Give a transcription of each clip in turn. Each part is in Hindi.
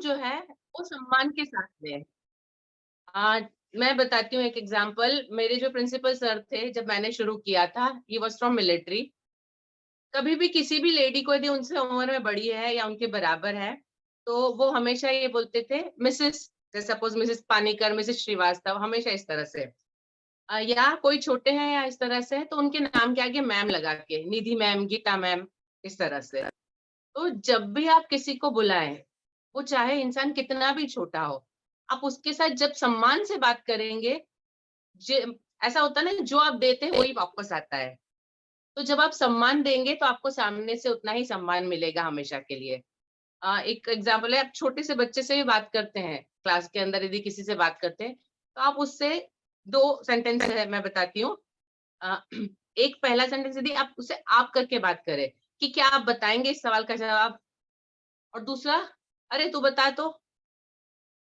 जो है वो सम्मान के साथ दें। आ, मैं बताती हूँ एक एग्जांपल। मेरे जो प्रिंसिपल सर थे जब मैंने शुरू किया था, ही वाज फ्रॉम मिलिट्री। कभी भी किसी भी लेडी को यदि उनसे उम्र में बड़ी है या उनके बराबर है, तो वो हमेशा ये बोलते थे मिसेस, जैसे suppose Mrs Panikkar, Mrs Srivastava, हमेशा इस तरह से। या कोई छोटे हैं या इस तरह से, तो उनके नाम के आगे मैम लगा के, निधि मैम, गीता मैम, इस तरह से। तो जब भी आप किसी को बुलाएं, वो चाहे इंसान कितना भी छोटा हो, आप उसके साथ जब सम्मान से बात करेंगे, ऐसा होता है ना, जो आप देते हैं वही वापस आता है। तो जब आप सम्मान देंगे तो आपको सामने से उतना ही सम्मान मिलेगा हमेशा के लिए। एक एग्जाम्पल है, आप छोटे से बच्चे से भी बात करते हैं क्लास के अंदर, यदि किसी से बात करते हैं, तो आप उससे दो सेंटेंस है मैं बताती हूँ। अ, एक पहला सेंटेंस यदि आप उसे आप करके बात करें कि क्या आप बताएंगे इस सवाल का जवाब, और दूसरा, अरे तू बता तो,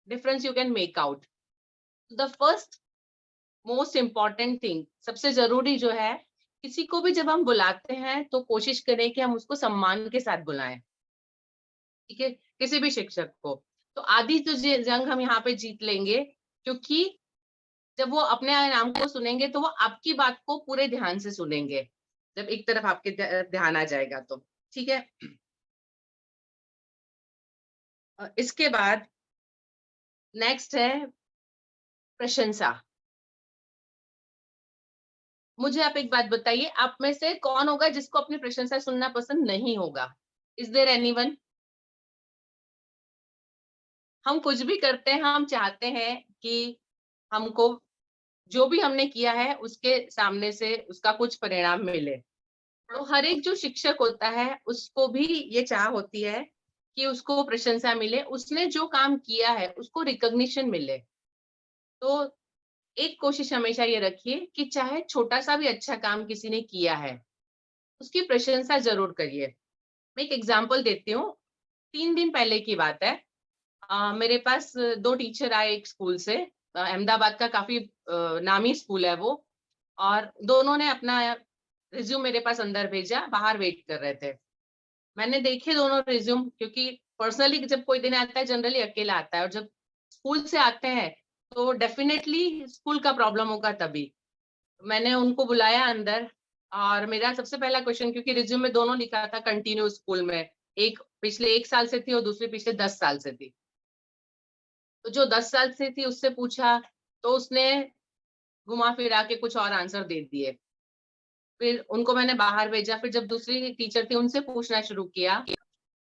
difference you can make out. The first most important thing, सबसे जरूरी जो है, किसी को भी जब हम बुलाते हैं तो कोशिश करें कि हम उसको सम्मान के साथ बुलाएं। ठीक है, किसी भी शिक्षक को। तो आधी तो जंग हम यहाँ पे जीत लेंगे, क्योंकि जब वो अपने नाम को सुनेंगे तो वो आपकी बात को पूरे ध्यान से सुनेंगे, जब एक तरफ आपके ध्यान आ जाएगा तो। ठीक है। इसके बाद नेक्स्ट है प्रशंसा। मुझे आप एक बात बताइए, आप में से कौन होगा जिसको अपनी प्रशंसा सुनना पसंद नहीं होगा? Is there anyone? हम कुछ भी करते हैं, हम चाहते हैं कि हमको जो भी हमने किया है उसके सामने से उसका कुछ परिणाम मिले। तो हर एक जो शिक्षक होता है उसको भी ये चाह होती है कि उसको प्रशंसा मिले, उसने जो काम किया है उसको रिकॉग्निशन मिले। तो एक कोशिश हमेशा ये रखिए कि चाहे छोटा सा भी अच्छा काम किसी ने किया है, उसकी प्रशंसा जरूर करिए। मैं एक एग्जांपल देती हूँ। 3 दिन पहले की बात है। मेरे पास दो टीचर आए एक स्कूल से। अहमदाबाद का काफी नामी स्कूल है वो। और दोनों ने अपना रिज्यूम मेरे पास अंदर भेजा, बाहर वेट कर रहे थे। मैंने देखे दोनों रिज्यूम, क्योंकि पर्सनली जब कोई दिन आता है जनरली अकेला आता है, और जब स्कूल से आते हैं तो डेफिनेटली स्कूल का प्रॉब्लम होगा तभी। मैंने उनको बुलाया अंदर, और मेरा सबसे पहला क्वेश्चन, क्योंकि रिज्यूम में दोनों लिखा था कंटिन्यू स्कूल में, एक पिछले 1 साल से थी और दूसरी पिछले 10 साल से थी। तो जो 10 साल से थी उससे पूछा, तो उसने घुमा फिरा के कुछ और आंसर दे दिए। फिर उनको मैंने बाहर भेजा। फिर जब दूसरी टीचर थी उनसे पूछना शुरू किया,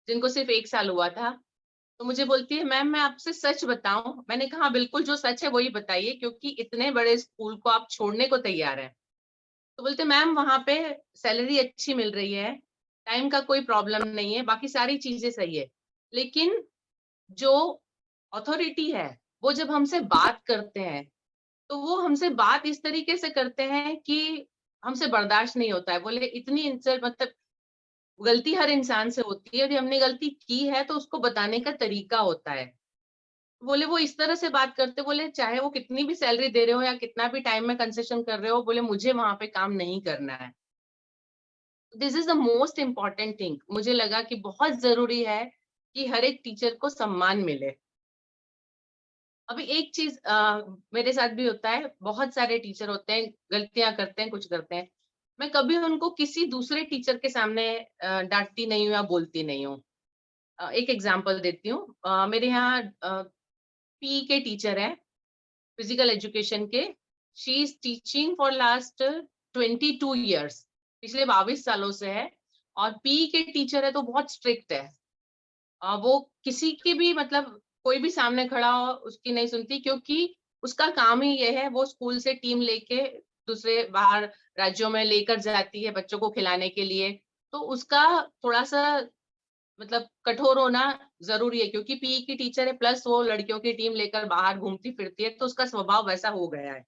जिनको सिर्फ 1 साल हुआ था, तो मुझे बोलती है मैम मैं आपसे सच बताऊं? मैंने कहा बिल्कुल, जो सच है वही बताइए, क्योंकि इतने बड़े स्कूल को आप छोड़ने को तैयार हैं। तो बोलते मैम वहां पे सैलरी अच्छी मिल रही है, टाइम का कोई प्रॉब्लम नहीं है, बाकी सारी चीजें सही है, लेकिन जो अथॉरिटी है वो जब हमसे बात करते हैं तो वो हमसे बात इस तरीके से करते हैं कि हमसे बर्दाश्त नहीं होता है। बोले इतनी इंसल्ट, मतलब गलती हर इंसान से होती है, यदि हमने गलती की है तो उसको बताने का तरीका होता है। बोले वो इस तरह से बात करते, बोले चाहे वो कितनी भी सैलरी दे रहे हो या कितना भी टाइम में कंसेशन कर रहे हो, बोले मुझे वहां पे काम नहीं करना है। This is the most important thing. मुझे लगा कि बहुत जरूरी है कि हर एक टीचर को सम्मान मिले। अभी एक चीज मेरे साथ भी होता है, बहुत सारे टीचर होते हैं, गलतियां करते हैं, कुछ करते हैं। मैं कभी उनको किसी दूसरे टीचर के सामने डांटती नहीं हूँ या बोलती नहीं हूँ। एक एग्जांपल देती हूँ। मेरे यहाँ पी के टीचर हैं, फिजिकल एजुकेशन के। She is teaching for last 22 years, पिछले 22 सालों से है। और पी के टीचर है तो बहुत स्ट्रिक्ट है। वो किसी की भी, मतलब कोई भी सामने खड़ा हो उसकी नहीं सुनती, क्योंकि उसका काम ही ये है, वो स्कूल से टीम लेके दूसरे बाहर राज्यों में लेकर जाती है बच्चों को खिलाने के लिए। तो उसका थोड़ा सा, मतलब कठोर होना जरूरी है, क्योंकि पीई की टीचर है, प्लस वो लड़कियों की टीम लेकर बाहर घूमती फिरती है, तो उसका स्वभाव वैसा हो गया है।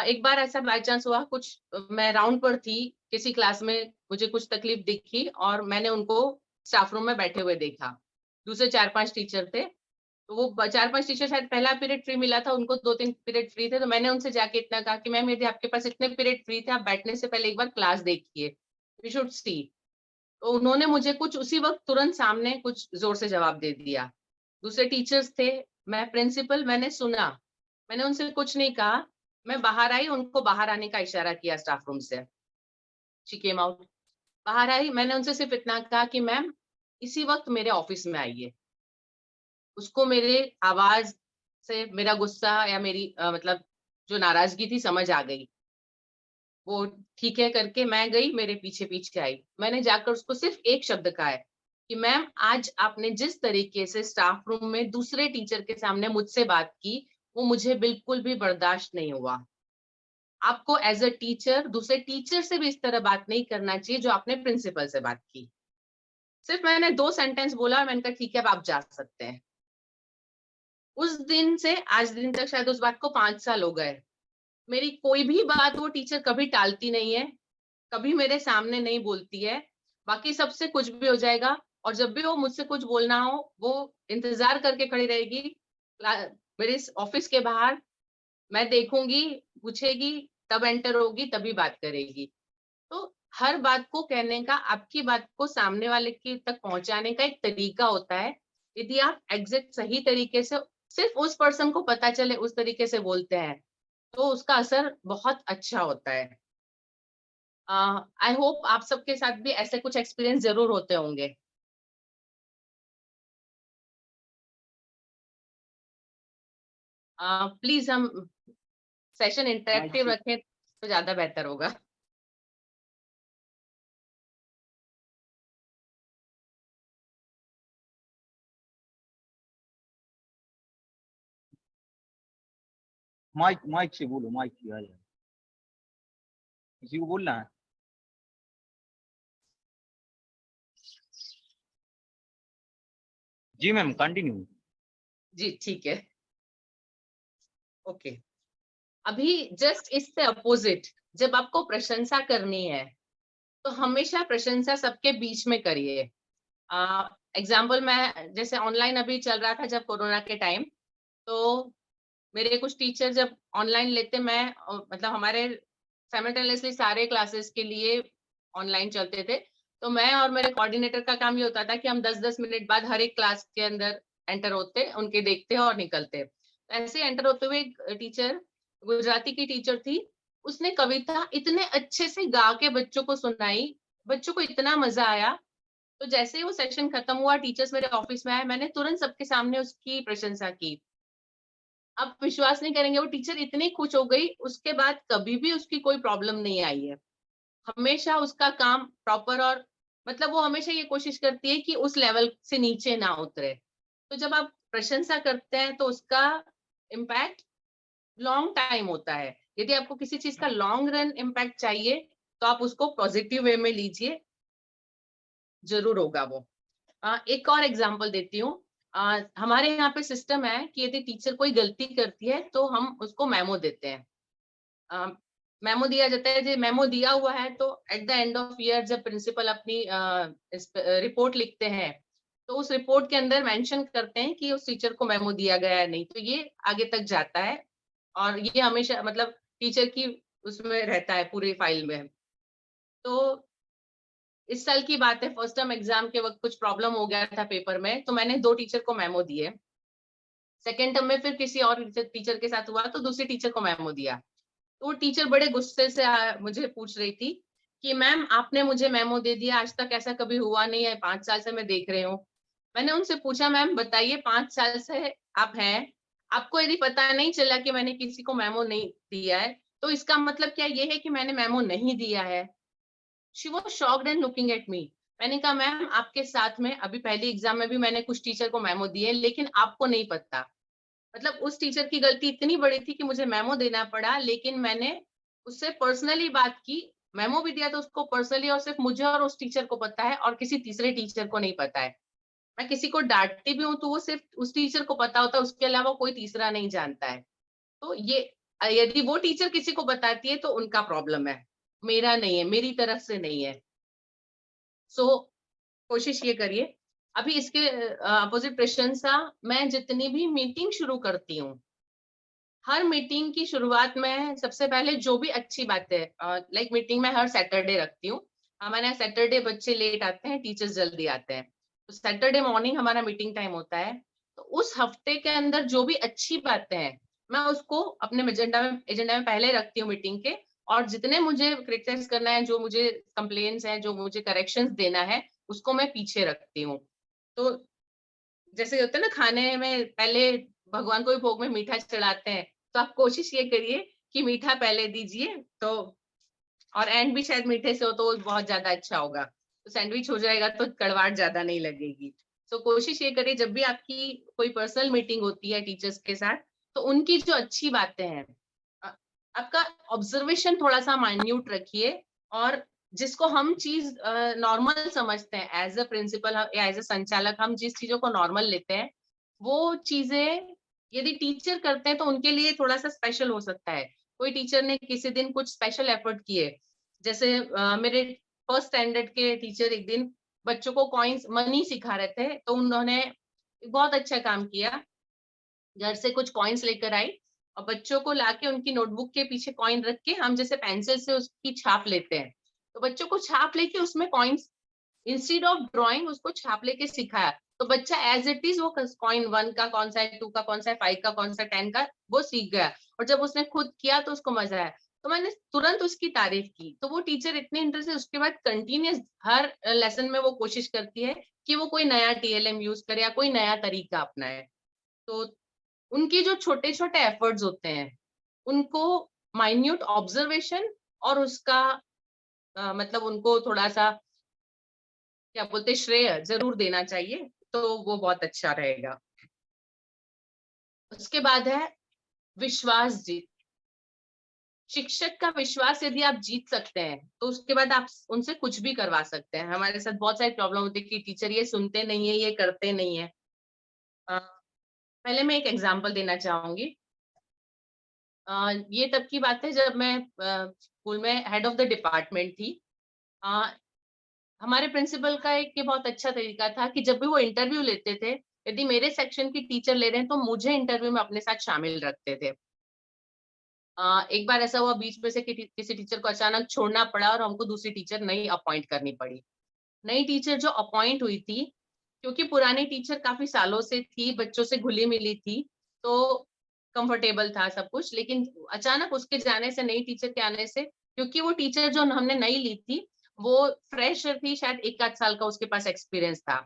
एक बार ऐसा बाय चांस हुआ, कुछ मैं राउंड पर थी किसी क्लास में, मुझे कुछ तकलीफ दिखी और मैंने उनको स्टाफ रूम में बैठे हुए देखा। दूसरे 4-5 टीचर थे, तो वो 4-5 टीचर, शायद पहला पीरियड फ्री मिला था उनको, 2-3 पीरियड फ्री थे। तो मैंने उनसे जाके इतना कहा कि मैम यदि आपके पास इतने पीरियड फ्री थे, आप बैठने से पहले एक बार क्लास देखिए, यू शुड सी। तो उन्होंने मुझे कुछ उसी वक्त तुरंत सामने कुछ जोर से जवाब दे दिया। दूसरे टीचर्स थे, मैं प्रिंसिपल, मैंने सुना, मैंने उनसे कुछ नहीं कहा, मैं बाहर आई, उनको बाहर आने का इशारा किया स्टाफ रूम से। शी केम आउट, बाहर आई, मैंने उनसे सिर्फ इतना कहा कि मैम इसी वक्त मेरे ऑफिस में आइए। उसको मेरे आवाज से मेरा गुस्सा या मेरी मतलब जो नाराजगी थी समझ आ गई। वो ठीक है करके मैं गई, मेरे पीछे-पीछे आई। मैंने जाकर उसको सिर्फ एक शब्द कहा है कि मैम आज आपने जिस तरीके से स्टाफ रूम में दूसरे टीचर के सामने मुझसे बात की, वो मुझे बिल्कुल भी बर्दाश्त नहीं हुआ। आपको एज़ अ टीचर दूसरे टीचर से भी इस तरह बात नहीं करना चाहिए जो आपने प्रिंसिपल से बात की। सिर्फ मैंने 2 सेंटेंस बोला और मैंने कहा ठीक है अब आप जा सकते हैं। उस दिन से आज दिन तक शायद उस बात को 5 साल हो गए। मेरी कोई भी बात वो टीचर कभी टालती नहीं है, कभी मेरे सामने नहीं बोलती है, बाकी सबसे कुछ भी हो जाएगा और जब भी वो मुझसे कुछ बोलना हो, वो इंतज़ार करके खड़ी रहेगी क्ला मेरे इस ऑफ़िस के बाहर, मैं देखूँगी, पूछेगी, तब एंटर होगी, तभी बात करेगी। तो हर बात को कहने का, आपकी बात को सामने वाले के तक पहुँचाने का एक तरीका होता है। यदि आप एग्ज़ैक्ट सही तरीके से सिर्फ़ उस पर्सन को पता चले उस तरीके से बोलते हैं, तो उसका असर बहुत अच्छा होता है। आई होप आप सबके साथ भी ऐसे कुछ एक्सपीरियंस ज़रूर होते होंगे। प्लीज़ हम सेशन माइक इंटरैक्टिव से रखें तो ज़्यादा बेहतर होगा। माइक माइक से बोलो, माइक से आ जाए। किसी को बोलना है? जी मैम, कंटिन्यू। जी, ठीक है। ओके। अभी जस्ट इससे अपोज़िट, जब आपको प्रशंसा करनी है, तो हमेशा प्रशंसा सबके बीच में करिए। एग्ज़ाम्पल मैं जैसे ऑनलाइन अभी चल रहा था जब कोरोना के टाइम, तो मेरे कुछ टीचर जब ऑनलाइन लेते मैं मतलब हमारे साइमल्टेनियसली सारे क्लासेस के लिए ऑनलाइन चलते थे। तो मैं और मेरे कोऑर्डिनेटर का काम ये होता था कि हम 10-10 मिनट बाद हर एक क्लास के अंदर एंटर होते, उनके देखते और निकलते। ऐसे एंटर होते हुए एक टीचर, गुजराती की टीचर थी, उसने कविता इतने अच्छे से गा के बच्चों को सुनाई, बच्चों को इतना मज़ा आया। तो जैसे ही वो सेशन खत्म हुआ, टीचर्स मेरे ऑफिस में आए, मैंने तुरंत सबके सामने उसकी प्रशंसा की। आप विश्वास नहीं करेंगे, वो टीचर इतनी खुश हो गई, उसके बाद कभी भी उसकी कोई प्रॉब्लम नहीं आई है। हमेशा उसका काम प्रॉपर और मतलब वो हमेशा ये कोशिश करती है कि उस लेवल से नीचे ना उतरे। तो जब आप प्रशंसा करते हैं तो उसका इम्पैक्ट लॉन्ग टाइम होता है। यदि आपको किसी चीज़ का लॉन्ग रन इम्पैक्ट चाहिए, तो आप उसको पॉजिटिव वे में लीजिए, ज़रूर होगा वो। एक और एग्जांपल देती हूँ। हमारे यहाँ पे सिस्टम है कि यदि टीचर कोई गलती करती है, तो हम उसको मेमो देते हैं। अ, मेमो दिया जाता है, जो मेमो दिया हुआ है तो at the end of year जब प्रिंसिपल अपनी रिपोर्ट लिखते हैं, तो उस रिपोर्ट के अंदर मेंशन करते हैं कि उस टीचर को मेमो दिया गया है नहीं, तो ये आगे तक जाता है और ये हमेशा मतलब टीचर की उसमें रहता है पूरी फाइल में। तो इस साल की बात है, फर्स्ट टर्म एग्जाम के वक़्त कुछ प्रॉब्लम हो गया था पेपर में, तो मैंने 2 टीचर को मेमो दिए। सेकंड टर्म में फिर किसी और टीचर के साथ हुआ तो दूसरे टीचर को मेमो दिया। तो वो टीचर बड़े गुस्से से मुझे पूछ रही थी कि मैम आपने मुझे मेमो दे दिया, आज तक ऐसा कभी हुआ नहीं है, 5 साल से मैं देख रही हूँ। मैंने उनसे पूछा मैम बताइए 5 साल से आप हैं, आपको यदि पता नहीं चला कि मैंने किसी को मेमो नहीं दिया है, तो इसका मतलब क्या ये है कि मैंने मेमो नहीं दिया है? She was shocked and looking at me. मैंने कहा मैम आपके साथ में अभी पहले एग्ज़ाम में भी मैंने कुछ टीचर को मेमो दिए, लेकिन आपको नहीं पता। मतलब उस टीचर की गलती इतनी बड़ी थी कि मुझे मेमो देना पड़ा, लेकिन मैंने उससे पर्सनली बात की, मेमो भी दिया तो उसको पर्सनली और सिर्फ़ मुझे और उस टीचर को पता है और किसी तीसरे टीचर को नहीं पता है। मैं किसी को डाँटती भी हूँ तो वो सिर्फ़ उस टीचर को पता होता है, उसके अलावा कोई तीसरा नहीं जानता है। तो ये यदि वो टीचर किसी को बताती है तो उनका प्रॉब्लम है, मेरा नहीं है, मेरी तरफ से नहीं है। सो कोशिश ये करिए। अभी इसके अपोज़िट प्रशंसा, मैं जितनी भी मीटिंग शुरू करती हूँ, हर मीटिंग की शुरुआत में सबसे पहले जो भी अच्छी बातें लाइक मीटिंग मैं हर सैटरडे रखती हूँ। हमारे यहाँ सैटरडे बच्चे लेट आते हैं, टीचर्स जल्दी आते हैं। तो सैटरडे मॉर्निंग हमारा मीटिंग टाइम होता है। तो उस हफ्ते के अंदर जो भी अच्छी बातें हैं, मैं उसको अपने एजेंडा में पहले रखती हूँ मीटिंग के, और जितने मुझे क्रिटिसाइज करना है, जो मुझे कंप्लेन्स हैं, जो मुझे करेक्शंस देना है, उसको मैं पीछे रखती हूँ। तो जैसे होता है ना, खाने में पहले भगवान को भी भोग में मीठा चढ़ाते हैं, तो आप कोशिश ये करिए कि मीठा पहले दीजिए, तो और एंड भी शायद मीठे से हो तो बहुत ज़्यादा अच्छा होगा। तो सैंडविच हो जाएगा तो कड़वाहट ज़्यादा नहीं लगेगी। तो कोशिश ये करिए जब भी आपकी कोई पर्सनल मीटिंग होती है टीचर्स के साथ, तो उनकी जो अच्छी बातें हैं, अ, आपका ऑब्जर्वेशन थोड़ा-सा माइन्यूट रखिए, और जिसको हम चीज़ नॉर्मल समझते हैं एज़ अ प्रिंसिपल या एज़ अ संचालक, हम जिस चीज़ों को नॉर्मल लेते हैं, वो चीज़ें यदि टीचर करते हैं तो उनके लिए थोड़ा-सा स्पेशल हो सकता है। कोई टीचर ने किसी दिन कुछ स्पेशल एफर्ट किए, जैसे मेरे फर्स्ट स्टैंडर्ड के टीचर एक दिन बच्चों को कॉइन्स मनी सिखा रहे थे, तो उन्होंने बहुत अच्छा काम किया। घर से कुछ कॉइन्स लेकर आई और बच्चों को लाके उनकी नोटबुक के पीछे कॉइन रख के, हम जैसे पेंसिल से उसकी छाप लेते हैं, तो बच्चों को छाप लेके उसमें कॉइन्स, इंस्टेड ऑफ ड्राइंग उसको छाप लेके सिखाया। तो बच्चा एज़ इट इज़ वो कॉइन 1 का कौन सा है, 2 का कौन सा है, 5 का कौन सा, 10 का, वो सीख गया, और जब उसने खुद किया तो उसको मज़ा आया। तो मैंने तुरंत उसकी तारीफ़ की। तो वो टीचर इतने इंटरेस्ट से उसके बाद कंटीन्यूअस हर लेसन में वो कोशिश करती है कि वो कोई नया टीएलएम यूज़ करे या कोई नया तरीका अपनाए। तो उनके जो छोटे-छोटे एफर्ट्स होते हैं, उनको माइन्यूट ऑब्जर्वेशन और उसका मतलब उनको थोड़ा-सा क्या बोलते हैं, श्रेय ज़रूर देना चाहिए, तो वो बहुत अच्छा रहेगा। उसके बाद है विश्वास जीत। शिक्षक का विश्वास यदि आप जीत सकते हैं, तो उसके बाद आप उनसे कुछ भी करवा सकते हैं। हमारे साथ बहुत सारी प्रॉब्लम होती है कि टीचर ये सुनते नहीं है, ये करते नहीं है। अ, पहले मैं एक एग्ज़ाम्पल देना चाहूँगी। ये तब की बात है जब मैं स्कूल में हेड ऑफ द डिपार्टमेंट थी। अ, हमारे प्रिंसिपल का एक ये बहुत अच्छा तरीका था कि जब भी वो इंटरव्यू लेते थे, यदि मेरे सेक्शन की टीचर ले रहे हैं, तो मुझे इंटरव्यू में अपने साथ शामिल रखते थे। एक बार ऐसा हुआ बीच में से कि किसी टीचर को अचानक छोड़ना पड़ा और हमको दूसरी टीचर नई अपॉइंट करनी पड़ी। नई टीचर जो अपॉइंट हुई थी, क्योंकि पुरानी टीचर काफ़ी सालों से थी, बच्चों से घुली-मिली थी, तो कंफर्टेबल था सब कुछ। लेकिन अचानक उसके जाने से, नई टीचर के आने से, क्योंकि वो टीचर जो हमने नई ली थी, वो फ्रेशर थी, शायद 1 आध साल का उसके पास एक्सपीरियंस था।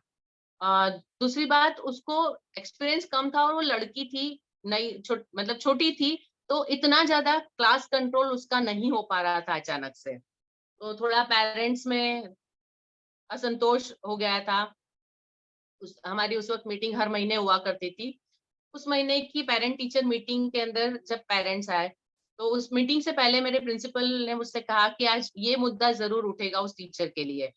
दूसरी बात, उसको एक्सपीरियंस कम था और वो लड़की थी, नई मतलब छोटी थी, तो इतना ज़्यादा क्लास कंट्रोल उसका नहीं हो पा रहा था अचानक से। तो थोड़ा पेरेंट्स में असंतोष हो गया था। हमारी उस वक़्त मीटिंग हर महीने हुआ करती थी। उस महीने की पेरेंट टीचर मीटिंग के अंदर जब पेरेंट्स आए, तो उस मीटिंग से पहले मेरे प्रिंसिपल ने मुझसे कहा कि आज ये मुद्दा ज़रूर उठेगा उस टीचर के लिए।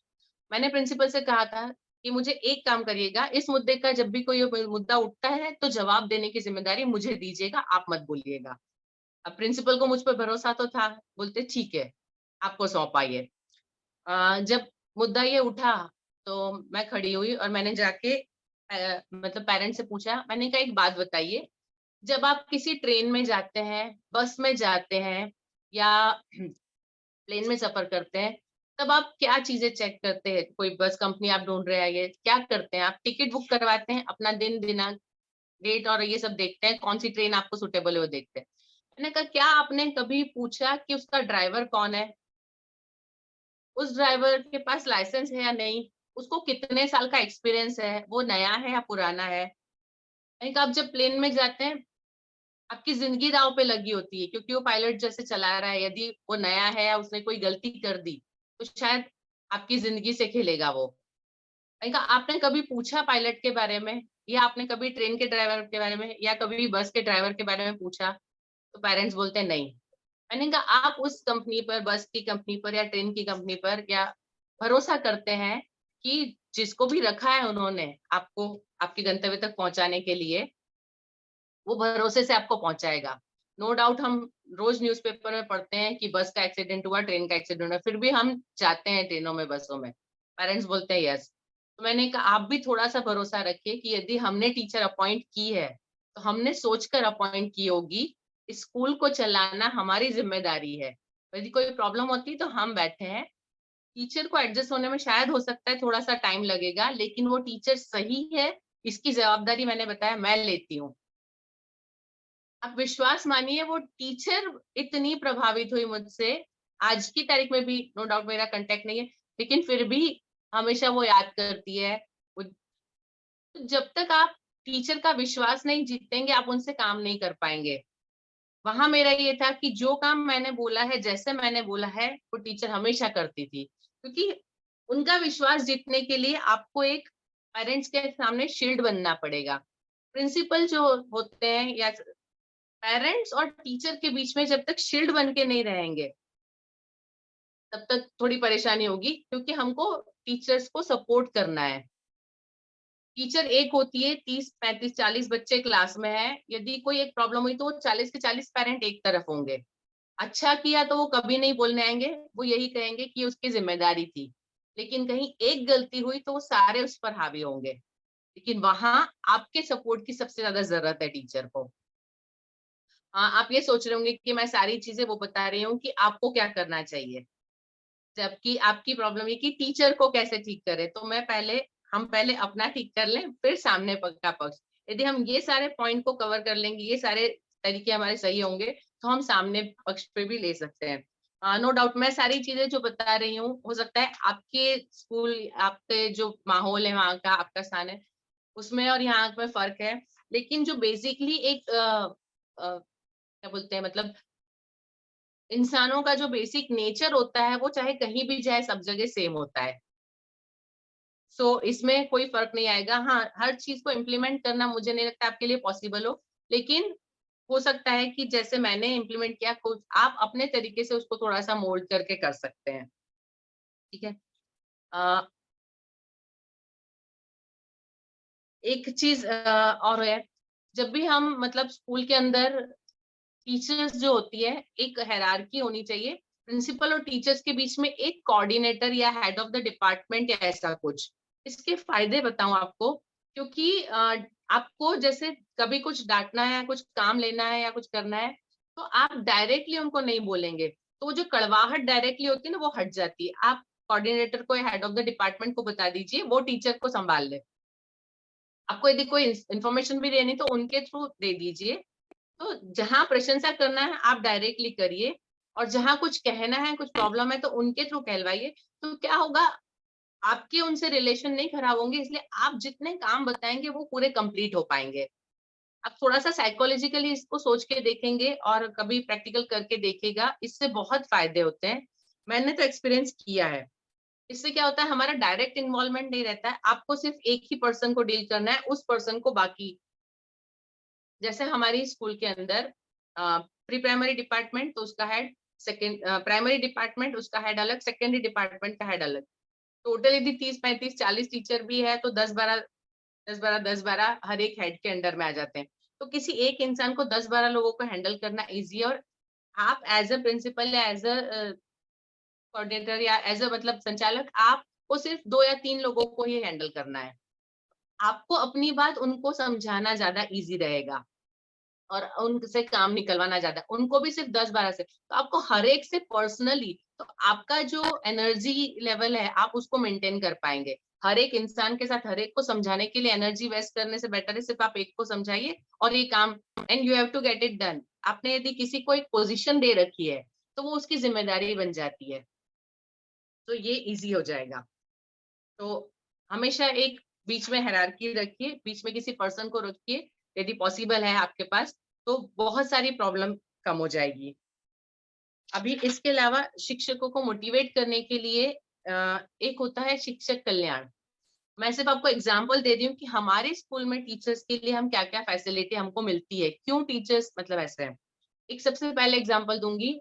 मैंने प्रिंसिपल से कहा था कि मुझे एक काम करिएगा, इस मुद्दे का जब भी कोई मुद्दा उठता है, तो जवाब देने की ज़िम्मेदारी मुझे दीजिएगा, आप मत बोलिएगा। अब प्रिंसिपल को मुझ पे भरोसा तो था, बोलते ठीक है, आपको सौंपा ये। जब मुद्दा ये उठा, तो मैं खड़ी हुई और मैंने जाके मतलब पेरेंट्स से पूछा, मैंने कहा एक बात बताइए, जब आप किसी ट्रेन में जाते हैं, बस में जाते हैं या प्लेन में सफ़र करते हैं, तब आप क्या चीज़ें चेक करते हैं? कोई बस कंपनी आप ढूँढ रहे हैं, ये क्या करते हैं? आप टिकट बुक करवाते हैं, अपना दिन, दिनांक, डेट और ये सब देखते हैं, कौन-सी ट्रेन आपको सूटेबल है वो देखते हैं। मैंने कहा क्या आपने कभी पूछा कि उसका ड्राइवर कौन है? उस ड्राइवर के पास लाइसेंस है या नहीं? उसको कितने साल का एक्सपीरियंस है? वो नया है या पुराना है? मैंने कहा आप जब प्लेन में जाते हैं, आपकी ज़िंदगी दाँव पे लगी होती है, क्योंकि वो पायलट जैसे चला रहा है, यदि वो नया है या उसने कोई गलती कर दी, तो शायद आपकी ज़िंदगी से खेलेगा वो। मैंने कहा आपने कभी पूछा पायलट के बारे में, या आपने कभी ट्रेन के ड्राइवर के बारे में, या कभी बस के ड्राइवर के बारे में पूछा? तो पेरेंट्स बोलते हैं नहीं। मैंने कहा आप उस कंपनी पर, बस की कंपनी पर या ट्रेन की कंपनी पर क्या भरोसा करते हैं कि जिसको भी रखा है उन्होंने आपको आपके गंतव्य तक पहुँचाने के लिए, वो भरोसे से आपको पहुँचाएगा। नो डाउट हम रोज़ न्यूज़पेपर में पढ़ते हैं कि बस का एक्सीडेंट हुआ, ट्रेन का एक्सीडेंट हुआ, फिर भी हम जाते हैं ट्रेनों में, बसों में। पेरेंट्स बोलते हैं यस। तो मैंने कहा आप भी थोड़ा-सा भरोसा रखिए कि यदि हमने टीचर अपॉइंट की है, तो हमने सोचकर अपॉइंट की होगी। स्कूल को चलाना हमारी ज़िम्मेदारी है। यदि कोई प्रॉब्लम होती है तो हम बैठे हैं। टीचर को एडजस्ट होने में शायद हो सकता है थोड़ा-सा टाइम लगेगा, लेकिन वो टीचर सही है, इसकी जवाबदारी मैंने बताया मैं लेती हूँ। आप विश्वास मानिए वो टीचर इतनी प्रभावित हुई मुझसे, आज की तारीख में भी नो डाउट मेरा कांटेक्ट नहीं है, लेकिन फिर भी हमेशा वो याद करती है। वो जब तक आप टीचर का विश्वास नहीं जीतेंगे, आप उनसे काम नहीं कर पाएँगे। वहाँ मेरा ये था कि जो काम मैंने बोला है, जैसे मैंने बोला है, वो टीचर हमेशा करती थी। क्योंकि उनका विश्वास जीतने के लिए आपको एक पेरेंट्स के सामने शील्ड बनना पड़ेगा। प्रिंसिपल जो होते हैं या पेरेंट्स और टीचर के बीच में जब तक शील्ड बन के नहीं रहेंगे, तब तक थोड़ी परेशानी होगी, क्योंकि हमको टीचर्स को सपोर्ट करना है। टीचर एक होती है, 30, 35, 40 बच्चे क्लास में हैं, यदि कोई एक प्रॉब्लम हुई तो वो 40 के 40 पेरेंट एक तरफ होंगे। अच्छा किया तो वो कभी नहीं बोलने आएँगे, वो यही कहेंगे कि उसकी ज़िम्मेदारी थी। लेकिन कहीं एक गलती हुई तो वो सारे उस पर हावी होंगे। लेकिन वहाँ आपके सपोर्ट की सबसे ज़्यादा ज़रूरत है टीचर को। आप ये सोच रहे होंगे कि मैं सारी चीज़ें वो बता रही हूँ कि आपको क्या करना चाहिए। जबकि आपकी प्रॉब्लम ये कि टीचर को कैसे ठीक करें, तो हम पहले अपना ठीक कर लें, फिर सामने का पक्ष। यदि हम ये सारे पॉइंट को कवर कर लेंगे, ये सारे तरीके हमारे सही होंगे, तो हम सामने पक्ष पे भी ले सकते हैं। नो डाउट मैं सारी चीज़ें जो बता रही हूँ, हो सकता है आपके स्कूल, आपके जो माहौल है वहाँ का, आपका स्थान है, उसमें और यहाँ में फ़र्क है। लेकिन जो बेसिकली एक क्या बोलते हैं, मतलब इंसानों का जो बेसिक नेचर होता है, वो चाहे कहीं भी जाए, सब जगह सेम होता है। इसमें कोई फ़र्क नहीं आएगा। हाँ, हर चीज़ को इम्प्लीमेंट करना मुझे नहीं लगता आपके लिए पॉसिबल हो, लेकिन हो सकता है कि जैसे मैंने इम्प्लीमेंट किया, कुछ आप अपने तरीके से उसको थोड़ा-सा मोल्ड करके कर सकते हैं, ठीक है? अ, एक चीज़ और है, जब भी हम मतलब स्कूल के अंदर टीचर्स जो होती है, एक हायरार्की होनी चाहिए। प्रिंसिपल और टीचर्स के बीच में एक कोऑर्डिनेटर या हेड ऑफ द डिपार्टमेंट या ऐसा कुछ। इसके फ़ायदे बताऊँ आपको, क्योंकि आपको जैसे कभी कुछ डाँटना है, कुछ काम लेना है या कुछ करना है, तो आप डायरेक्टली उनको नहीं बोलेंगे। तो वो जो कड़वाहट डायरेक्टली होती है ना, वो हट जाती है। आप कोऑर्डिनेटर को या हेड ऑफ द डिपार्टमेंट को बता दीजिए, वो टीचर को सँभाल ले। आपको यदि कोई इन्फॉर्मेशन भी देनी तो उनके थ्रू दे दीजिए। तो जहाँ प्रशंसा करना है आप डायरेक्टली करिए, और जहाँ कुछ कहना है, कुछ प्रॉब्लम है तो उनके थ्रू कहलवाइए। तो क्या होगा, आपके उनसे रिलेशन नहीं खराब होंगे, इसलिए आप जितने काम बताएँगे वो पूरे कंप्लीट हो पाएँगे। आप थोड़ा-सा साइकोलॉजिकली इसको सोच के देखेंगे और कभी प्रैक्टिकल करके देखिएगा, इससे बहुत फ़ायदे होते हैं। मैंने तो एक्सपीरियंस किया है। इससे क्या होता है, हमारा डायरेक्ट इन्वॉल्वमेंट नहीं रहता है, आपको सिर्फ एक ही पर्सन को डील करना है, उस पर्सन को बाकी, जैसे हमारी स्कूल के अंदर प्री प्राइमरी डिपार्टमेंट तो उसका हेड, सेकंड प्राइमरी डिपार्टमेंट उसका हेड अलग, सेकेंडरी डिपार्टमेंट का हेड अलग। टोटल यदि 30, 35, 40 टीचर भी है तो 10-12, 10-12, 10-12 हर एक हेड के अंडर में आ जाते हैं। तो किसी एक इंसान को 10-12 लोगों को हैंडल करना ईज़ी है, और आप एज़ अ प्रिंसिपल या एज़ अ कोऑर्डिनेटर या एज़ अ मतलब संचालक, आपको सिर्फ 2 या 3 लोगों को ही हैंडल करना है। आपको अपनी बात उनको समझाना ज़्यादा ईज़ी रहेगा। और उनसे काम निकलवाना ज़्यादा, उनको भी सिर्फ 10-12 से। तो आपको हर एक से पर्सनली, तो आपका जो एनर्जी लेवल है, आप उसको मेंटेन कर पाएँगे। हर एक इंसान के साथ हर एक को समझाने के लिए एनर्जी वेस्ट करने से बेटर है सिर्फ आप एक को समझाइए और ये काम, and you have to get it done. आपने यदि किसी को एक पोज़ीशन दे रखी है, तो वो उसकी ज़िम्मेदारी बन जाती है। तो ये ईज़ी हो जाएगा। तो हमेशा एक बीच में हायरार्की रखिए, बीच में किसी पर्सन को रखिए, यदि पॉसिबल है आपके पास, तो बहुत सारी प्रॉब्लम कम हो जाएगी। अभी इसके अलावा शिक्षकों को मोटिवेट करने के लिए एक होता है शिक्षक कल्याण। मैं सिर्फ आपको एग्ज़ाम्पल दे रही हूँ कि हमारे स्कूल में टीचर्स के लिए हम क्या-क्या फैसिलिटी हमको मिलती है, क्यों टीचर्स मतलब ऐसे हैं। एक सबसे पहले एग्ज़ाम्पल दूँगी,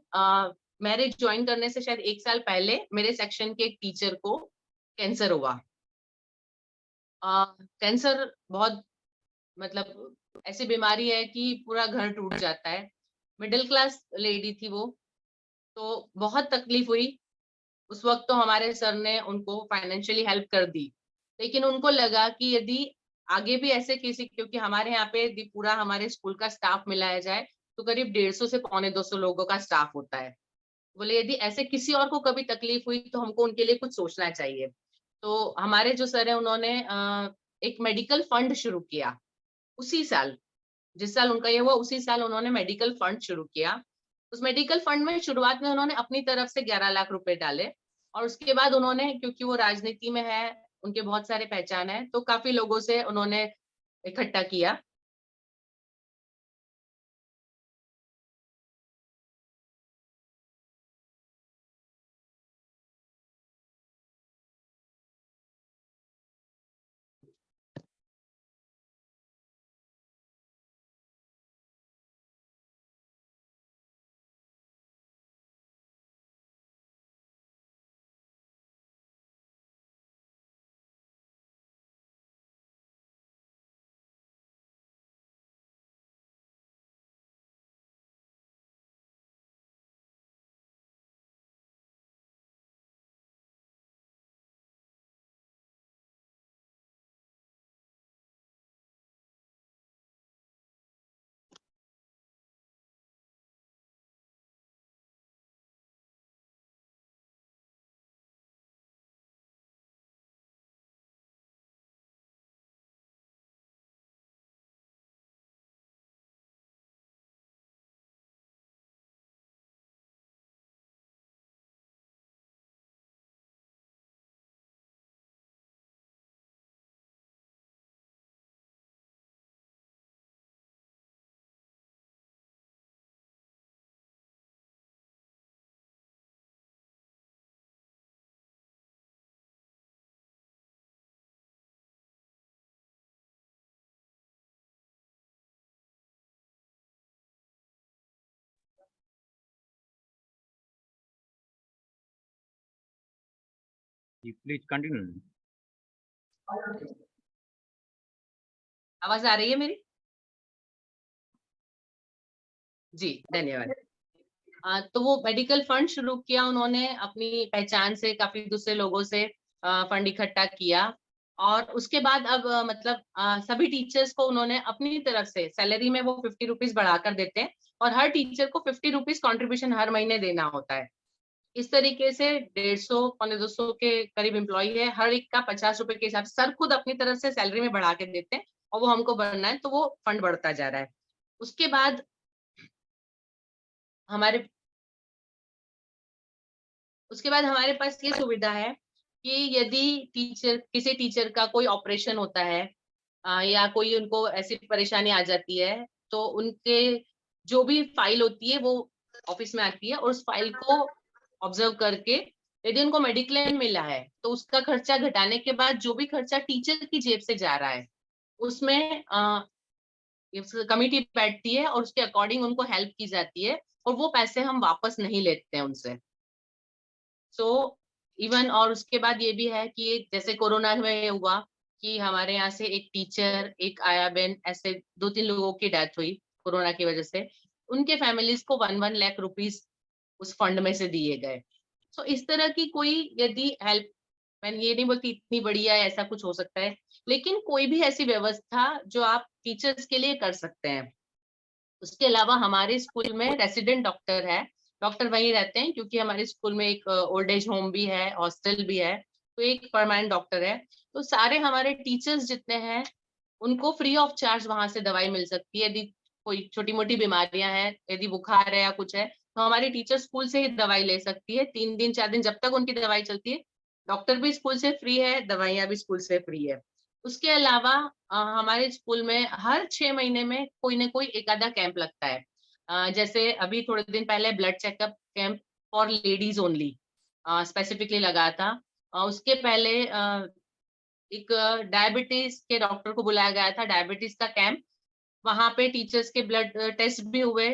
मेरे जॉइन करने से शायद 1 साल पहले मेरे सेक्शन के एक टीचर को कैंसर हुआ। कैंसर बहुत मतलब ऐसी बीमारी है कि पूरा घर टूट जाता है। मिडल क्लास लेडी थी वो, तो बहुत तकलीफ हुई। उस वक़्त तो हमारे सर ने उनको फाइनेंशियली हेल्प कर दी। लेकिन उनको लगा कि यदि आगे भी ऐसे किसी, क्योंकि हमारे यहाँ पे यदि पूरा हमारे स्कूल का स्टाफ मिलाया जाए, तो करीब 150 से पौने 200 लोगों का स्टाफ होता है। बोले यदि ऐसे किसी और को कभी तकलीफ हुई तो हमको उनके लिए कुछ सोचना चाहिए। तो हमारे जो सर हैं उन्होंने एक मेडिकल फंड शुरू किया उसी साल, जिस साल उनका ये हुआ उसी साल उन्होंने मेडिकल फंड शुरू किया। उस मेडिकल फंड में शुरुआत में उन्होंने अपनी तरफ से 11 लाख रुपए डाले और उसके बाद उन्होंने, क्योंकि वो राजनीति में है, उनके बहुत सारे पहचान है, तो काफी लोगों से उन्होंने इकट्ठा किया। Please continue. आवाज आ रही है मेरी? जी, धन्यवाद। तो वो मेडिकल फंड शुरू किया उन्होंने, अपनी पहचान से काफी दूसरे लोगों से फंड इकट्ठा किया और उसके बाद अब मतलब सभी टीचर्स को उन्होंने अपनी तरफ से सैलरी में वो 50 रुपीज बढ़ाकर देते हैं और हर टीचर को 50 रुपीज कॉन्ट्रीब्यूशन हर महीने देना होता है। इस तरीके से 150 पौने 200 के करीब एम्प्लॉय है, हर एक का 50 रुपए के हिसाब से सर खुद अपनी तरफ से सैलरी में बढ़ा के देते हैं और वो हमको भरना है, तो वो फंड बढ़ता जा रहा है। उसके बाद हमारे उसके बाद हमारे पास ये सुविधा है कि यदि किसी टीचर का कोई ऑपरेशन होता है या कोई उनको ऐसी परेशानी आ जाती है, तो उनके जो भी फाइल होती है वो ऑफिस में आती है और उस फाइल को ऑब्जर्व करके यदि उनको मेडिक्लेम मिला है तो उसका खर्चा घटाने के बाद जो भी खर्चा टीचर की जेब से जा रहा है उसमें कमिटी बैठती है और उसके अकॉर्डिंग उनको हेल्प की जाती है और वो पैसे हम वापस नहीं लेते हैं उनसे। सो इवन और उसके बाद ये भी है कि जैसे कोरोना में हुआ कि हमारे यहाँ से एक टीचर, एक आया बहन, ऐसे 2-3 लोगों की डेथ हुई कोरोना की वजह से। उनके फैमिलीज को 1-1 लाख रुपीस उस फंड में से दिए गए। सो इस तरह की कोई यदि हेल्प, मैं ये नहीं बोलती इतनी बढ़िया है, ऐसा कुछ हो सकता है, लेकिन कोई भी ऐसी व्यवस्था जो आप टीचर्स के लिए कर सकते हैं। उसके अलावा हमारे स्कूल में रेसिडेंट डॉक्टर है, डॉक्टर वहीं रहते हैं क्योंकि हमारे स्कूल में एक ओल्ड एज होम भी है, हॉस्टल भी है, तो एक परमानेंट डॉक्टर है। तो सारे हमारे टीचर्स जितने हैं उनको फ्री ऑफ चार्ज वहां से दवाई मिल सकती है। यदि कोई छोटी मोटी बीमारियां हैं, यदि बुखार है या कुछ है, तो हमारी टीचर स्कूल से ही दवाई ले सकती है 3 दिन 4 दिन जब तक उनकी दवाई चलती है। डॉक्टर भी स्कूल से फ्री है, दवाइयां भी स्कूल से फ्री है। उसके अलावा हमारे स्कूल में हर 6 महीने में कोई ना कोई एक आधा कैंप लगता है। जैसे अभी थोड़े दिन पहले blood checkup camp for ladies only specifically लगा था। उसके पहले एक डायबिटीज के डॉक्टर को बुलाया गया था, डायबिटीज का कैंप। वहां पे टीचर्स के ब्लड टेस्ट भी हुए,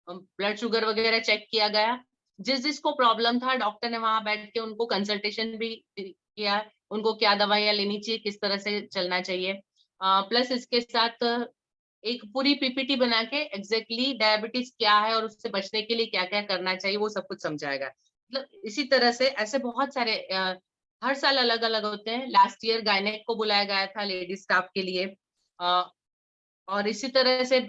ब्लड शुगर वगैरह चेक किया गया। जिस जिसको प्रॉब्लम था डॉक्टर ने वहां बैठ के उनको कंसल्टेशन भी किया, उनको क्या दवाइयां लेनी चाहिए, किस तरह से चलना चाहिए। प्लस इसके साथ एक पूरी पीपीटी बना के एग्जैक्टली डायबिटीज क्या है और उससे बचने के लिए क्या क्या करना चाहिए वो सब कुछ समझाएगा। मतलब इसी तरह से ऐसे बहुत सारे हर साल अलग अलग होते हैं। लास्ट ईयर गायनेक को बुलाया गया था लेडीज स्टाफ के लिए। और इसी तरह से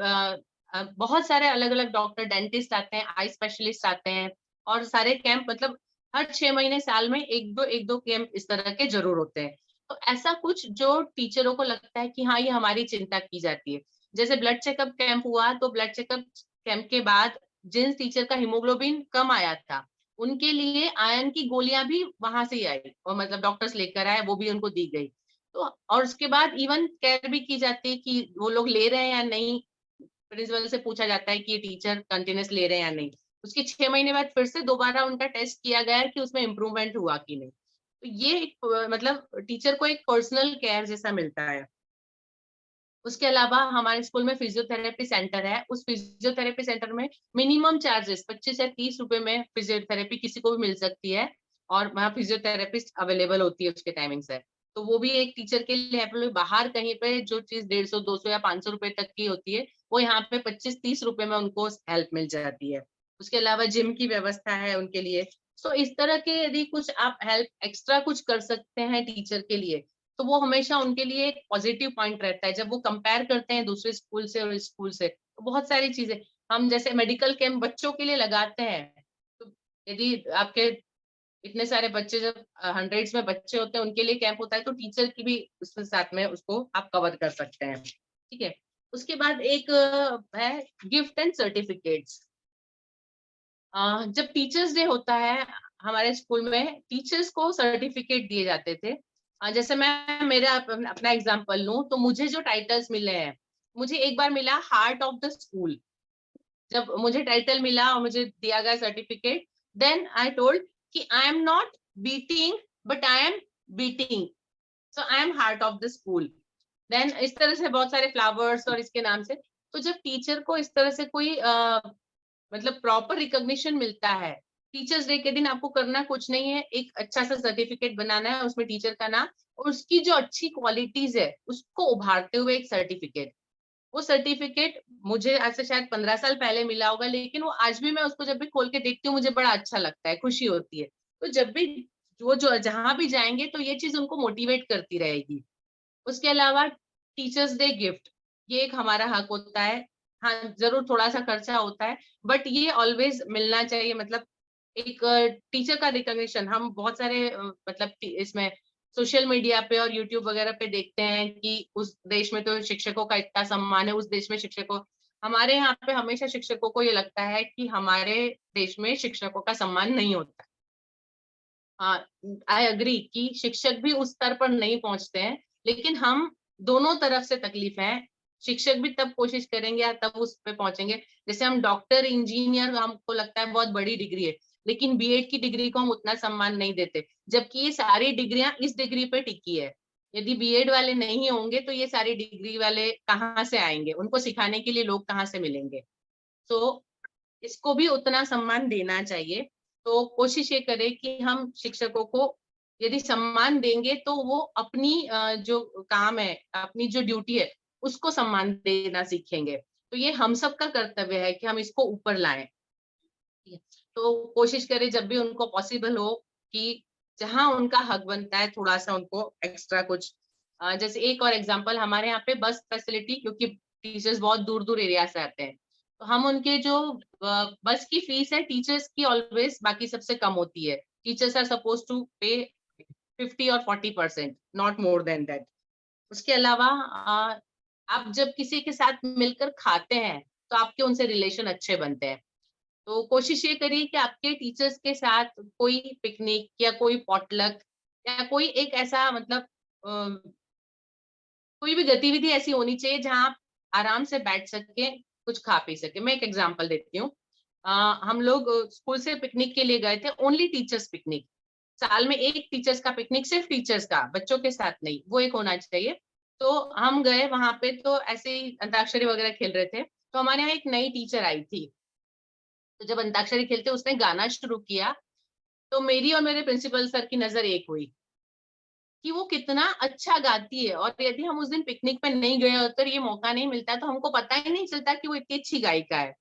बहुत सारे अलग अलग डॉक्टर, डेंटिस्ट आते हैं, आई स्पेशलिस्ट आते हैं और सारे कैंप मतलब हर 6 महीने साल में एक दो कैंप इस तरह के जरूर होते हैं। तो ऐसा कुछ जो टीचरों को लगता है कि हाँ, ये हमारी चिंता की जाती है। जैसे ब्लड चेकअप कैंप हुआ, तो ब्लड चेकअप कैंप के बाद जिन टीचर का हीमोग्लोबिन कम आया था, उनके लिए आयरन की गोलियाँ भी वहाँ से ही आई, और मतलब डॉक्टर्स लेकर आए, वो भी उनको दी गई। तो और उसके बाद इवन केयर भी की जाती है कि वो लोग ले रहे हैं या नहीं। प्रिंसिपल से पूछा जाता है कि ये टीचर कंटीन्यूअस ले रहे हैं या नहीं। उसके 6 महीने बाद फिर से दोबारा उनका टेस्ट किया गया है कि उसमें इम्प्रूवमेंट हुआ कि नहीं। तो ये एक मतलब टीचर को एक पर्सनल केयर जैसा मिलता है। उसके अलावा हमारे स्कूल में फिजियोथेरेपी सेंटर है। उस फिजियोथेरेपी सेंटर में मिनिमम चार्जेस 25 या 30 रुपए में फिजियोथेरेपी किसी को भी मिल सकती है, और वहाँ फिजियोथेरेपिस्ट अवेलेबल होती है, उसके टाइमिंग्स है। तो वो भी एक टीचर के लिए है। बाहर कहीं पे जो चीज़ 150, 200 या 500 रुपए तक की होती है, वो यहाँ पे 25-30 रुपए में उनको हेल्प मिल जाती है। उसके अलावा जिम की व्यवस्था है उनके लिए। सो इस तरह के यदि कुछ आप हेल्प एक्स्ट्रा कुछ कर सकते हैं टीचर के लिए, तो वो हमेशा उनके लिए एक पॉजिटिव पॉइंट रहता है। जब वो कंपेयर करते हैं दूसरे स्कूल से और इस स्कूल से, तो बहुत सारी चीजें हम जैसे मेडिकल कैंप बच्चों के लिए लगाते हैं। तो यदि आपके इतने सारे बच्चे, जब हंड्रेड्स में बच्चे होते हैं, उनके लिए कैंप होता है, तो टीचर की भी उसके साथ में उसको आप कवर कर सकते हैं। ठीक है। उसके बाद एक है गिफ्ट एंड सर्टिफिकेट्स। जब टीचर्स डे होता है हमारे स्कूल में, टीचर्स को सर्टिफिकेट दिए जाते थे। जैसे मैं मेरा अपना एग्जांपल लूं, तो मुझे जो टाइटल्स मिले हैं, मुझे एक बार मिला हार्ट ऑफ द स्कूल। जब मुझे टाइटल मिला और मुझे दिया गया सर्टिफिकेट, देन आई टोल्ड कि I am not beating, but I am beating, so I am heart of the school. Then इस तरह से बहुत सारे फ्लावर्स और इसके नाम से। तो जब टीचर को इस तरह से कोई मतलब प्रॉपर रिकॉग्निशन मिलता है, टीचर्स डे के दिन आपको करना कुछ नहीं है, एक अच्छा सा सर्टिफिकेट बनाना है, उसमें टीचर का नाम और उसकी जो अच्छी क्वालिटीज है उसको उभारते हुए एक सर्टिफिकेट। वो सर्टिफिकेट मुझे आज से शायद 15 साल पहले मिला होगा, लेकिन वो आज भी मैं उसको जब भी खोल के देखती हूँ, मुझे बड़ा अच्छा लगता है, खुशी होती है। तो जब भी वो जो जहां भी जाएंगे, तो ये चीज उनको मोटिवेट करती रहेगी। उसके अलावा टीचर्स डे गिफ्ट, ये एक हमारा हक होता है। हाँ, जरूर थोड़ा सा खर्चा होता है, बट ये ऑलवेज मिलना चाहिए। मतलब एक टीचर का रिकॉग्निशन हम बहुत सारे मतलब इसमें सोशल मीडिया पे और यूट्यूब वगैरह पे देखते हैं कि उस देश में तो शिक्षकों का इतना सम्मान है, उस देश में शिक्षकों, हमारे यहाँ पे हमेशा शिक्षकों को ये लगता है कि हमारे देश में शिक्षकों का सम्मान नहीं होता। हाँ, आई एग्री कि शिक्षक भी उस स्तर पर नहीं पहुंचते हैं, लेकिन हम दोनों तरफ से तकलीफ है। शिक्षक भी तब कोशिश करेंगे या तब उस पे पहुंचेंगे। जैसे हम डॉक्टर, इंजीनियर, हमको लगता है बहुत बड़ी डिग्री है, लेकिन बीएड की डिग्री को हम उतना सम्मान नहीं देते, जबकि ये सारी डिग्रियां इस डिग्री पे टिकी है। यदि बीएड वाले नहीं होंगे, तो ये सारी डिग्री वाले कहाँ से आएंगे, उनको सिखाने के लिए लोग कहाँ से मिलेंगे। तो इसको भी उतना सम्मान देना चाहिए। तो कोशिश ये करें कि हम शिक्षकों को यदि सम्मान देंगे, तो वो अपनी जो काम है, अपनी जो ड्यूटी है, उसको सम्मान देना सीखेंगे। तो ये हम सबका कर्तव्य है कि हम इसको ऊपर लाएं। ठीक है। तो कोशिश करें जब भी उनको पॉसिबल हो कि जहां उनका हक बनता है, थोड़ा सा उनको एक्स्ट्रा कुछ जैसे एक और एग्जांपल, हमारे यहाँ पे बस फैसिलिटी, क्योंकि टीचर्स बहुत दूर दूर एरिया से आते हैं, तो हम उनके जो बस की फीस है टीचर्स की, ऑलवेज बाकी सबसे कम होती है। टीचर्स आर सपोज टू पे 50 और 40%, नॉट मोर देन दैट। उसके अलावा आप जब किसी के साथ मिलकर खाते हैं, तो आपके उनसे रिलेशन अच्छे बनते हैं। तो कोशिश ये करिए कि आपके टीचर्स के साथ कोई पिकनिक या कोई पॉटलक या कोई एक ऐसा मतलब कोई भी गतिविधि ऐसी होनी चाहिए जहां आप आराम से बैठ सके, कुछ खा पी सके। मैं एक एग्जांपल देती हूँ। हम लोग स्कूल से पिकनिक के लिए गए थे, ओनली टीचर्स पिकनिक। साल में एक टीचर्स का पिकनिक, सिर्फ टीचर्स का, बच्चों के साथ नहीं, वो एक होना चाहिए। तो हम गए वहां पे, तो ऐसे ही अंताक्षरी वगैरह खेल रहे थे, तो हमारे यहाँ एक नई टीचर आई थी। तो जब अंताक्षरी खेलते उसने गाना शुरू किया, तो मेरी और मेरे प्रिंसिपल सर की नजर एक हुई कि वो कितना अच्छा गाती है। और यदि हम उस दिन पिकनिक पे नहीं गए होते और ये मौका नहीं मिलता, तो हमको पता ही नहीं चलता कि वो इतनी अच्छी गायिका है।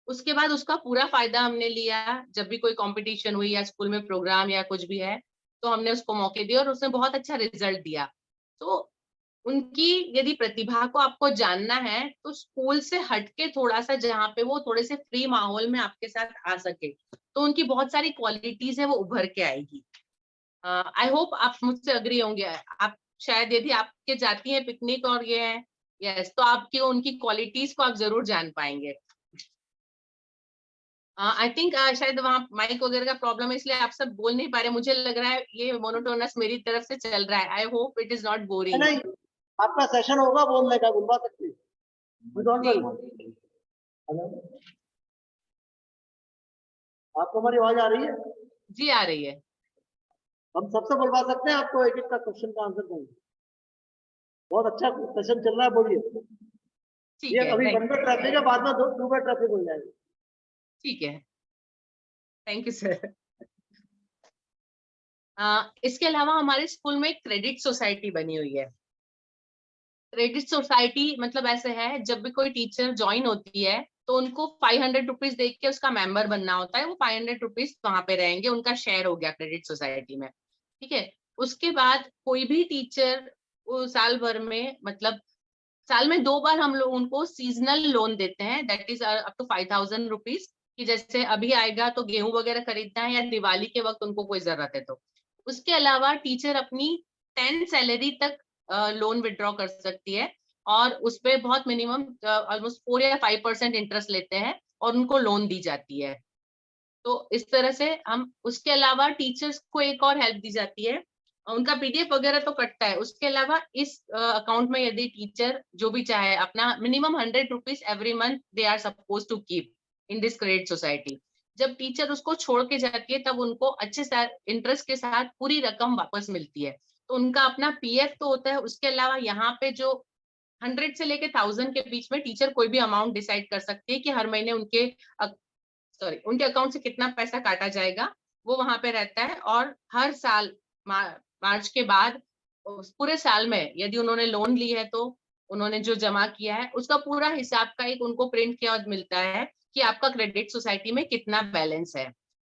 उसके बाद उसका पूरा फायदा हमने लिया, जब भी कोई कंपटीशन हुई या स्कूल में प्रोग्राम या कुछ भी है, तो हमने उसको मौके दिए और उसने बहुत अच्छा रिजल्ट दिया। तो उनकी यदि प्रतिभा को आपको जानना है, तो स्कूल से हटके थोड़ा सा, जहाँ पे वो थोड़े से फ्री माहौल में आपके साथ आ सके, तो उनकी बहुत सारी क्वालिटीज है वो उभर के आएगी। आई होप आप मुझसे अग्री होंगे। आप शायद यदि आपके जाती हैं पिकनिक और ये है, यस, तो आपकी उनकी क्वालिटीज को आप जरूर जान पाएंगे। आई थिंक शायद वहाँ माइक वगैरह का प्रॉब्लम है, इसलिए आप सब बोल नहीं पा रहे। मुझे लग रहा है ये मोनोटोनस मेरी तरफ से चल रहा है। I hope it is not boring. नहीं, आपका सेशन होगा बोलने का, बुलवा सकते हैं। Don't worry. हेलो, आपको हमारी आवाज आ रही है? जी आ रही है। हम सबसे बुलवा सकते हैं आपको, एक एक का क्वेश्चन का आंसर देंगे। बहुत अच्छा सेशन चल रहा है, बोलिए। ठीक ये है, अभी नहीं, 1 बार ट्रैफिक है, बाद में 2 बार ट्रैफिक हो जाएगी। ठीक है, थैंक यू सर। इसके अलावा हमारे स्कूल में क्रेडिट सोसाइटी बनी हुई है। क्रेडिट सोसाइटी मतलब ऐसे है, जब भी कोई टीचर ज्वाइन होती है तो उनको 500 रुपीज देख के उसका मेंबर बनना होता है। वो 500 रुपीज वहां पे रहेंगे, उनका शेयर हो गया क्रेडिट सोसाइटी में। ठीक है। उसके बाद कोई भी टीचर वो साल भर में, मतलब साल में 2 बार हम लोग उनको सीजनल लोन देते हैं, that is up to 5000 rupees. कि जैसे अभी आएगा तो गेहूं वगैरह खरीदना है, या दिवाली के वक्त उनको कोई जरूरत है तो। उसके अलावा टीचर अपनी 10 सैलरी तक लोन विड्रॉ कर सकती है, और उसपे बहुत मिनिमम ऑलमोस्ट 4 या 5% इंटरेस्ट लेते हैं, और उनको लोन दी जाती है। तो इस तरह से हम, उसके अलावा टीचर्स को एक और हेल्प दी जाती है, उनका पीडीएफ वगैरह तो कटता है। उसके अलावा इस अकाउंट में यदि टीचर जो भी चाहे अपना minimum 100 rupees every month they are suppose to keep in this credit society. जब टीचर उसको छोड़ के जाती है तब उनको अच्छे से इंटरेस्ट के साथ पूरी रकम वापस मिलती है। तो उनका अपना पीएफ तो होता है, उसके अलावा यहाँ पे जो 100 से लेके 1000 के बीच में टीचर कोई भी अमाउंट डिसाइड कर सकती है कि हर महीने उनके अकाउंट से कितना पैसा काटा जाएगा, वो वहां पे रहता है। और हर साल मार्च के बाद उस पूरे साल में यदि उन्होंने लोन ली है तो उन्होंने जो जमा किया है उसका पूरा हिसाब का एक उनको प्रिंट किया मिलता है कि आपका क्रेडिट सोसाइटी में कितना बैलेंस है।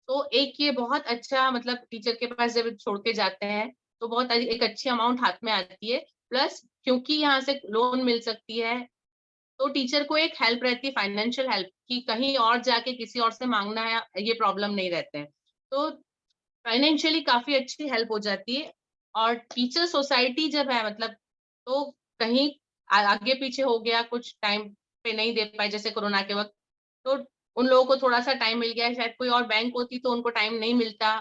तो एक ये बहुत अच्छा, मतलब टीचर के पास जब छोड़ के जाते हैं तो बहुत एक अच्छी अमाउंट हाथ में आती है। प्लस क्योंकि यहाँ से लोन मिल सकती है तो टीचर को एक हेल्प रहती है, फाइनेंशियल हेल्प, कि कहीं और जाके किसी और से मांगना है, ये प्रॉब्लम नहीं रहते हैं। तो फाइनेंशियली काफी अच्छी हेल्प हो जाती है। और टीचर सोसाइटी जब है, मतलब तो कहीं आगे पीछे हो गया, कुछ टाइम पे नहीं दे पाए जैसे कोरोना के वक्त, तो उन लोगों को थोड़ा सा टाइम मिल गया। शायद कोई और बैंक होती तो उनको टाइम नहीं मिलता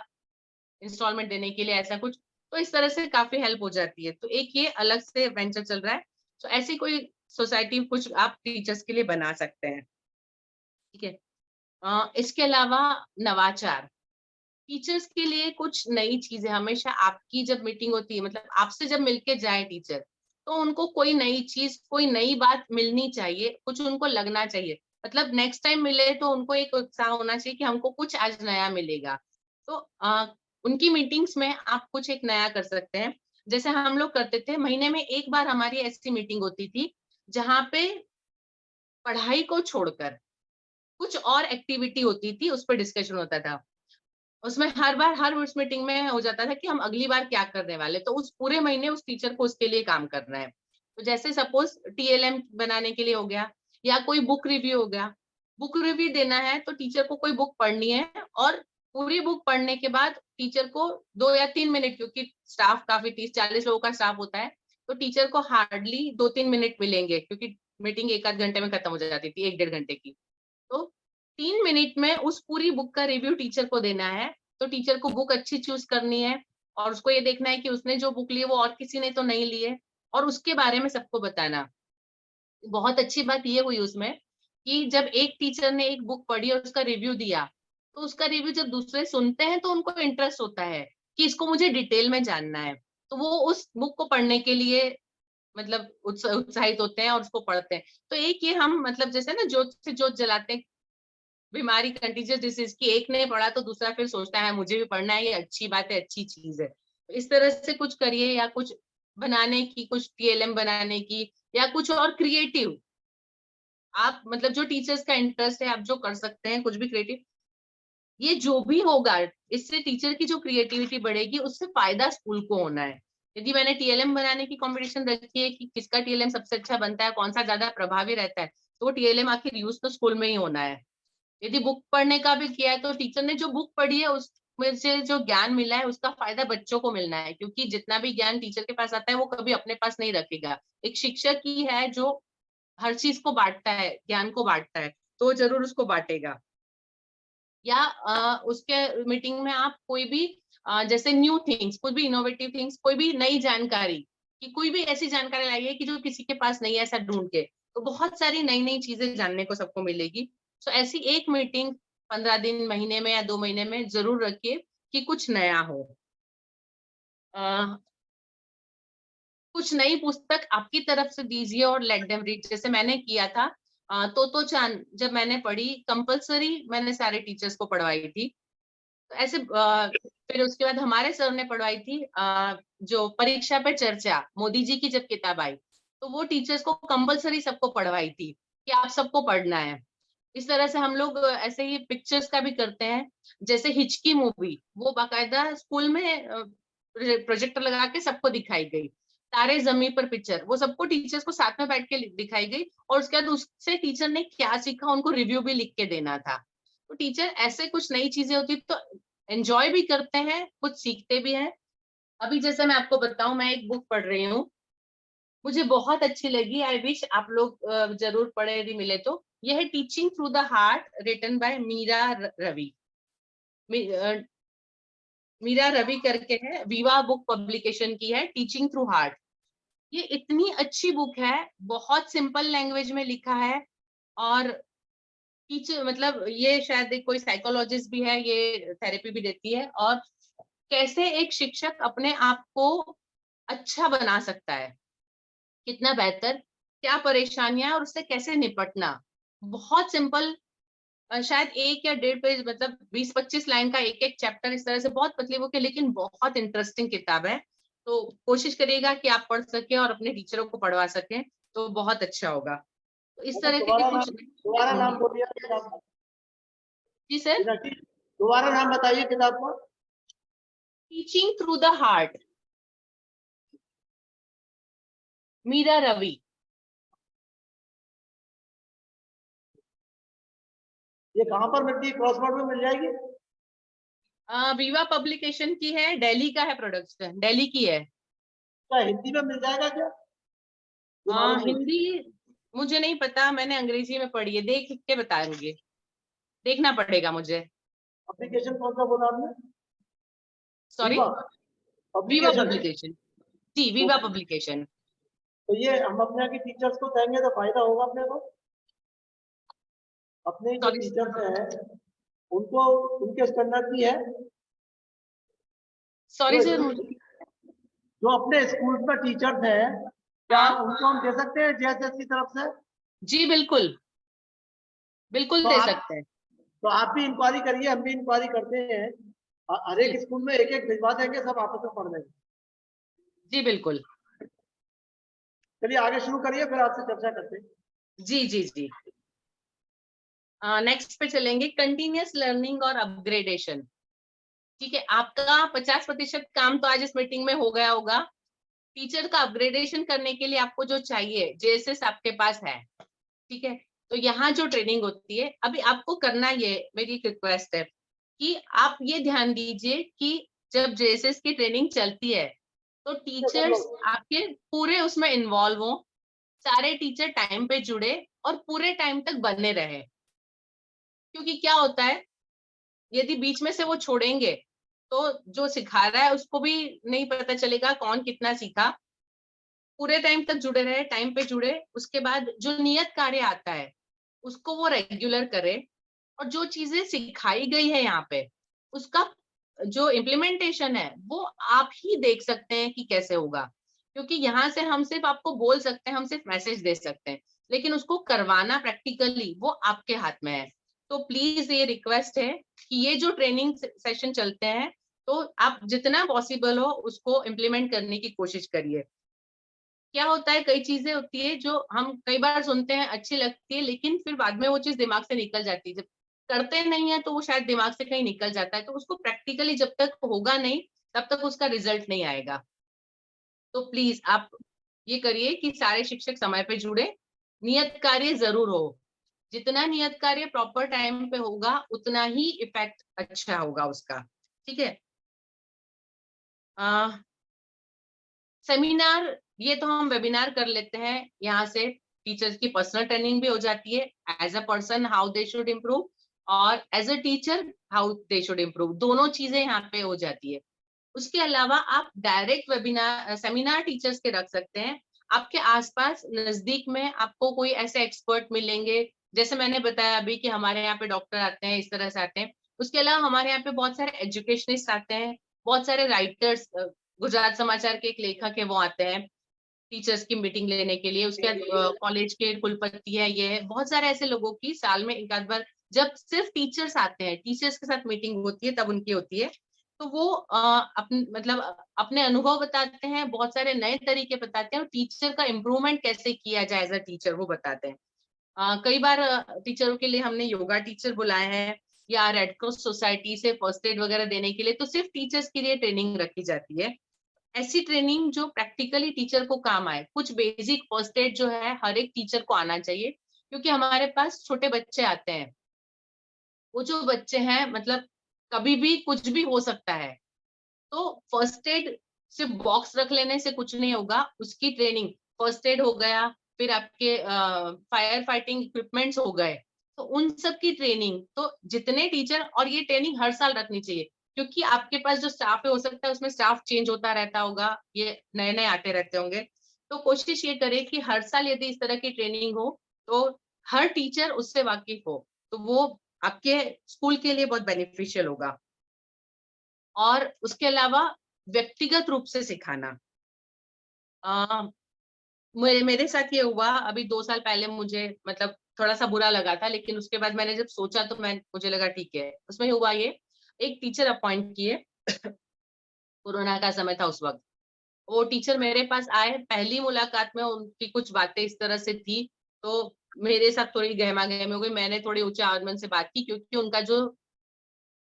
इंस्टॉलमेंट देने के लिए, ऐसा कुछ। तो इस तरह से काफी हेल्प हो जाती है। तो एक ये अलग से वेंचर चल रहा है। तो ऐसी कोई सोसाइटी कुछ आप टीचर्स के लिए बना सकते हैं। ठीक है। इसके अलावा नवाचार, टीचर्स के लिए कुछ नई चीजें हमेशा, आपकी जब मीटिंग होती है, मतलब आपसे जब मिलके जाए टीचर, तो उनको कोई नई चीज, कोई नई बात मिलनी चाहिए, कुछ उनको लगना चाहिए। मतलब नेक्स्ट टाइम मिले तो उनको एक उत्साह होना चाहिए कि हमको कुछ आज नया मिलेगा। तो उनकी मीटिंग्स में आप कुछ एक नया कर सकते हैं। जैसे हम लोग करते थे, महीने में एक बार हमारी ऐसी मीटिंग होती थी जहाँ पे पढ़ाई को छोड़कर कुछ और एक्टिविटी होती थी, उस पर डिस्कशन होता था। उसमें हर बार हर उस मीटिंग में हो जाता था कि हम अगली बार क्या करने वाले, तो उस पूरे महीने उस टीचर को उसके लिए काम करना है। तो जैसे सपोज टीएलएम बनाने के लिए हो गया, या कोई बुक रिव्यू हो गया। बुक रिव्यू देना है तो टीचर को कोई बुक पढ़नी है, और पूरी बुक पढ़ने के बाद टीचर को 2 या 3 मिनट, क्योंकि स्टाफ काफी 30-40 लोगों का स्टाफ होता है, तो टीचर को हार्डली 2-3 मिनट मिलेंगे, क्योंकि मीटिंग 1 आध घंटे में खत्म हो जाती थी, 1-1.5 घंटे की। तो 3 मिनट में उस पूरी बुक का रिव्यू टीचर को देना है। तो टीचर को बुक अच्छी चूज करनी है, और उसको ये देखना है कि उसने जो बुक ली है वो और किसी ने तो नहीं ली है, और उसके बारे में सबको बताना। बहुत अच्छी बात ये हुई उसमें कि जब एक टीचर ने एक बुक पढ़ी और उसका रिव्यू दिया, तो उसका रिव्यू जब दूसरे सुनते हैं तो उनको इंटरेस्ट होता है कि इसको मुझे डिटेल में जानना है। तो वो उस बुक को पढ़ने के लिए, मतलब उत्साहित होते हैं और उसको पढ़ते हैं। तो एक ये हम, मतलब जैसे ना जोत से जोत जलाते हैं, बीमारी कंटीजियस डिसीज की, एक ने पढ़ा तो दूसरा फिर सोचता है मुझे भी पढ़ना है, ये अच्छी बात है, अच्छी चीज है। तो इस तरह से कुछ करिए, या कुछ बनाने की, कुछ टीएलएम बनाने की, या कुछ और क्रिएटिव। आप मतलब जो टीचर्स का इंटरेस्ट है, आप जो कर सकते हैं कुछ भी क्रिएटिव, ये जो भी होगा, इससे टीचर की जो क्रिएटिविटी बढ़ेगी, उससे फायदा स्कूल को होना है। यदि मैंने टीएलएम बनाने की कंपटीशन रखी है कि किसका टीएलएम सबसे अच्छा बनता है, कौन सा ज्यादा प्रभावी रहता है, तो वो टीएलएम आखिर यूज तो स्कूल में ही होना है। यदि बुक पढ़ने का भी किया है तो टीचर ने जो बुक पढ़ी है उस मुझे जो ज्ञान मिला है उसका फायदा बच्चों को मिलना है, क्योंकि जितना भी ज्ञान टीचर के पास आता है वो कभी अपने पास नहीं रखेगा। एक शिक्षक ही है जो हर चीज को बांटता है, ज्ञान को बांटता है, तो जरूर उसको बांटेगा। या उसके मीटिंग में आप कोई भी जैसे न्यू थिंग्स, कोई भी इनोवेटिव थिंग्स, कोई भी नई जानकारी, कि कोई भी ऐसी जानकारी लाइए कि जो किसी के पास नहीं है, ऐसा ढूंढ के, तो बहुत सारी नई नई चीजें जानने को सबको मिलेगी। तो ऐसी एक मीटिंग 15 दिन, महीने में या 2 महीने में जरूर रखिए कि कुछ नया हो। कुछ नई पुस्तक आपकी तरफ से दीजिए और लेट देम रीड, जैसे मैंने किया था। तो चांद जब मैंने पढ़ी, कंपलसरी मैंने सारे टीचर्स को पढ़वाई थी। तो ऐसे फिर उसके बाद हमारे सर ने पढ़वाई थी जो परीक्षा पे चर्चा, मोदी जी की जब किताब आई, तो वो टीचर्स को कंपलसरी सबको पढ़वाई थी कि आप सबको पढ़ना है। इस तरह से हम लोग ऐसे ही पिक्चर्स का भी करते हैं। जैसे हिचकी मूवी, वो बाकायदा स्कूल में प्रोजेक्टर लगा के सबको दिखाई गई। तारे जमीन पर पिक्चर, वो सबको टीचर्स को साथ में बैठ के दिखाई गई, और उसके बाद उससे टीचर ने क्या सीखा उनको रिव्यू भी लिख के देना था। तो टीचर ऐसे कुछ नई चीजें होती तो एंजॉय भी करते हैं, कुछ सीखते भी हैं। अभी जैसे मैं आपको बताऊं, मैं एक बुक पढ़ रही हूँ, मुझे बहुत अच्छी लगी। आई विश आप लोग जरूर पढ़े यदि मिले तो। यह है teaching through the heart, written by Meera Ravi. Meera Ravi करके है, विवा बुक पब्लिकेशन की है, टीचिंग थ्रू हार्ट। ये इतनी अच्छी बुक है, बहुत सिंपल लैंग्वेज में लिखा है। और टीचर मतलब ये शायद एक कोई साइकोलॉजिस्ट भी है, ये थेरेपी भी देती है, और कैसे एक शिक्षक अपने आप को अच्छा बना सकता है, कितना बेहतर, क्या परेशानियां और उससे कैसे निपटना। बहुत सिंपल, शायद 1 या 1.5 पेज, मतलब 20-25 लाइन का एक एक चैप्टर, इस तरह से बहुत पतली बुक है, लेकिन बहुत इंटरेस्टिंग किताब है। तो कोशिश करिएगा कि आप पढ़ सकें और अपने टीचरों को पढ़वा सकें, तो बहुत अच्छा होगा। तो इस तरह के कुछ। दोबारा नाम बोलिए किताब का। जी सर। मीनाक्षी, दोबारा नाम बताइए किताब का। Teaching through the heart, Meera Ravi. ये कहाँ पर मिलती है? क्रॉसवर्ड में मिल जाएगी? विवा पब्लिकेशन की है, दिल्ली का है, प्रोडक्शन दिल्ली की है। क्या हिंदी में मिल जाएगा क्या? ये मालूम नहीं। हिंदी मुझे नहीं पता, मैंने अंग्रेजी में पढ़ी है, देख के बताऊंगी, देखना पड़ेगा मुझे। एप्लीकेशन कौन सा बोला आपने? सॉरी, विवा विवा पब्लिकेशन। पब्लिकेशन। जी, विवा पब्लिकेशन। तो ये हम अपने यहाँ की टीचर्स को देंगे तो फायदा होगा अपने को। अपने जो सॉरी टीचर्स हैं उनको, उनके स्टैंडर्ड की है सॉरी जो सर, स्कूल, मुझे। जो अपने स्कूल में टीचर्स हैं, क्या हाँ उनको हम दे सकते हैं जेएसएस की तरफ से? जी, बिल्कुल बिल्कुल तो दे आप सकते हैं। तो आप भी इंक्वायरी करिए, हम भी इंक्वायरी करते हैं। हर जी एक स्कूल में एक एक भिजवा देंगे, सब आपस में पढ़ लेंगे। जी बिल्कुल। चलिए आगे शुरू करिए, फिर आपसे चर्चा करते हैं। जी जी जी। नेक्स्ट पे चलेंगे, कंटिन्यूअस लर्निंग और अपग्रेडेशन। ठीक है, आपका 50% काम तो आज इस मीटिंग में हो गया होगा। टीचर का अपग्रेडेशन करने के लिए आपको जो चाहिए, जेएसएस आपके पास है, ठीक है। तो यहाँ जो ट्रेनिंग होती है, अभी आपको करना, ये मेरी एक रिक्वेस्ट है कि आप ये ध्यान दीजिए कि जब जेएसएस की ट्रेनिंग चलती है तो सब टीचर्स लोग आपके पूरे उसमें इन्वॉल्व हो, सारे टीचर टाइम पे जुड़े और पूरे टाइम तक बने रहे। क्योंकि क्या होता है, यदि बीच में से वो छोड़ेंगे तो जो सिखा रहा है उसको भी नहीं पता चलेगा कौन कितना सीखा। पूरे टाइम तक जुड़े रहे, टाइम पे जुड़े, उसके बाद जो नियत कार्य आता है उसको वो रेगुलर करे, और जो चीजें सिखाई गई है यहाँ पे उसका जो इम्प्लीमेंटेशन है वो आप ही देख सकते हैं कि कैसे होगा। क्योंकि यहाँ से हम सिर्फ आपको बोल सकते हैं, हम सिर्फ मैसेज दे सकते हैं, लेकिन उसको करवाना प्रैक्टिकली वो आपके हाथ में है। तो प्लीज ये रिक्वेस्ट है कि ये जो ट्रेनिंग सेशन चलते हैं तो आप जितना पॉसिबल हो उसको इम्प्लीमेंट करने की कोशिश करिए। क्या होता है, कई चीजें होती है जो हम कई बार सुनते हैं, अच्छी लगती है, लेकिन फिर बाद में वो चीज दिमाग से निकल जाती है। जब करते नहीं है तो वो शायद दिमाग से कहीं निकल जाता है, तो उसको प्रैक्टिकली जब तक होगा नहीं तब तक उसका रिजल्ट नहीं आएगा। तो प्लीज आप ये करिए कि सारे शिक्षक समय पे जुड़े, नियत कार्य जरूर हो। जितना नियत कार्य प्रॉपर टाइम पे होगा उतना ही इफेक्ट अच्छा होगा उसका। ठीक है। सेमिनार, ये तो हम वेबिनार कर लेते हैं, यहाँ से टीचर्स की पर्सनल ट्रेनिंग भी हो जाती है, as a person how they should improve, और as a teacher how they should improve, दोनों चीजें यहाँ पे हो जाती है। उसके अलावा आप डायरेक्ट वेबिनार सेमिनार टीचर्स के रख सकते हैं। आपके आसपास नजदीक में आपको कोई ऐसे एक्सपर्ट मिलेंगे, जैसे मैंने बताया अभी कि हमारे यहाँ पे डॉक्टर आते हैं, इस तरह से आते हैं। उसके अलावा हमारे यहाँ पे बहुत सारे एजुकेशनिस्ट आते हैं, बहुत सारे राइटर्स, गुजरात समाचार के एक लेखक है वो आते हैं टीचर्स की मीटिंग लेने के लिए। उसके बाद कॉलेज के कुलपति है, ये है, बहुत सारे ऐसे लोगों की साल में एक आध बार जब सिर्फ टीचर्स आते हैं, टीचर्स के साथ मीटिंग होती है, तब उनकी होती है। तो वो अपने मतलब अपने अनुभव बताते हैं, बहुत सारे नए तरीके बताते हैं, और टीचर का इम्प्रूवमेंट कैसे किया जाए एज अ टीचर वो बताते हैं। कई बार टीचरों के लिए हमने योगा टीचर बुलाए हैं, या रेड क्रॉस सोसाइटी से फर्स्ट एड वगैरह देने के लिए, तो सिर्फ टीचर्स के लिए ट्रेनिंग रखी जाती है। ऐसी ट्रेनिंग जो प्रैक्टिकली टीचर को काम आए। कुछ बेसिक फर्स्ट एड जो है हर एक टीचर को आना चाहिए, क्योंकि हमारे पास छोटे बच्चे आते हैं। वो जो बच्चे हैं मतलब कभी भी कुछ भी हो सकता है, तो फर्स्ट एड सिर्फ बॉक्स रख लेने से कुछ नहीं होगा, उसकी ट्रेनिंग, फर्स्ट एड हो गया, फिर आपके फायर फाइटिंग इक्विपमेंट्स हो गए, तो उन सब की ट्रेनिंग तो जितने टीचर, और ये ट्रेनिंग हर साल रखनी चाहिए, क्योंकि आपके पास जो स्टाफ है हो सकता है उसमें स्टाफ चेंज होता रहता होगा, ये नए नए आते रहते होंगे। तो कोशिश ये करें कि हर साल यदि इस तरह की ट्रेनिंग हो, तो हर टीचर उससे वाकिफ हो, तो वो आपके स्कूल के लिए बहुत बेनिफिशियल होगा। और उसके अलावा व्यक्तिगत रूप से सिखाना, अ, मेरे साथ ये हुआ अभी 2 साल पहले, मुझे मतलब थोड़ा सा बुरा लगा था, लेकिन उसके बाद मैंने जब सोचा तो मुझे लगा ठीक है। उसमें हुआ ये, एक टीचर अपॉइंट किए, कोरोना का समय था उस वक्त। वो टीचर मेरे पास आए, पहली मुलाकात में उनकी कुछ बातें इस तरह से थी, तो मेरे साथ थोड़ी गहमा गहमी हो गई। मैंने थोड़ी ऊंचे आवाज में उनसे बात की, क्योंकि उनका जो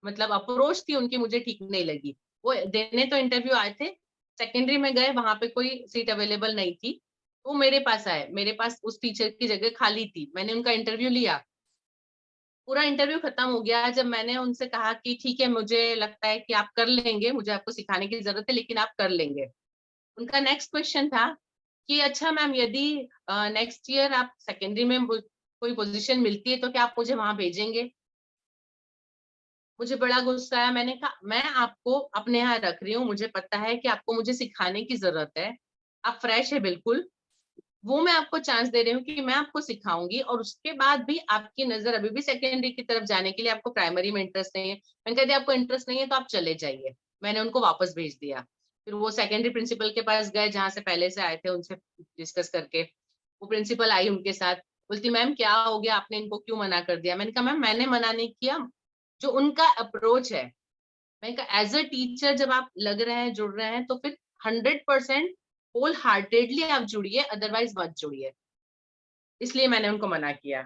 मतलब अप्रोच थी उनकी मुझे ठीक नहीं लगी। वो देने तो इंटरव्यू आए थे, सेकेंडरी में गए, वहां पे कोई सीट अवेलेबल नहीं थी, वो मेरे पास आए, मेरे पास उस टीचर की जगह खाली थी, मैंने उनका इंटरव्यू लिया। पूरा इंटरव्यू खत्म हो गया जब मैंने उनसे कहा कि ठीक है, मुझे लगता है कि आप कर लेंगे, मुझे आपको सिखाने की जरूरत है, लेकिन आप कर लेंगे। उनका नेक्स्ट क्वेश्चन था कि अच्छा मैम, यदि नेक्स्ट ईयर आप सेकेंडरी में कोई पोजीशन मिलती है तो क्या आप मुझे वहां भेजेंगे? मुझे बड़ा गुस्सा आया, मैंने कहा मैं आपको अपने यहाँ रख रही हूँ, मुझे पता है कि आपको मुझे सिखाने की जरूरत है, आप फ्रेश है बिल्कुल, वो मैं आपको चांस दे रही हूँ कि मैं आपको सिखाऊंगी, और उसके बाद भी आपकी नजर अभी भी सेकेंडरी की तरफ जाने के लिए, आपको प्राइमरी में इंटरेस्ट नहीं है, मैंने कहा आपको इंटरेस्ट नहीं है तो आप चले जाइए। मैंने उनको वापस भेज दिया। फिर वो सेकेंडरी प्रिंसिपल के पास गए, जहाँ से पहले से आए थे, उनसे डिस्कस करके वो प्रिंसिपल आई उनके साथ, बोलती मैम क्या हो गया, आपने इनको क्यों मना कर दिया? मैंने कहा मैम मैंने मना नहीं किया, जो उनका अप्रोच है। मैंने कहा एज अ टीचर जब आप लग रहे हैं, जुड़ रहे हैं, तो फिर 100% होल हार्टेडली आप जुड़िए, अदरवाइज मत जुड़िए। इसलिए मैंने उनको मना किया।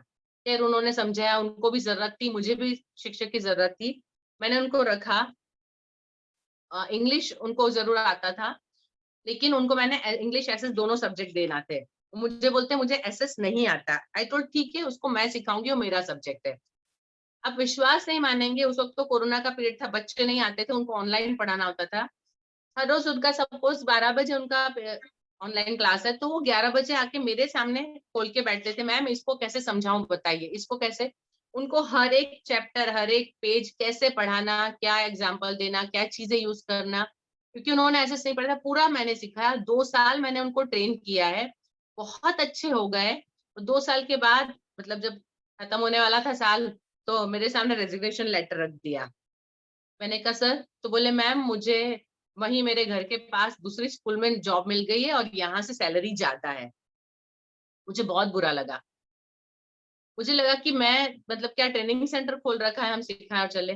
फिर उन्होंने समझाया, उनको भी जरूरत थी, मुझे भी शिक्षक की जरूरत थी, मैंने उनको रखा। इंग्लिश उनको जरूर आता था, लेकिन उनको मैंने इंग्लिश एसएस दोनों सब्जेक्ट देना थे। मुझे बोलते मुझे एसएस नहीं आता, आई टोल्ड ठीक है, उसको मैं सिखाऊंगी, वो मेरा सब्जेक्ट है। आप विश्वास नहीं मानेंगे, उस वक्त तो कोरोना का पीरियड था, बच्चे नहीं आते थे, उनको ऑनलाइन पढ़ाना होता था। हर रोज उनका सपोज 12 बजे उनका ऑनलाइन क्लास है, तो वो 11 बजे आके मेरे सामने खोल के बैठते थे, मैम इसको कैसे समझाऊं बताइए, इसको कैसे। उनको हर एक चैप्टर, हर एक पेज कैसे पढ़ाना, क्या एग्जाम्पल देना, क्या चीजें यूज करना, क्योंकि उन्होंने ऐसे नहीं पढ़ा था, पूरा मैंने सिखाया। 2 साल मैंने उनको ट्रेन किया है, बहुत अच्छे हो गए। 2 साल के बाद मतलब जब खत्म होने वाला था साल, तो मेरे सामने रेजिग्नेशन लेटर रख दिया। मैंने कहा सर, तो बोले मैम मुझे वहीं मेरे घर के पास दूसरी स्कूल में जॉब मिल गई है, और यहाँ से सैलरी ज्यादा है। मुझे बहुत बुरा लगा, मुझे लगा कि मैं मतलब क्या ट्रेनिंग सेंटर खोल रखा है, हम सिखाए और चले।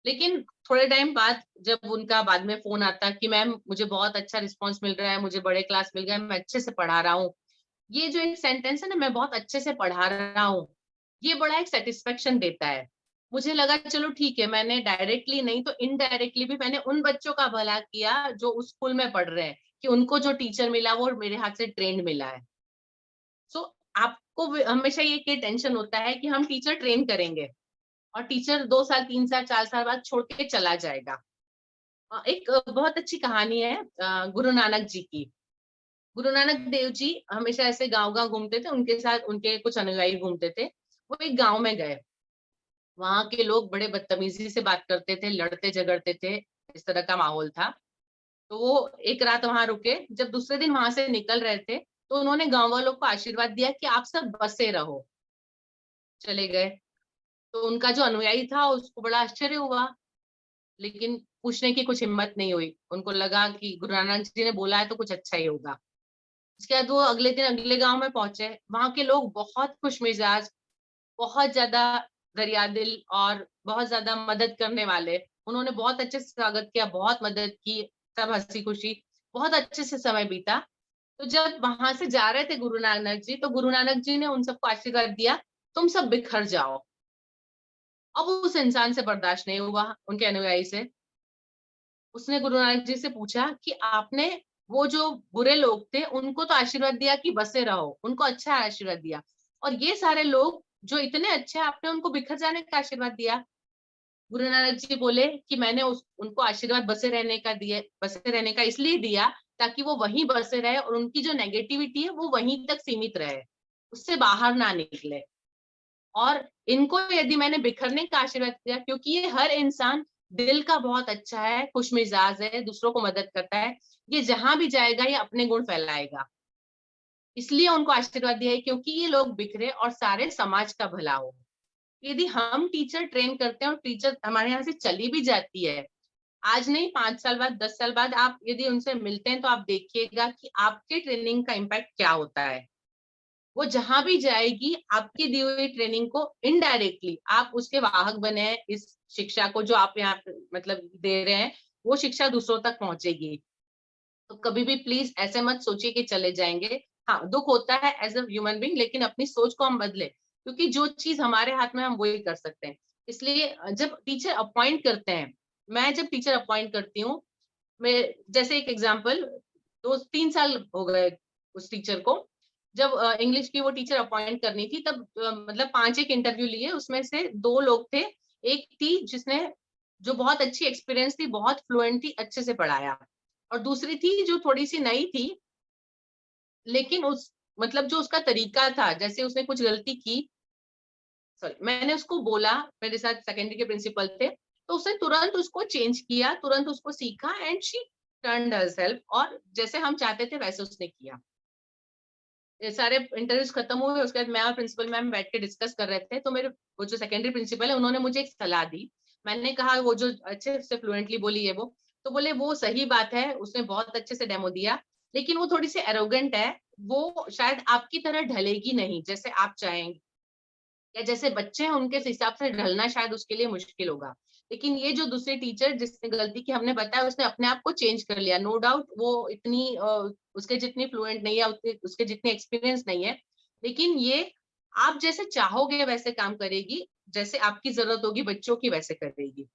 लेकिन थोड़े टाइम बाद जब उनका बाद में फोन आता कि मैम मुझे बहुत अच्छा रिस्पांस मिल रहा है, मुझे बड़े क्लास मिल गए, मैं अच्छे से पढ़ा रहा हूँ, ये जो एक सेंटेंस है ना, मैं बहुत अच्छे से पढ़ा रहा हूँ, ये बड़ा एक सेटिस्फेक्शन देता है। मुझे लगा चलो ठीक है, मैंने डायरेक्टली नहीं तो इनडायरेक्टली भी मैंने उन बच्चों का भला किया जो उस स्कूल में पढ़ रहे हैं, कि उनको जो टीचर मिला वो मेरे हाथ से ट्रेंड मिला है। सो आपको हमेशा ये टेंशन होता है कि हम टीचर ट्रेन करेंगे, और टीचर 2 साल 3 साल 4 साल बाद छोड़ के चला जाएगा। एक बहुत अच्छी कहानी है गुरु नानक जी की। गुरु नानक देव जी हमेशा ऐसे गांव-गांव घूमते थे, उनके साथ उनके कुछ अनुयायी घूमते थे। वो एक गांव में गए, वहां के लोग बड़े बदतमीजी से बात करते थे, लड़ते झगड़ते थे, इस तरह का माहौल था। तो वो एक रात वहां रुके, जब दूसरे दिन वहां से निकल रहे थे तो उन्होंने गांव वालों को आशीर्वाद दिया कि आप सब बसे रहो। चले गए, तो उनका जो अनुयायी था उसको बड़ा आश्चर्य हुआ, लेकिन पूछने की कुछ हिम्मत नहीं हुई। उनको लगा कि गुरु नानक जी ने बोला है तो कुछ अच्छा ही होगा। उसके बाद वो अगले दिन अगले गांव में पहुंचे, वहां के लोग बहुत खुशमिजाज, बहुत ज्यादा दरियादिल और बहुत ज्यादा मदद करने वाले। उन्होंने बहुत अच्छे से स्वागत किया, बहुत मदद की, सब हंसी खुशी, बहुत अच्छे से समय बीता। तो जब वहां से जा रहे थे गुरु नानक जी, तो गुरु नानक जी ने उन सबको आशीर्वाद दिया, तुम सब बिखर जाओ। अब उस इंसान से बर्दाश्त नहीं हुआ, उनके अनुयायी से। उसने गुरु नानक जी से पूछा कि आपने वो जो बुरे लोग थे उनको तो आशीर्वाद दिया कि बसे रहो, उनको अच्छा आशीर्वाद दिया, और ये सारे लोग जो इतने अच्छे, आपने उनको बिखर जाने का आशीर्वाद दिया। गुरु नानक जी बोले कि मैंने उनको आशीर्वाद बसे रहने का इसलिए दिया ताकि वो वहीं बसे रहे और उनकी जो नेगेटिविटी है वो वहीं तक सीमित रहे, उससे बाहर ना निकले। और इनको यदि मैंने बिखरने का आशीर्वाद दिया, क्योंकि ये हर इंसान दिल का बहुत अच्छा है, खुशमिजाज है, दूसरों को मदद करता है, ये जहां भी जाएगा ये अपने गुण फैलाएगा, इसलिए उनको आशीर्वाद दिया है, क्योंकि ये लोग बिखरे और सारे समाज का भला हो। यदि हम टीचर ट्रेन करते हैं और टीचर हमारे यहाँ से चली भी जाती है, आज नहीं 5 साल बाद 10 साल बाद आप यदि उनसे मिलते हैं तो आप देखिएगा कि आपके ट्रेनिंग का इम्पैक्ट क्या होता है। वो जहां भी जाएगी आपकी दी हुई ट्रेनिंग को इनडायरेक्टली आप उसके वाहक बने हैं, इस शिक्षा को जो आप यहाँ पे मतलब दे रहे हैं वो शिक्षा दूसरों तक पहुंचेगी। तो कभी भी प्लीज ऐसे मत सोचिए कि चले जाएंगे। हाँ, दुख होता है एज अ ह्यूमन बीइंग, लेकिन अपनी सोच को हम बदले, क्योंकि जो चीज हमारे हाथ में हम वही कर सकते हैं। इसलिए जब टीचर अपॉइंट करते हैं, मैं जब टीचर अपॉइंट करती हूँ, मैं जैसे एक एग्जांपल, 2-3 साल हो गए उस टीचर को, जब इंग्लिश की वो टीचर अपॉइंट करनी थी, तब मतलब 5 एक इंटरव्यू लिए, उसमें से 2 लोग थे। एक थी जिसने जो बहुत अच्छी एक्सपीरियंस थी, बहुत फ्लुएंट थी, अच्छे से पढ़ाया, और दूसरी थी जो थोड़ी सी नई थी, लेकिन उस मतलब जो उसका तरीका था, जैसे उसने कुछ गलती की, सॉरी, मैंने उसको बोला, मेरे साथ सेकेंडरी के प्रिंसिपल थे, तो उसने तुरंत उसको चेंज किया, तुरंत उसको सीखा, एंड शी टर्न्ड हरसेल्फ, और जैसे हम चाहते थे वैसे उसने किया। ये सारे इंटरव्यूज खत्म हुए, उसके बाद मैं और प्रिंसिपल मैम बैठ के डिस्कस कर रहे थे, तो मेरे वो जो सेकेंडरी प्रिंसिपल है उन्होंने मुझे एक सलाह दी। मैंने कहा वो जो अच्छे से फ्लुएंटली बोली है वो, तो बोले वो सही बात है, उसने बहुत अच्छे से डेमो दिया, लेकिन वो थोड़ी सी एरोगेंट है, वो शायद आपकी तरह ढलेगी नहीं जैसे आप चाहेंगे, या जैसे बच्चे हैं उनके हिसाब से ढलना शायद उसके लिए मुश्किल होगा। लेकिन ये जो दूसरे टीचर जिसने गलती की हमने बताया, उसने अपने आप को चेंज कर लिया। नो डाउट वो इतनी उसके जितनी फ्लुएंट नहीं है, उसके जितनी एक्सपीरियंस नहीं है, लेकिन ये आप जैसे चाहोगे वैसे काम करेगी, जैसे आपकी जरूरत होगी बच्चों की वैसे करेगी।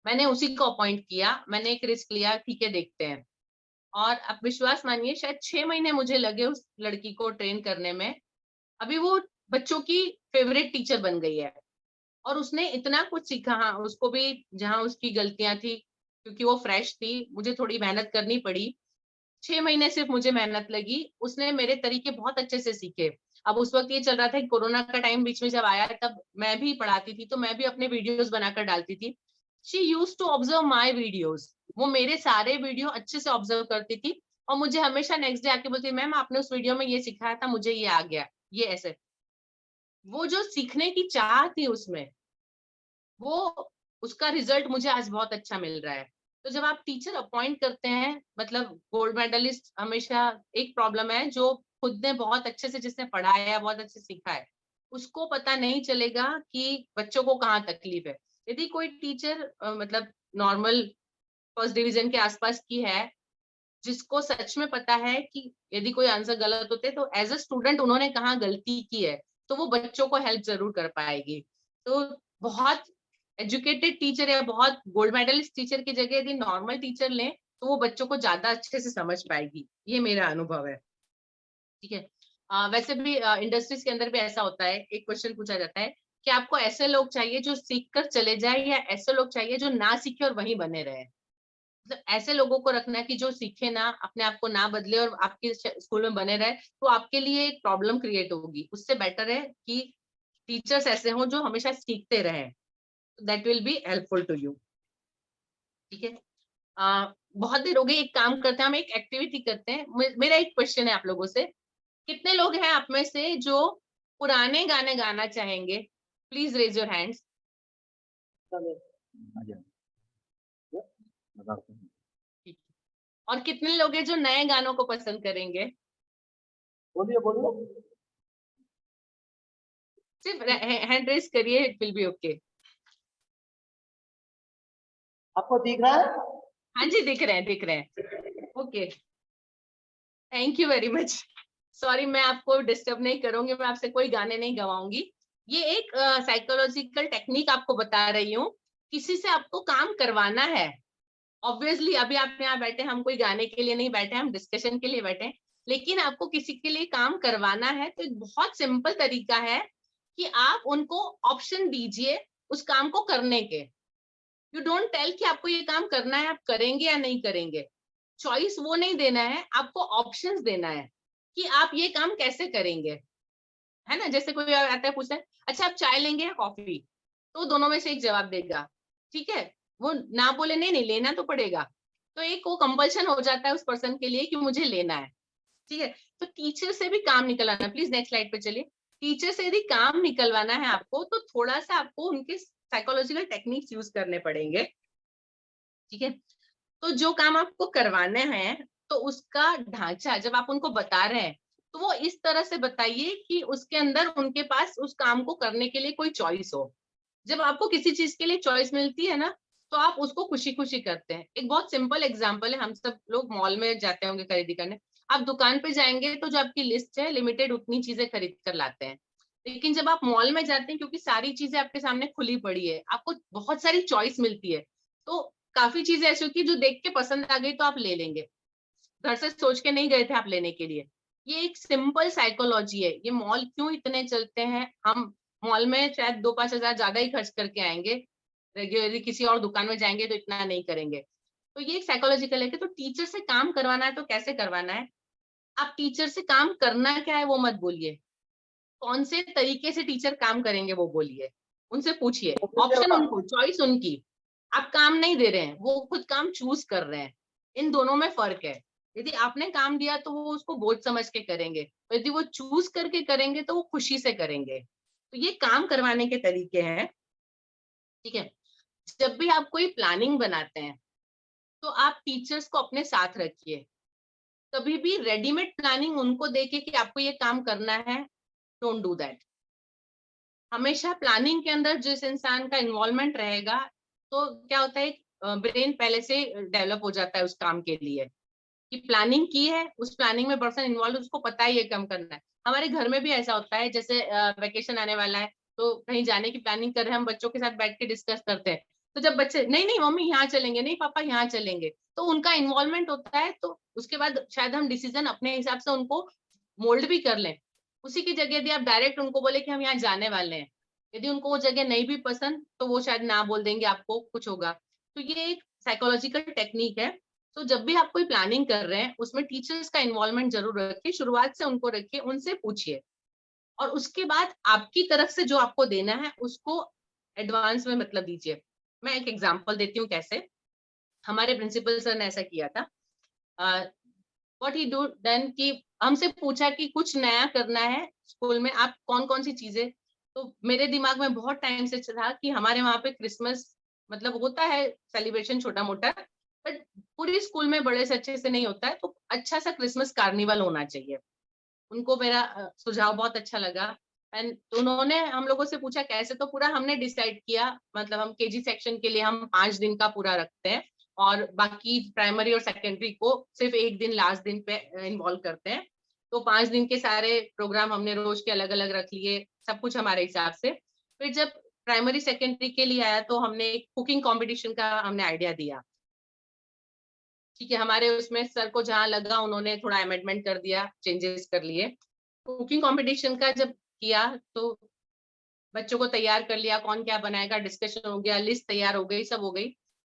मैंने उसी को अपॉइंट किया, मैंने एक रिस्क लिया, ठीक है देखते हैं। और आप विश्वास मानिए, शायद 6 महीने मुझे लगे उस लड़की को ट्रेन करने में। अभी वो बच्चों की फेवरेट टीचर बन गई है, और उसने इतना कुछ सीखा। हाँ, उसको भी जहाँ उसकी गलतियां थी, क्योंकि वो फ्रेश थी, मुझे थोड़ी मेहनत करनी पड़ी। 6 महीने सिर्फ मुझे मेहनत लगी, उसने मेरे तरीके बहुत अच्छे से सीखे। अब उस वक्त ये चल रहा था कि कोरोना का टाइम बीच में जब आया, तब मैं भी पढ़ाती थी, तो मैं भी अपने वीडियोस बनाकर डालती थी। She used to observe my videos, वो मेरे सारे वीडियो अच्छे से ऑब्जर्व करती थी, और मुझे हमेशा नेक्स्ट डे आके बोलती, मैम आपने उस वीडियो में ये सिखाया था, मुझे ये आ गया, ये ऐसे। वो जो सीखने की चाह थी उसमें, वो उसका रिजल्ट मुझे आज बहुत अच्छा मिल रहा है। तो जब आप टीचर अपॉइंट करते हैं, मतलब गोल्ड मेडलिस्ट, हमेशा एक प्रॉब्लम है, जो खुद ने बहुत अच्छे से, जिसने पढ़ाया है, बहुत अच्छे से सीखा है, उसको पता नहीं चलेगा कि बच्चों को कहाँ तकलीफ है। यदि कोई टीचर मतलब नॉर्मल फर्स्ट डिवीजन के आसपास की है, जिसको सच में पता है कि यदि कोई आंसर गलत होते तो एज अ स्टूडेंट उन्होंने कहाँ गलती की है, तो वो बच्चों को हेल्प जरूर कर पाएगी। तो बहुत एजुकेटेड टीचर या बहुत गोल्ड मेडलिस्ट टीचर की जगह यदि नॉर्मल टीचर लें, तो वो बच्चों को ज्यादा अच्छे से समझ पाएगी। ये मेरा अनुभव है। ठीक है। वैसे भी इंडस्ट्रीज के अंदर भी ऐसा होता है, एक क्वेश्चन पूछा जाता है कि आपको ऐसे लोग चाहिए जो सीख कर चले जाए, या ऐसे लोग चाहिए जो ना सीखे और वहीं बने रहे? मतलब ऐसे लोगों को रखना है कि जो सीखे ना, अपने आप को ना बदले और आपके स्कूल में बने रहे, तो आपके लिए एक प्रॉब्लम क्रिएट होगी। उससे बेटर है कि टीचर्स ऐसे हों जो हमेशा सीखते रहें। That will be helpful to you. ठीक है। बहुत देर हो गई, एक काम करते हैं, हम एक एक्टिविटी करते हैं। मेरा एक क्वेश्चन है आप लोगों से, कितने लोग हैं आप में से जो पुराने गाने गाना चाहेंगे? Please raise your hands. आ जाओ, बताओ। और कितने लोग हैं जो नए गानों को पसंद करेंगे? बोलिए बोलिए। सिर्फ हैंड रेज करिए, इट विल बी ओके। आपको दिख रहा है? हाँ जी, दिख रहे हैं, दिख रहे हैं। Okay, thank you very much. Sorry, मैं आपको डिस्टर्ब नहीं करूंगी, मैं आपसे कोई गाने नहीं गवाऊंगी। ये एक साइकोलॉजिकल टेक्निक आपको बता रही हूँ। किसी से आपको काम करवाना है, ऑब्वियसली अभी आप यहाँ बैठे, हम कोई गाने के लिए नहीं बैठे, हम डिस्कशन के लिए बैठे हैं। लेकिन आपको किसी के लिए काम करवाना है तो एक बहुत सिंपल तरीका है कि आप उनको ऑप्शन दीजिए उस काम को करने के। यू डोंट टेल कि आपको ये काम करना है, आप करेंगे या नहीं करेंगे। चॉइस वो नहीं देना है, आपको ऑप्शंस देना है कि आप ये काम कैसे करेंगे। है ना, जैसे कोई आता है पूछता है, अच्छा आप चाय लेंगे या कॉफी, तो दोनों में से एक जवाब देगा। ठीक है, वो ना बोले नहीं नहीं लेना तो पड़ेगा, तो एक वो कंपल्शन हो जाता है उस पर्सन के लिए कि मुझे लेना है। ठीक है, तो टीचर से भी काम निकलवाना, प्लीज नेक्स्ट स्लाइड पे चलिए। टीचर से यदि काम निकलवाना है आपको, तो थोड़ा सा आपको उनके साइकोलॉजिकल टेक्निक्स यूज करने पड़ेंगे। ठीक है, तो जो काम आपको करवाने हैं, तो उसका ढांचा जब आप उनको बता रहे हैं, तो वो इस तरह से बताइए कि उसके अंदर उनके पास उस काम को करने के लिए कोई चॉइस हो। जब आपको किसी चीज के लिए चॉइस मिलती है ना, तो आप उसको खुशी खुशी करते हैं। एक बहुत सिंपल एग्जांपल है, हम सब लोग मॉल में जाते होंगे खरीदी करने। आप दुकान पे जाएंगे तो जो आपकी लिस्ट है लिमिटेड, उतनी चीजें खरीद कर लाते हैं। लेकिन जब आप मॉल में जाते हैं, क्योंकि सारी चीजें आपके सामने खुली पड़ी है, आपको बहुत सारी चॉइस मिलती है, तो काफी चीजें ऐसी होती है जो देख के पसंद आ गई तो आप ले लेंगे, घर से सोच के नहीं गए थे आप लेने के लिए। ये एक सिंपल साइकोलॉजी है। ये मॉल क्यों इतने चलते हैं, हम मॉल में शायद 2-5 हजार ज्यादा ही खर्च करके आएंगे, रेगुलरली किसी और दुकान में जाएंगे तो इतना नहीं करेंगे। तो ये एक साइकोलॉजिकल है कि तो टीचर से काम करवाना है तो कैसे करवाना है। आप टीचर से काम करना क्या है वो मत बोलिए, कौन से तरीके से टीचर काम करेंगे वो बोलिए। उनसे पूछिए, ऑप्शन उनको, चॉइस उनकी। आप काम नहीं दे रहे हैं, वो खुद काम चूज कर रहे हैं। इन दोनों में फर्क है। यदि आपने काम दिया तो वो उसको बोझ समझ के करेंगे, यदि वो चूज करके करेंगे तो वो खुशी से करेंगे। तो ये काम करवाने के तरीके हैं। ठीक है, जब भी आप कोई प्लानिंग बनाते हैं, तो आप टीचर्स को अपने साथ रखिए। कभी भी रेडीमेड प्लानिंग उनको देके कि आपको ये काम करना है, डोंट डू दैट। हमेशा प्लानिंग के अंदर जिस इंसान का इन्वॉल्वमेंट रहेगा, तो क्या होता है, ब्रेन पहले से डेवलप हो जाता है उस काम के लिए, कि प्लानिंग की है, उस प्लानिंग में पर्सन इन्वॉल्व, उसको पता है ये काम करना है। हमारे घर में भी ऐसा होता है, जैसे वेकेशन आने वाला है तो कहीं जाने की प्लानिंग कर रहे हैं, हम बच्चों के साथ बैठ के डिस्कस करते हैं। तो जब बच्चे नहीं नहीं मम्मी यहाँ चलेंगे, नहीं पापा यहाँ चलेंगे, तो उनका इन्वॉल्वमेंट होता है, तो उसके बाद शायद हम डिसीजन अपने हिसाब से उनको मोल्ड भी कर लें। उसी की जगह यदि आप डायरेक्ट उनको बोले कि हम यहाँ जाने वाले हैं, यदि उनको वो जगह नहीं भी पसंद तो वो शायद ना बोल देंगे, आपको कुछ होगा। तो ये एक साइकोलॉजिकल टेक्निक है। तो जब भी आप कोई प्लानिंग कर रहे हैं, उसमें टीचर्स का इन्वॉल्वमेंट जरूर रखिए, शुरुआत से उनको रखिए, उनसे पूछिए, और उसके बाद आपकी तरफ से जो आपको देना है उसको एडवांस में मतलब दीजिए। मैं एक एग्जांपल देती हूँ कैसे। हमारे प्रिंसिपल सर ने ऐसा किया था। व्हाट ही डू देन कि हमसे पूछा कि कुछ नया करना है स्कूल में, आप कौन कौन सी चीजें। तो मेरे दिमाग में बहुत टाइम से था कि हमारे वहां पे क्रिसमस मतलब होता है सेलिब्रेशन छोटा मोटा, बट पूरी स्कूल में बड़े से अच्छे से नहीं होता है, तो अच्छा सा क्रिसमस कार्निवल होना चाहिए। उनको मेरा सुझाव बहुत अच्छा लगा। एंड उन्होंने हम लोगों से पूछा कैसे, तो पूरा हमने डिसाइड किया, मतलब हम केजी सेक्शन के लिए हम 5 दिन का पूरा रखते हैं, और बाकी प्राइमरी और सेकेंडरी को सिर्फ एक दिन लास्ट दिन पे इन्वॉल्व करते हैं। तो 5 दिन के सारे प्रोग्राम हमने रोज के अलग अलग रख लिए, सब कुछ हमारे हिसाब से। फिर जब प्राइमरी सेकेंडरी के लिए आया, तो हमने एक कुकिंग कंपटीशन का हमने आइडिया दिया। ठीक है, हमारे उसमें सर को जहाँ लगा उन्होंने थोड़ा अमेंडमेंट कर दिया, चेंजेस कर लिए। कुकिंग कंपटीशन का जब किया, तो बच्चों को तैयार कर लिया, कौन क्या बनाएगा, डिस्कशन हो गया, लिस्ट तैयार हो गई, सब हो गई।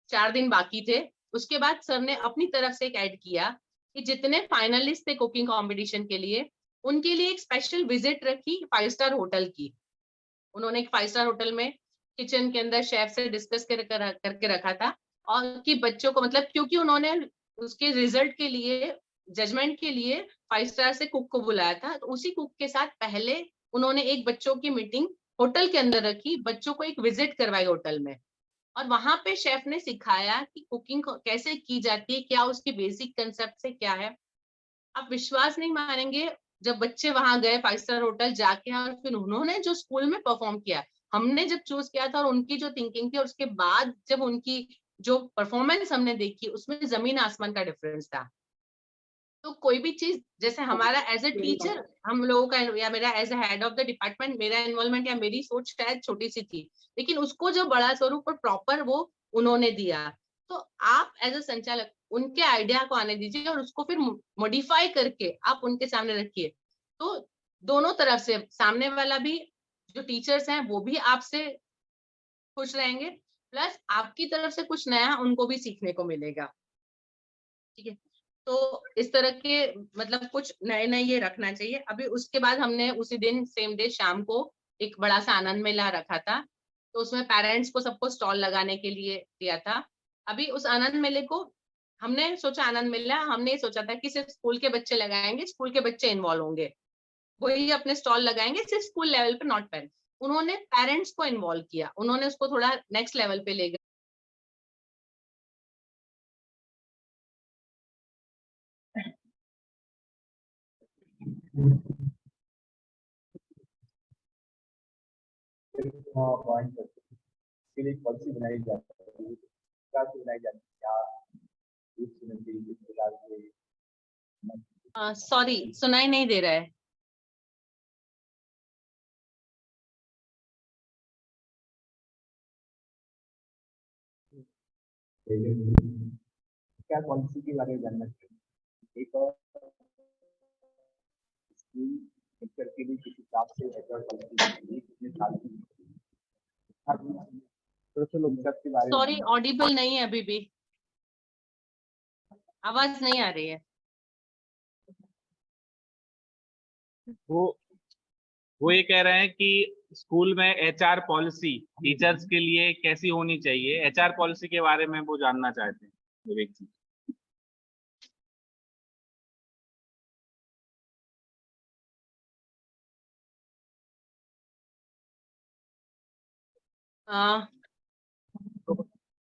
4 दिन बाकी थे। उसके बाद सर ने अपनी तरफ से एक ऐड किया कि जितने फाइनलिस्ट थे कुकिंग कंपटीशन के लिए, उनके लिए एक स्पेशल विजिट रखी 5 स्टार होटल की। उन्होंने एक 5 स्टार होटल में किचन के अंदर शेफ से डिस्कस करके रखा था, और कि बच्चों को मतलब, क्योंकि उन्होंने उसके रिजल्ट के लिए, जजमेंट के लिए 5 स्टार से कुक को बुलाया था, तो उसी कुक के साथ पहले उन्होंने एक बच्चों की मीटिंग होटल के अंदर रखी, बच्चों को एक विजिट करवाई होटल में, और वहां पे शेफ ने सिखाया कि कुकिंग कैसे की जाती है, क्या उसकी बेसिक कंसेप्ट से क्या है। आप विश्वास नहीं मानेंगे, जब बच्चे वहां गए 5 स्टार होटल जाके, और फिर उन्होंने जो स्कूल में परफॉर्म किया, हमने जब चूज किया था और उनकी जो थिंकिंग थी, और उसके बाद जब उनकी जो परफॉर्मेंस हमने देखी, उसमें जमीन आसमान का डिफरेंस था। तो कोई भी चीज, जैसे हमारा एज ए टीचर, हम लोगों का या मेरा as a head of the department, मेरा इन्वॉल्वमेंट या मेरी सोच शायद छोटी सी थी, लेकिन उसको जो बड़ा स्वरूप और प्रॉपर वो उन्होंने दिया। तो आप एज ए संचालक उनके आइडिया को आने दीजिए, और उसको फिर मॉडिफाई करके आप उनके सामने रखिए। तो दोनों तरफ से, सामने वाला भी, जो टीचर्स हैं वो भी आपसे खुश रहेंगे, प्लस आपकी तरफ से कुछ नया उनको भी सीखने को मिलेगा। ठीक है, तो इस तरह के मतलब कुछ नए नए ये रखना चाहिए। अभी उसके बाद हमने उसी दिन सेम डे शाम को एक बड़ा सा आनंद मेला रखा था, तो उसमें पेरेंट्स को सबको स्टॉल लगाने के लिए दिया था। अभी उस आनंद मेले को हमने सोचा, आनंद मेला हमने सोचा था कि सिर्फ स्कूल के बच्चे लगाएंगे, स्कूल के बच्चे इन्वॉल्व होंगे, वही अपने स्टॉल लगाएंगे, सिर्फ स्कूल लेवल पे, नॉट पेरेंट्स। उन्होंने पेरेंट्स को इन्वॉल्व किया, उन्होंने उसको थोड़ा नेक्स्ट लेवल पे ले गए। हाँ, पॉइंट इसके लिए पॉलिसी बनाई जाती है, क्या बनाई जाती है, क्या यूज होनी चाहिए, किस प्रकार से। सॉरी, सुनाई नहीं दे रहा है। क्या पॉलिसी के बारे में जानना चाहिए, एक और स्कूल टीचर के लिए किस हिसाब से एचआर पॉलिसी कितने साल की, के बारे में। सॉरी, ऑडिबल नहीं है अभी भी, आवाज नहीं आ रही है। वो ये कह रहे हैं कि स्कूल में एचआर पॉलिसी टीचर्स के लिए कैसी होनी चाहिए, एचआर पॉलिसी के बारे में वो जानना चाहते हैं विवेक जी।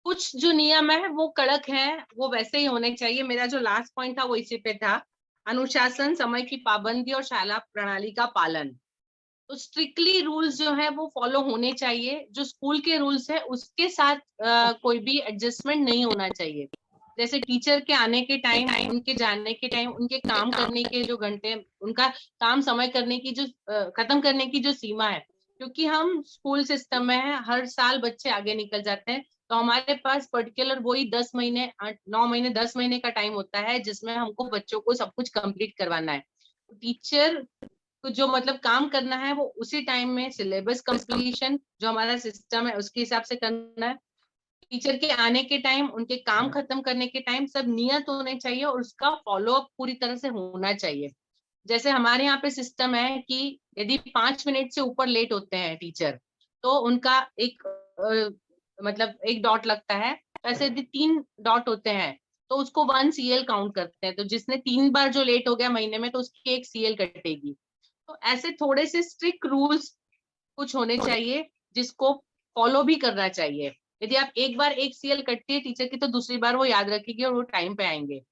कुछ जो नियम है वो कड़क है, वो वैसे ही होने चाहिए। मेरा जो लास्ट पॉइंट था वो इसी पे था, अनुशासन, समय की पाबंदी और शाला प्रणाली का पालन। तो स्ट्रिक्टली रूल्स जो है वो फॉलो होने चाहिए, जो स्कूल के रूल्स है उसके साथ कोई भी एडजस्टमेंट नहीं होना चाहिए। जैसे टीचर के आने के टाइम, उनके जाने के टाइम, उनके काम करने के जो घंटे, उनका काम समय करने की जो खत्म करने की जो सीमा है, क्योंकि हम स्कूल सिस्टम में है, हर साल बच्चे आगे निकल जाते हैं, तो हमारे पास पर्टिकुलर वही 10 महीने 9 महीने 10 महीने का टाइम होता है जिसमें हमको बच्चों को सब कुछ कंप्लीट करवाना है। टीचर को जो मतलब काम करना है वो उसी टाइम में सिलेबस कंप्लीशन जो हमारा सिस्टम है उसके हिसाब से करना है। टीचर के आने के टाइम, उनके काम खत्म करने के टाइम सब नियत होने चाहिए, और उसका फॉलो अप पूरी तरह से होना चाहिए। जैसे हमारे यहाँ पे सिस्टम है कि यदि 5 मिनट से ऊपर लेट होते हैं टीचर, तो उनका एक मतलब एक डॉट लगता है। ऐसे यदि 3 डॉट होते हैं तो उसको 1 CL काउंट करते हैं, तो जिसने 3 बार जो लेट हो गया महीने में तो उसकी 1 CL कटेगी। तो ऐसे थोड़े से स्ट्रिक्ट रूल्स कुछ होने चाहिए जिसको फॉलो भी करना चाहिए। यदि आप एक बार 1 CL कटती है टीचर की, तो दूसरी बार वो याद रखेगी और वो टाइम पे आएंगे।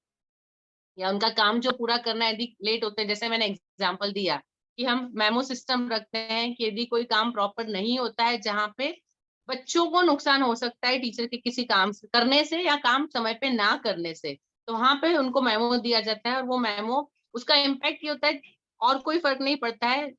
या उनका काम जो पूरा करना है यदि लेट होते हैं, जैसे मैंने एग्जांपल दिया कि हम मेमो सिस्टम रखते हैं कि यदि कोई काम प्रॉपर नहीं होता है, जहाँ पे बच्चों को नुकसान हो सकता है टीचर के किसी काम करने से या काम समय पे ना करने से, तो वहां पे उनको मेमो दिया जाता है, और वो मेमो, उसका इम्पैक्ट ये होता है, और कोई फर्क नहीं पड़ता है,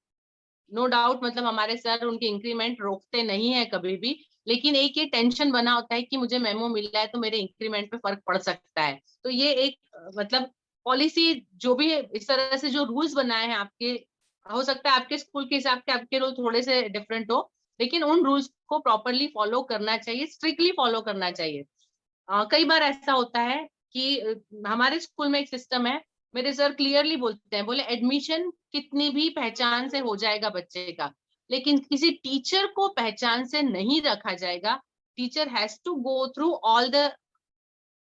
नो डाउट, मतलब हमारे सर उनके इंक्रीमेंट रोकते नहीं है कभी भी, लेकिन एक ये टेंशन बना होता है कि मुझे मेमो मिल रहा है तो मेरे इंक्रीमेंट पे फर्क पड़ सकता है। तो ये एक मतलब पॉलिसी जो भी है, इस तरह से जो रूल्स बनाए हैं आपके, हो सकता है आपके स्कूल के हिसाब के आपके रूल थोड़े से डिफरेंट हो, लेकिन उन रूल्स को प्रॉपरली फॉलो करना चाहिए, स्ट्रिक्टली फॉलो करना चाहिए। कई बार ऐसा होता है कि हमारे स्कूल में एक सिस्टम है, मेरे सर क्लियरली बोलते हैं, बोले एडमिशन कितनी भी पहचान से हो जाएगा बच्चे का, लेकिन किसी टीचर को पहचान से नहीं रखा जाएगा। Teacher has to go through all the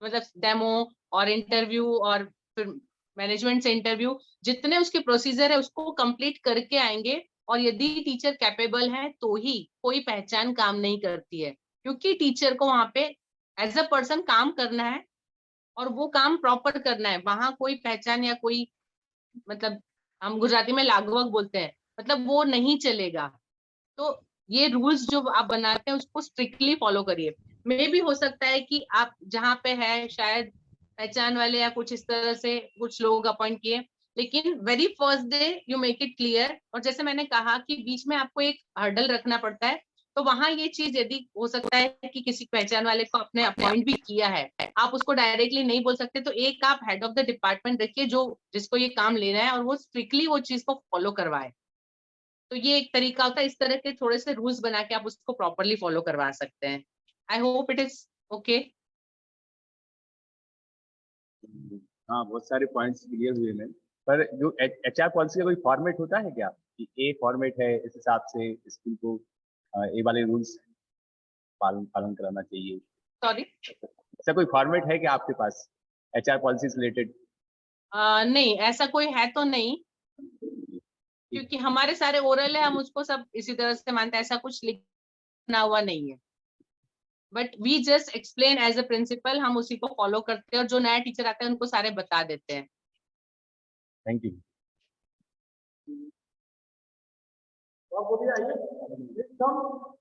मतलब डेमो और इंटरव्यू और फिर मैनेजमेंट से इंटरव्यू, जितने उसके प्रोसीजर है उसको कंप्लीट करके आएंगे। और यदि टीचर कैपेबल है तो ही कोई पहचान काम नहीं करती है, क्योंकि टीचर को वहां पे एज अ पर्सन काम करना है और वो काम प्रॉपर करना है। वहां कोई पहचान या कोई मतलब हम गुजराती में लागवग बोलते हैं, मतलब वो नहीं चलेगा। तो ये रूल्स जो आप बनाते हैं उसको स्ट्रिक्टली फॉलो करिए। मे भी हो सकता है कि आप जहाँ पे है शायद पहचान वाले या कुछ इस तरह से कुछ लोग अपॉइंट किए, लेकिन very first day you make it clear. और जैसे मैंने कहा कि बीच में आपको एक हर्डल रखना पड़ता है, तो वहां ये चीज यदि हो सकता है कि किसी पहचान वाले को आपने अपॉइंट भी किया है, आप उसको डायरेक्टली नहीं बोल सकते, तो एक आप हेड ऑफ द डिपार्टमेंट रखिए जो जिसको ये काम लेना है और वो स्ट्रिक्टली वो चीज को फॉलो करवाए। तो ये एक तरीका होता है, इस तरह के थोड़े से रूल्स बना के आप उसको प्रॉपरली फॉलो करवा सकते हैं। I hope it is okay. हाँ, बहुत सारे पॉइंट्स क्लियर हुए हैं, पर जो एचआर पॉलिसी का कोई फॉर्मेट होता है क्या कि ए फॉर्मेट है, इस हिसाब से स्कूल को ए वाले रूल्स पालन कराना चाहिए? सॉरी, ऐसा कोई फॉर्मेट है क्या आपके पास एचआर पॉलिसी से रिलेटेड? नहीं ऐसा कोई है तो नहीं, क्योंकि हमारे सारे ओरल है, हम उसको सब इसी तरह से मानते हैं, ऐसा कुछ लिखना हुआ नहीं है। But we just explain as a principal, हम उसी को फॉलो करते हैं और जो नया टीचर आता है उनको सारे बता देते हैं। Thank you. और बोलिए, आइए कम।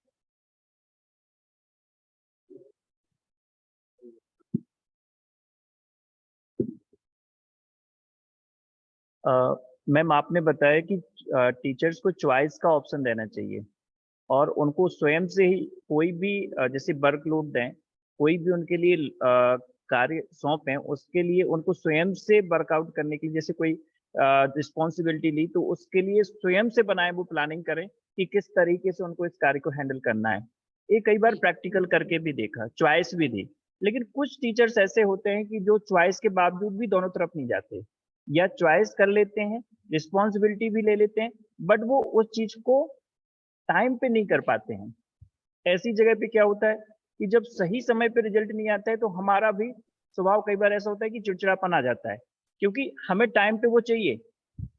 मैम आपने बताया कि टीचर्स को चॉइस का ऑप्शन देना चाहिए और उनको स्वयं से ही कोई भी जैसे वर्कलोड दें, कोई भी उनके लिए कार्य सौंपें, उसके लिए उनको स्वयं से वर्कआउट करने के लिए, जैसे कोई रिस्पॉन्सिबिलिटी ली तो उसके लिए स्वयं से बनाए, वो प्लानिंग करें कि किस तरीके से उनको इस कार्य को हैंडल करना है। ये कई बार प्रैक्टिकल करके भी देखा, चॉइस भी दी, लेकिन कुछ टीचर्स ऐसे होते हैं कि जो चॉइस के बावजूद भी दोनों तरफ नहीं जाते, या चॉइस कर लेते हैं, रिस्पॉन्सिबिलिटी भी ले लेते हैं, बट वो उस चीज को टाइम पे नहीं कर पाते हैं। ऐसी जगह पे क्या होता है कि जब सही समय पे रिजल्ट नहीं आता है तो हमारा भी स्वभाव कई बार ऐसा होता है कि चिड़चिड़ापन आ जाता है, क्योंकि हमें टाइम पे वो चाहिए।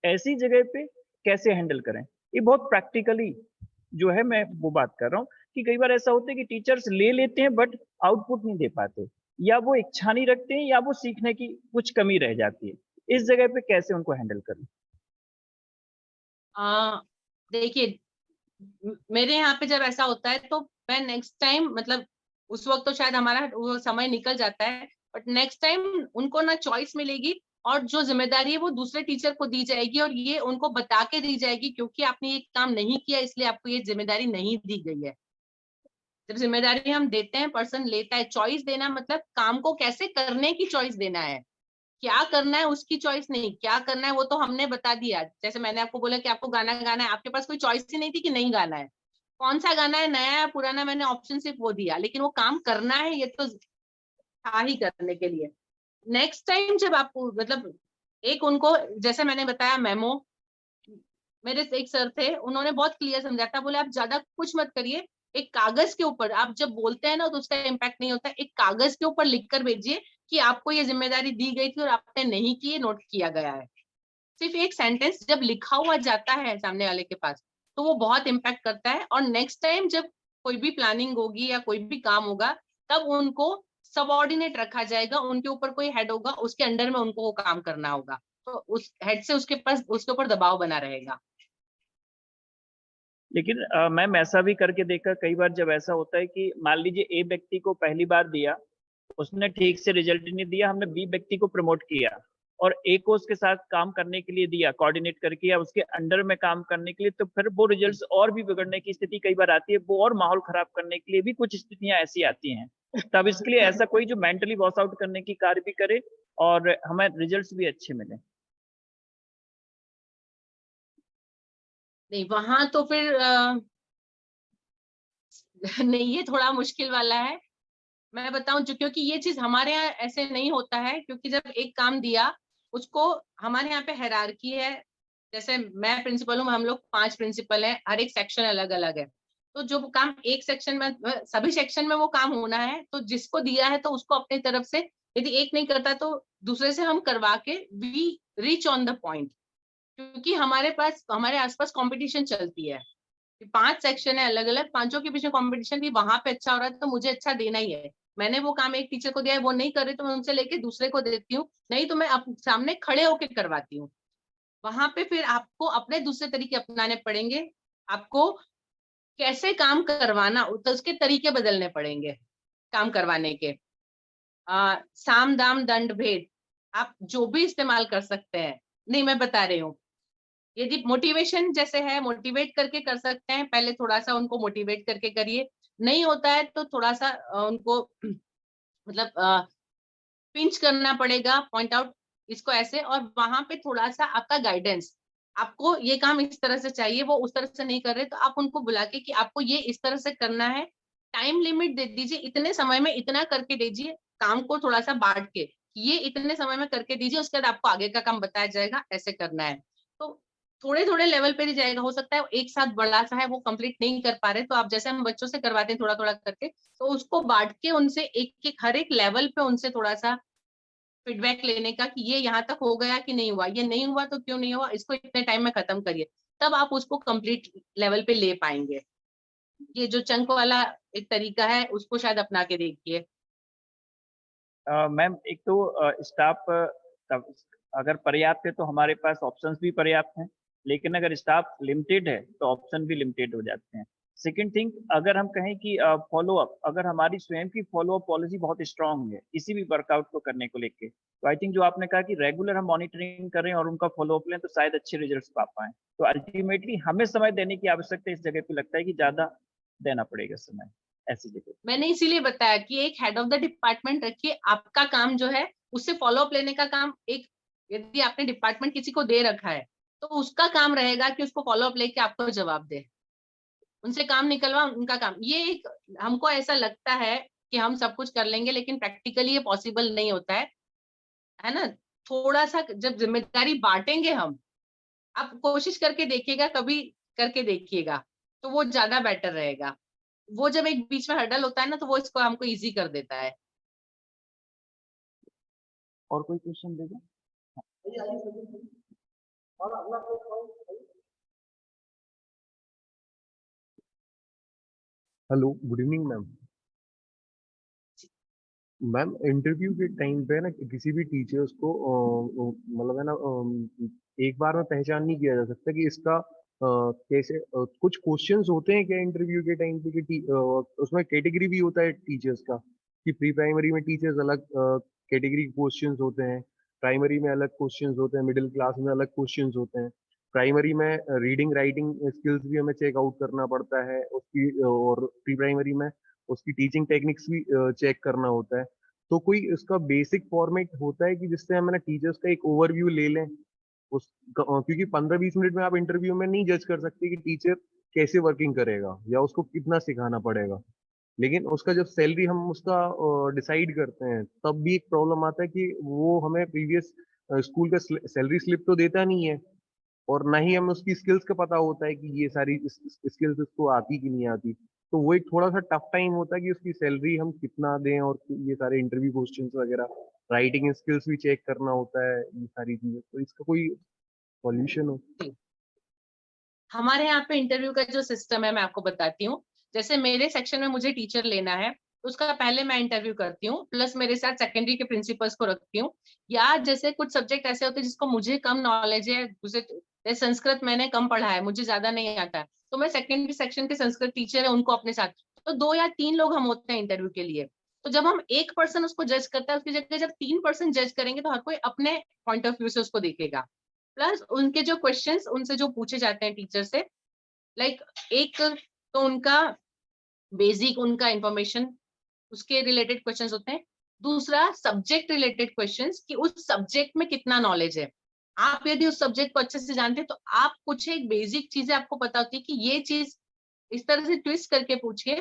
ऐसी जगह पे कैसे हैंडल करें, ये बहुत प्रैक्टिकली जो है मैं वो बात कर रहा हूँ कि कई बार ऐसा होता है कि टीचर्स ले लेते हैं बट आउटपुट नहीं दे पाते, या वो इच्छा नहीं रखते हैं, या वो सीखने की कुछ कमी रह जाती है। इस जगह पे कैसे उनको हैंडल करें? देखिए, मेरे यहाँ पे जब ऐसा होता है तो मैं नेक्स्ट टाइम मतलब उस वक्त तो शायद हमारा वो समय निकल जाता है, बट नेक्स्ट टाइम उनको ना चॉइस मिलेगी और जो जिम्मेदारी है वो दूसरे टीचर को दी जाएगी और ये उनको बता के दी जाएगी, क्योंकि आपने ये काम नहीं किया इसलिए आपको ये जिम्मेदारी नहीं दी गई है। जब जिम्मेदारी हम देते हैं, पर्सन लेता है, चॉइस देना मतलब काम को कैसे करने की चॉइस देना है, क्या करना है उसकी चॉइस नहीं, क्या करना है वो तो हमने बता दिया। जैसे मैंने आपको बोला कि आपको गाना गाना है, आपके पास कोई चॉइस ही नहीं थी कि नहीं गाना है, कौन सा गाना है, नया या पुराना, मैंने ऑप्शन सिर्फ वो दिया, लेकिन वो काम करना है ये तो था ही करने के लिए। नेक्स्ट टाइम जब आपको मतलब एक उनको जैसे मैंने बताया मेमो, मेरे एक सर थे, उन्होंने बहुत क्लियर समझा था, बोले आप ज्यादा कुछ मत करिए, एक कागज के ऊपर आप जब बोलते हैं ना तो उसका इम्पैक्ट नहीं होता, एक कागज के ऊपर लिख कर भेजिए कि आपको ये जिम्मेदारी दी गई थी और आपने नहीं की, नोट किया गया है। सिर्फ एक सेंटेंस जब लिखा हुआ जाता है सामने वाले के पास तो वो बहुत इम्पैक्ट करता है, और नेक्स्ट टाइम जब कोई भी प्लानिंग होगी या कोई भी काम होगा तब उनको सबऑर्डिनेट रखा जाएगा, उनके ऊपर कोई हेड होगा, उसके अंडर में उनको वो काम करना होगा, तो उस हेड से उसके पास उसके ऊपर दबाव बना रहेगा। लेकिन मैम ऐसा भी करके देखा कई बार, जब ऐसा होता है कि मान लीजिए ए व्यक्ति को पहली बार दिया, उसने ठीक से रिजल्ट नहीं दिया, हमने बी व्यक्ति को प्रमोट किया और ए को उसके साथ काम करने के लिए दिया, कोऑर्डिनेट करके या उसके अंडर में काम करने के लिए, तो फिर वो रिजल्ट्स और भी बिगड़ने की स्थिति कई बार आती है, वो और माहौल खराब करने के लिए भी कुछ स्थितियां ऐसी आती हैं। तब इसके लिए ऐसा कोई जो मेंटली वॉश आउट करने की कार्य भी करे और हमें रिजल्ट्स भी अच्छे मिले। नहीं, वहां तो फिर नहीं, ये थोड़ा मुश्किल वाला है। मैं बताऊं जो, क्योंकि ये चीज हमारे यहाँ ऐसे नहीं होता है, क्योंकि जब एक काम दिया उसको, हमारे यहाँ पे हायरार्की है। जैसे मैं प्रिंसिपल हूँ, हम लोग 5 प्रिंसिपल हैं, हर एक सेक्शन अलग अलग है। तो जो काम एक सेक्शन में, सभी सेक्शन में वो काम होना है, तो जिसको दिया है तो उसको अपनी तरफ से, यदि एक नहीं करता तो दूसरे से हम करवा के we reach on the point. क्योंकि हमारे आसपास कंपटीशन चलती है, 5 सेक्शन है अलग अलग, पांचों के बीच में कंपटीशन भी, वहां पे अच्छा हो रहा है तो मुझे अच्छा देना ही है। मैंने वो काम एक टीचर को दिया है, वो नहीं कर रही तो मैं उनसे लेके दूसरे को देती हूँ, नहीं तो मैं सामने खड़े होके करवाती हूँ। वहां पे फिर आपको अपने दूसरे तरीके अपनाने पड़ेंगे, आपको कैसे काम करवाना तो उसके तरीके बदलने पड़ेंगे काम करवाने के। साम दाम दंड भेद आप जो भी इस्तेमाल कर सकते हैं, नहीं मैं बता रही हूँ। यदि मोटिवेशन जैसे है, मोटिवेट करके कर सकते हैं, पहले थोड़ा सा उनको मोटिवेट करके करिए, नहीं होता है तो थोड़ा सा उनको मतलब पिंच करना पड़ेगा, पॉइंट आउट इसको ऐसे, और वहां पे थोड़ा सा आपका गाइडेंस, आपको ये काम इस तरह से चाहिए, वो उस तरह से नहीं कर रहे तो आप उनको बुला के कि आपको ये इस तरह से करना है, टाइम लिमिट दे दीजिए, इतने समय में इतना करके दीजिए, काम को थोड़ा सा बांट के ये इतने समय में करके दीजिए, उसके बाद आपको आगे का काम बताया जाएगा, ऐसे करना है। तो थोड़े थोड़े लेवल पे ही जाएगा, हो सकता है एक साथ बड़ा सा है वो कंप्लीट नहीं कर पा रहे, तो आप जैसे हम बच्चों से करवाते हैं थोड़ा थोड़ा करके, तो उसको बांट के उनसे एक एक हर एक लेवल पे उनसे थोड़ा सा फीडबैक लेने का कि ये यहाँ तक हो गया कि नहीं हुआ, ये नहीं हुआ तो क्यों नहीं हुआ, इसको इतने टाइम में खत्म करिए, तब आप उसको कंप्लीट लेवल पे ले पाएंगे। ये जो चंक वाला एक तरीका है उसको शायद अपना के देखिए। मैम एक तो स्टाफ अगर पर्याप्त है तो हमारे पास ऑप्शंस भी पर्याप्त हैं, लेकिन अगर स्टाफ लिमिटेड है तो ऑप्शन भी लिमिटेड हो जाते हैं। सेकंड थिंग, अगर हम कहें कि फॉलो अप, अगर हमारी स्वयं की फॉलो अप पॉलिसी बहुत स्ट्रांग है किसी भी वर्कआउट को करने को लेके, तो आई थिंक जो आपने कहा कि रेगुलर हम मॉनिटरिंग करें और उनका फॉलो अप लें तो शायद अच्छे रिजल्ट्स पा पाएं। तो अल्टीमेटली हमें समय देने की आवश्यकता इस जगह पे लगता है कि ज्यादा देना पड़ेगा समय ऐसी जगह। मैंने इसीलिए बताया कि एक हेड ऑफ द डिपार्टमेंट रखिए, आपका काम जो है उससे फॉलो अप लेने का काम, एक यदि आपने डिपार्टमेंट किसी को दे रखा है तो उसका काम रहेगा कि उसको फॉलो अप लेके आपको जवाब दे, उनसे काम निकलवा उनका काम। ये एक हमको ऐसा लगता है कि हम सब कुछ कर लेंगे, लेकिन प्रैक्टिकली ये पॉसिबल नहीं होता है ना। थोड़ा सा जब जिम्मेदारी बांटेंगे हम, आप कोशिश करके देखिएगा, कभी करके देखिएगा, तो वो ज्यादा बेटर रहेगा। वो जब एक बीच में हर्डल होता है ना तो वो इसको हमको इजी कर देता है। और कोई क्वेश्चन देगा? और अगला कोई point? Hello, good evening ma'am. Ma'am interview के टाइम पे ना किसी भी टीचर्स को मतलब है ना एक बार में पहचान नहीं किया जा सकता कि इसका कैसे कुछ क्वेश्चंस होते हैं क्या इंटरव्यू के टाइम पे कि उसमें कैटेगरी भी होता है टीचर्स का, कि प्री प्राइमरी में टीचर्स अलग कैटेगरी के क्वेश्चंस होते हैं, प्राइमरी में अलग क्वेश्चंस होते हैं, मिडिल क्लास में अलग क्वेश्चंस होते हैं, प्राइमरी में रीडिंग राइटिंग स्किल्स भी हमें चेकआउट करना पड़ता है उसकी, और प्री प्राइमरी में उसकी टीचिंग टेक्निक्स भी चेक करना होता है। तो कोई इसका बेसिक फॉर्मेट होता है कि जिससे हम ना टीचर्स का एक ओवरव्यू ले लें उस, क्योंकि 15-20 मिनट में आप इंटरव्यू में नहीं जज कर सकते कि टीचर कैसे वर्किंग करेगा या उसको कितना सिखाना पड़ेगा, लेकिन उसका जब सैलरी हम उसका डिसाइड करते हैं तब भी एक प्रॉब्लम आता है कि वो हमें प्रीवियस स्कूल का सैलरी स्लिप तो देता नहीं है, और ना ही हमें उसकी स्किल्स का पता होता है कि ये सारी स्किल्स उसको आती कि नहीं आती। तो वो एक थोड़ा सा टफ टाइम होता है कि उसकी सैलरी हम कितना दें, और ये सारे इंटरव्यू क्वेश्चंस वगैरह, राइटिंग स्किल्स भी चेक करना होता है, ये सारी चीजें, तो इसका कोई सॉल्यूशन हो? हमारे यहाँ पे इंटरव्यू का जो सिस्टम है मैं आपको बताती हूँ। जैसे मेरे सेक्शन में मुझे टीचर लेना है तो उसका पहले मैं इंटरव्यू करती हूँ, प्लस मेरे साथ सेकेंडरी के प्रिंसिपल्स को रखती हूँ। या जैसे कुछ सब्जेक्ट ऐसे होते हैं जिसको मुझे कम नॉलेज है, जैसे संस्कृत मैंने कम पढ़ा है, मुझे ज्यादा नहीं आता है, तो मैं सेकेंडरी सेक्शन के संस्कृत टीचर है उनको अपने साथ, तो 2 या 3 लोग हम होते हैं इंटरव्यू के लिए। तो जब हम एक पर्सन उसको जज करता है, उसकी जगह जब 3 पर्सन जज करेंगे तो हर कोई अपने पॉइंट ऑफ व्यू से उसको देखेगा। प्लस उनके जो क्वेश्चंस उनसे जो पूछे जाते हैं टीचर से, लाइक एक तो उनका बेसिक उनका इंफॉर्मेशन उसके रिलेटेड क्वेश्चंस होते हैं, दूसरा सब्जेक्ट रिलेटेड क्वेश्चंस कि उस सब्जेक्ट में कितना नॉलेज है। आप यदि उस सब्जेक्ट को अच्छे से जानते हैं तो आप कुछ एक बेसिक चीजें आपको पता होती है कि ये चीज इस तरह से ट्विस्ट करके पूछिए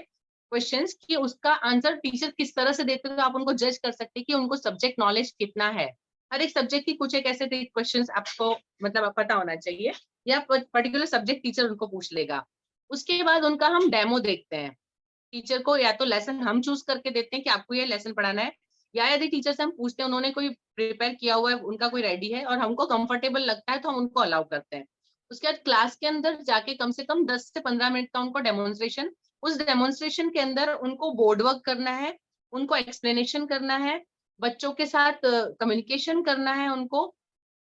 क्वेश्चंस कि उसका आंसर टीचर किस तरह से देते हैं, तो आप उनको जज कर सकते हैं कि उनको सब्जेक्ट नॉलेज कितना है। हर एक सब्जेक्ट की कुछ एक ऐसे क्वेश्चंस आपको मतलब पता होना चाहिए, या पर्टिकुलर सब्जेक्ट टीचर उनको पूछ लेगा। उसके बाद उनका हम डेमो देखते हैं। टीचर को या तो लेसन हम चूज करके देते हैं कि आपको ये लेसन पढ़ाना है, या यदि टीचर से हम पूछते हैं, उन्होंने कोई प्रिपेयर किया हुआ है, उनका कोई रेडी है और हमको कंफर्टेबल लगता है, तो हम उनको अलाउ करते हैं। उसके बाद क्लास के अंदर जाके कम से कम 10 से 15 मिनट का उनको डेमोन्स्ट्रेशन, उस डेमोन्स्ट्रेशन के अंदर उनको बोर्ड वर्क करना है, उनको एक्सप्लेनेशन करना है, बच्चों के साथ कम्युनिकेशन करना है उनको,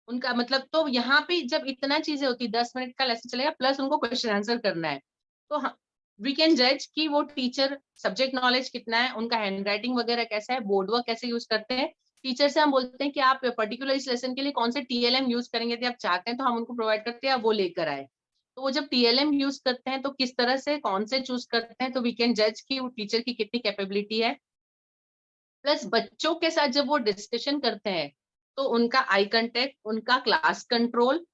उनका मतलब। तो यहाँ पे जब इतना चीजें होती, 10 मिनट का लेसन चलेगा, प्लस उनको क्वेश्चन आंसर करना है, तो वी कैन जज कि वो टीचर सब्जेक्ट नॉलेज कितना है, उनका हैंड राइटिंग वगैरह कैसा है, बोर्ड वर्क कैसे यूज करते हैं। टीचर से हम बोलते हैं कि आप पर्टिकुलर इस लेसन के लिए कौन से TLM यूज करेंगे, यदि आप चाहते हैं तो हम उनको प्रोवाइड करते हैं, वो लेकर आए। तो वो जब TLM यूज करते हैं तो किस तरह से कौन से चूज करते हैं, तो वी कैन जज कि वो टीचर की कितनी कैपेबिलिटी है। प्लस बच्चों के साथ जब वो डिस्कशन करते हैं, तो उनका आई कांटेक्ट, उनका क्लास कंट्रोल,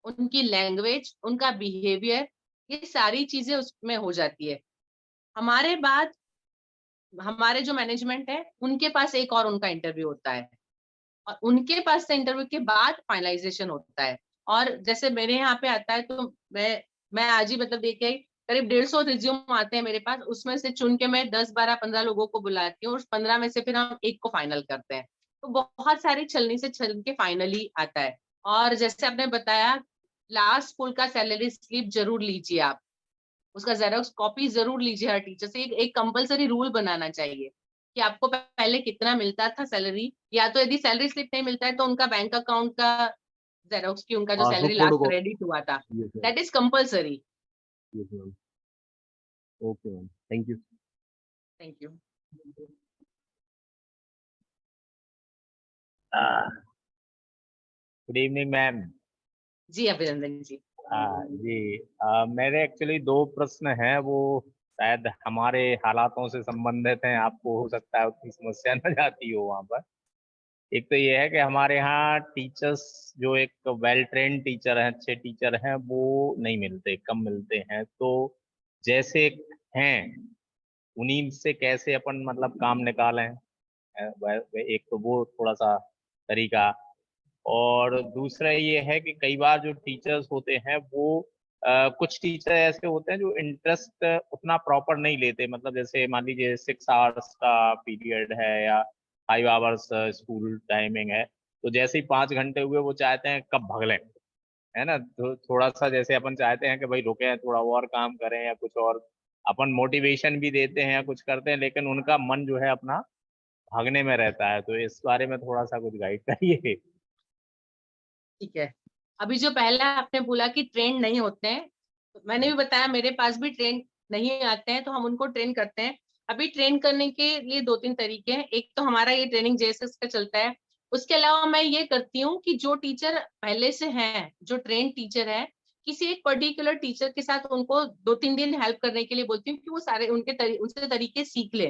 उनकी लैंग्वेज, उनका बिहेवियर, ये सारी चीजें उसमें हो जाती है। हमारे बाद हमारे जो मैनेजमेंट है, उनके पास एक और उनका इंटरव्यू होता है, और उनके पास से इंटरव्यू के बाद फाइनलाइजेशन होता है। और जैसे मेरे यहाँ पे आता है, तो मैं आज ही मतलब देख के आई, करीब 150 रिज्यूम आते हैं मेरे पास, उसमें से चुन के मैं 10, 12, 15 लोगों को बुलाती हूँ, और 15 में से फिर हम एक को फाइनल करते हैं। तो बहुत सारी छलनी से छल के फाइनली आता है। और जैसे आपने बताया, लास्ट स्कूल का सैलरी स्लिप जरूर लीजिए आप, उसका जेरोक्स कॉपी जरूर लीजिए हर टीचर से। एक कंपलसरी रूल बनाना चाहिए कि आपको पहले कितना मिलता था सैलरी, या तो यदि सैलरी स्लिप नहीं मिलता है तो उनका बैंक अकाउंट का जेरोक्स की उनका जो passbook salary last photo credit हुआ था, yes ma'am, that is compulsory. Yes ma'am, okay ma'am, thank you. Thank you. Good evening ma'am. जी अभिनंदन जी। जी मेरे एक्चुअली दो प्रश्न हैं, वो शायद हमारे हालातों से संबंधित हैं, आपको हो सकता है उतनी समस्या न जाती हो वहाँ पर। एक तो ये है कि हमारे यहाँ टीचर्स जो एक वेल ट्रेंड टीचर हैं, अच्छे टीचर हैं, वो नहीं मिलते, कम मिलते हैं। तो जैसे हैं उन्हीं से कैसे अपन मतलब काम निकालें, एक तो वो थोड़ा सा तरीका। और दूसरा ये है कि कई बार जो टीचर्स होते हैं वो कुछ टीचर ऐसे होते हैं जो इंटरेस्ट उतना प्रॉपर नहीं लेते, मतलब जैसे मान लीजिए 6 आवर्स का पीरियड है या 5 आवर्स स्कूल टाइमिंग है, तो जैसे ही 5 घंटे हुए वो चाहते हैं कब भग लें, है ना। तो थोड़ा सा जैसे अपन चाहते हैं कि भाई रुके, थोड़ा और काम करें या कुछ और, अपन मोटिवेशन भी देते हैं या कुछ करते हैं, लेकिन उनका मन जो है अपना भागने में रहता है। तो इस बारे में थोड़ा सा कुछ गाइड करिए। ठीक है। अभी जो पहला आपने बोला कि ट्रेन नहीं होते हैं, तो मैंने भी बताया मेरे पास भी ट्रेन नहीं आते हैं, तो हम उनको ट्रेन करते हैं। अभी ट्रेन करने के लिए 2-3 तरीके हैं। एक तो हमारा ये ट्रेनिंग JSS का चलता है। उसके अलावा मैं ये करती हूँ कि जो टीचर पहले से हैं, जो ट्रेन टीचर है, किसी एक पर्टिकुलर टीचर के साथ उनको 2-3 दिन हेल्प करने के लिए बोलती हूँ कि वो सारे उनसे तरीके सीख ले,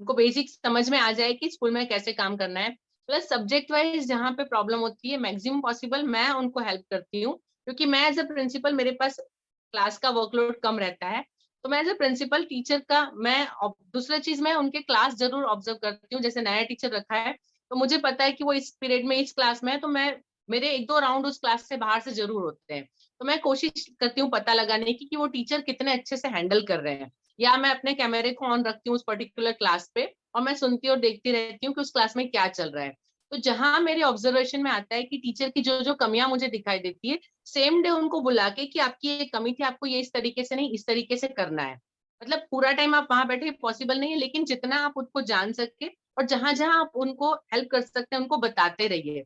उनको बेसिक समझ में आ जाए कि स्कूल में कैसे काम करना है। प्लस सब्जेक्ट वाइज जहाँ पे प्रॉब्लम होती है, मैक्सिमम पॉसिबल मैं उनको हेल्प करती हूँ, क्योंकि मैं एज अ प्रिंसिपल, मेरे पास क्लास का वर्कलोड कम रहता है, तो मैं एज अ प्रिंसिपल टीचर का मैं दूसरा चीज मैं उनके क्लास जरूर ऑब्जर्व करती हूँ। जैसे नया टीचर रखा है, तो मुझे पता है कि वो इस पीरियड में इस क्लास में है, तो मैं मेरे 1-2 राउंड उस क्लास से बाहर से जरूर होते हैं। तो मैं कोशिश करती हूँ पता लगाने की कि वो टीचर कितने अच्छे से हैंडल कर रहे हैं, या मैं अपने कैमरे को ऑन रखती हूँ उस पर्टिकुलर क्लास पे, और मैं सुनती और देखती रहती हूँ कि उस क्लास में क्या चल रहा है। तो जहां मेरे ऑब्जर्वेशन में आता है कि टीचर की जो जो कमियां मुझे दिखाई देती है, सेम डे उनको बुला के कि आपकी ये कमी थी, आपको ये इस तरीके से नहीं, इस तरीके से करना है। मतलब पूरा टाइम आप वहां बैठे पॉसिबल नहीं है, लेकिन जितना आप उनको जान सके और जहां जहां आप उनको हेल्प कर सकते हैं, उनको बताते रहिए।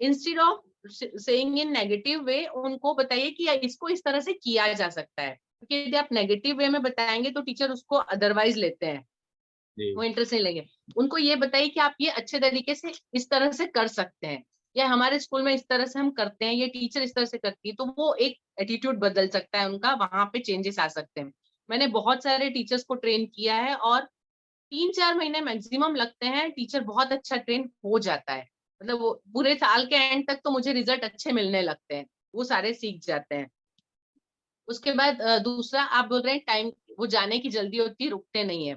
Instead of saying in negative way, उनको बताइए कि इसको इस तरह से किया जा सकता है, क्योंकि यदि आप नेगेटिव वे में बताएंगे तो टीचर उसको अदरवाइज लेते हैं, वो इंटरेस्ट नहीं लेंगे। उनको ये बताइए कि आप ये अच्छे तरीके से इस तरह से कर सकते हैं, या हमारे स्कूल में इस तरह से हम करते हैं, ये टीचर इस तरह से करती है, तो वो एक एटीट्यूड बदल सकता है उनका, वहां पे चेंजेस आ सकते हैं। मैंने बहुत सारे टीचर्स को ट्रेन किया है, और 3-4 महीने मैक्सिमम लगते हैं, टीचर बहुत अच्छा ट्रेन हो जाता है। मतलब वो पूरे साल के एंड तक तो मुझे रिजल्ट अच्छे मिलने लगते हैं, वो सारे सीख जाते हैं। उसके बाद दूसरा आप बोल रहे हैं टाइम, वो जाने की जल्दी होती है, रुकते नहीं है।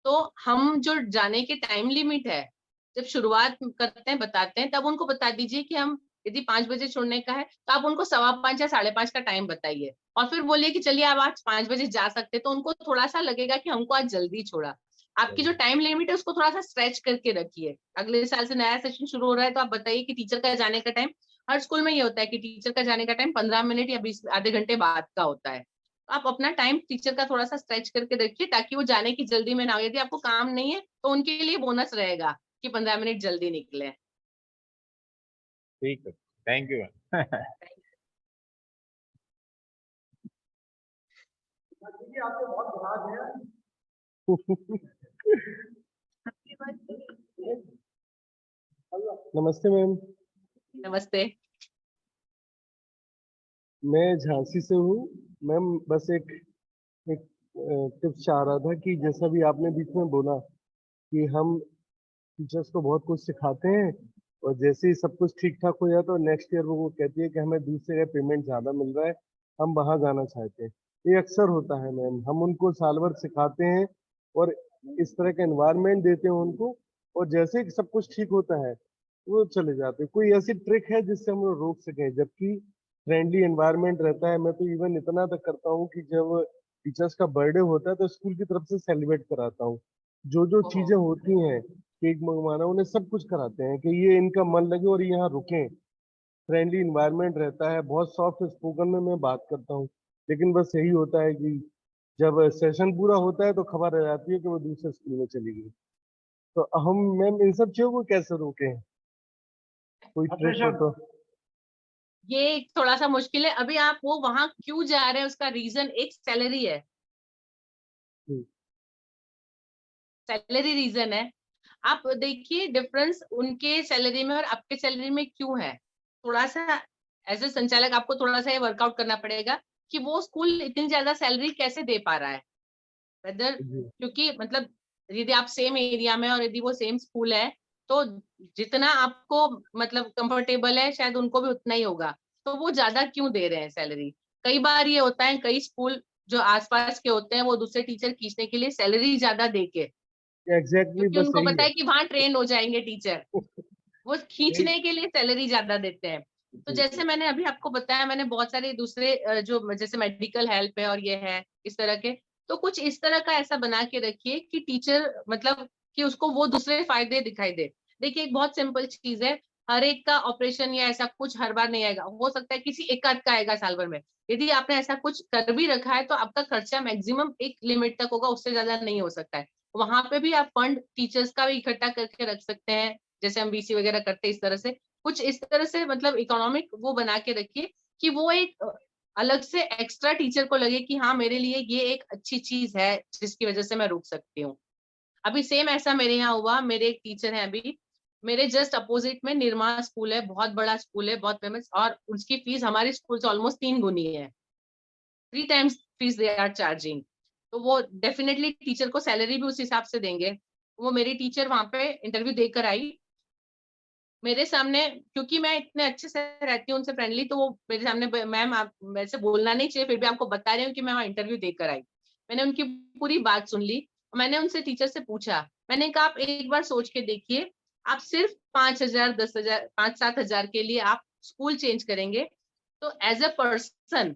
तो हम जो जाने के टाइम लिमिट है, जब शुरुआत करते हैं बताते हैं, तब उनको बता दीजिए कि हम यदि 5 बजे छोड़ने का है तो आप उनको 5:15 या 5:30 का टाइम बताइए, और फिर बोलिए कि चलिए आप आज 5 बजे जा सकते हैं, तो उनको थोड़ा सा लगेगा कि हमको आज जल्दी छोड़ा। आपकी जो टाइम लिमिट है उसको थोड़ा सा स्ट्रेच करके रखिए। अगले साल से नया सेशन शुरू हो रहा है तो आप बताइए कि टीचर का जाने का टाइम, हर स्कूल में ये होता है कि टीचर का जाने का टाइम 15 मिनट या 20 आधे घंटे बाद का होता है। आप अपना टाइम टीचर का थोड़ा सा स्ट्रेच करके रखिए ताकि वो जाने की जल्दी में ना हो। यदि आपको काम नहीं है तो उनके लिए बोनस रहेगा कि 15 मिनट जल्दी निकले। ठीक है, थैंक यू। दीदी आपको बहुत नाराज है। नमस्ते मैम, नमस्ते। मैं झांसी से हूँ। मैम बस एक एक टिप्स चाह रहा था कि जैसा भी आपने बीच में बोला कि हम टीचर्स को बहुत कुछ सिखाते हैं और जैसे ही सब कुछ ठीक ठाक हो जाए तो नेक्स्ट ईयर वो कहती है कि हमें दूसरी जगह पेमेंट ज्यादा मिल रहा है, हम वहां जाना चाहते हैं। ये अक्सर होता है मैम, हम उनको साल भर सिखाते हैं और इस तरह का एनवायरनमेंट देते हैं उनको, और जैसे ही सब कुछ ठीक होता है वो चले जाते हैं। कोई ऐसी ट्रिक है जिससे हम लोग रोक सकें जबकि फ्रेंडली एनवायरनमेंट रहता है? मैं तो इवन इतना तक करता हूँ कि जब टीचर्स का बर्थडे होता है तो स्कूल की तरफ से सेलिब्रेट कराता हूँ। जो जो चीजें होती हैं, केक मंगवाना, उन्हें सब कुछ कराते हैं कि ये इनका मन लगे और ये यहाँ रुकें। फ्रेंडली इन्वायरमेंट रहता है, बहुत सॉफ्ट स्पोकन में मैं बात करता हूँ। लेकिन बस यही होता है कि जब सेशन पूरा होता है तो खबर आ जाती है कि वो दूसरे स्कूल में चली गई। तो हम मैम इन सब चीजों को कैसे रोकें? कोई ट्रिक हो तो। ये थोड़ा सा मुश्किल है। अभी आप वो वहां क्यों जा रहे हैं उसका रीजन एक सैलरी है, हम्म, सैलरी रीजन है। आप देखिए डिफरेंस उनके सैलरी में और आपके सैलरी में क्यों है। थोड़ा सा एज ए संचालक आपको थोड़ा सा ये वर्कआउट करना पड़ेगा कि वो स्कूल इतनी ज्यादा सैलरी कैसे दे पा रहा है। वेदर, जी, क्योंकि मतलब यदि आप सेम एरिया में और यदि वो सेम स्कूल है तो जितना आपको मतलब कंफर्टेबल है शायद उनको भी उतना ही होगा। तो वो ज्यादा क्यों दे रहे हैं सैलरी। कई बार ये होता है, कई स्कूल जो आसपास के होते हैं वो दूसरे टीचर खींचने के लिए सैलरी ज्यादा दे के, एग्जैक्टली क्योंकि बस उनको यही पता है। है कि वहां ट्रेन हो जाएंगे टीचर, वो यही। खींचने के लिए सैलरी ज्यादा देते हैं। तो जी जी। जैसे मैंने अभी आपको बताया, मैंने बहुत सारे दूसरे जो जैसे मेडिकल हेल्प है और ये है इस तरह के, तो कुछ इस तरह का ऐसा बना के रखिए कि टीचर मतलब कि उसको वो दूसरे फायदे दिखाई दे। देखिए एक बहुत सिंपल चीज है, हर एक का ऑपरेशन या ऐसा कुछ हर बार नहीं आएगा, हो सकता है किसी एक आध का आएगा साल भर में। यदि आपने ऐसा कुछ कर भी रखा है तो आपका खर्चा मैक्सिमम एक लिमिट तक होगा, उससे ज्यादा नहीं हो सकता है। वहां पे भी आप फंड टीचर्स का भी इकट्ठा करके रख सकते हैं, जैसे हम बीसी वगैरह करते हैं इस तरह से। कुछ इस तरह से मतलब इकोनॉमिक वो बना के रखिए कि वो एक अलग से एक्स्ट्रा टीचर को लगे कि हाँ मेरे लिए ये एक अच्छी चीज है जिसकी वजह से मैं रुक सकती हूँ। अभी सेम ऐसा मेरे यहाँ हुआ, मेरे एक टीचर हैं अभी, मेरे जस्ट अपोजिट में निर्मा स्कूल है, बहुत बड़ा स्कूल है, बहुत फेमस, और उसकी फीस हमारे स्कूल से ऑलमोस्ट 3 गुनी है, 3 times fees they are charging. तो वो डेफिनेटली टीचर को सैलरी भी उस हिसाब से देंगे। वो मेरी टीचर वहां पे इंटरव्यू देकर आई मेरे सामने, क्योंकि मैं इतने अच्छे से रहती हूँ उनसे फ्रेंडली, तो वो मेरे सामने, मैम आप वैसे बोलना नहीं चाहिए फिर भी आपको बता रही हूँ कि मैं वहाँ इंटरव्यू देकर आई। मैंने उनकी पूरी बात सुन ली। मैंने उनसे टीचर से पूछा, मैंने कहा आप एक बार सोच के देखिए, आप सिर्फ 5,000 10,000 5-7 हजार के लिए आप स्कूल चेंज करेंगे, तो एज अ पर्सन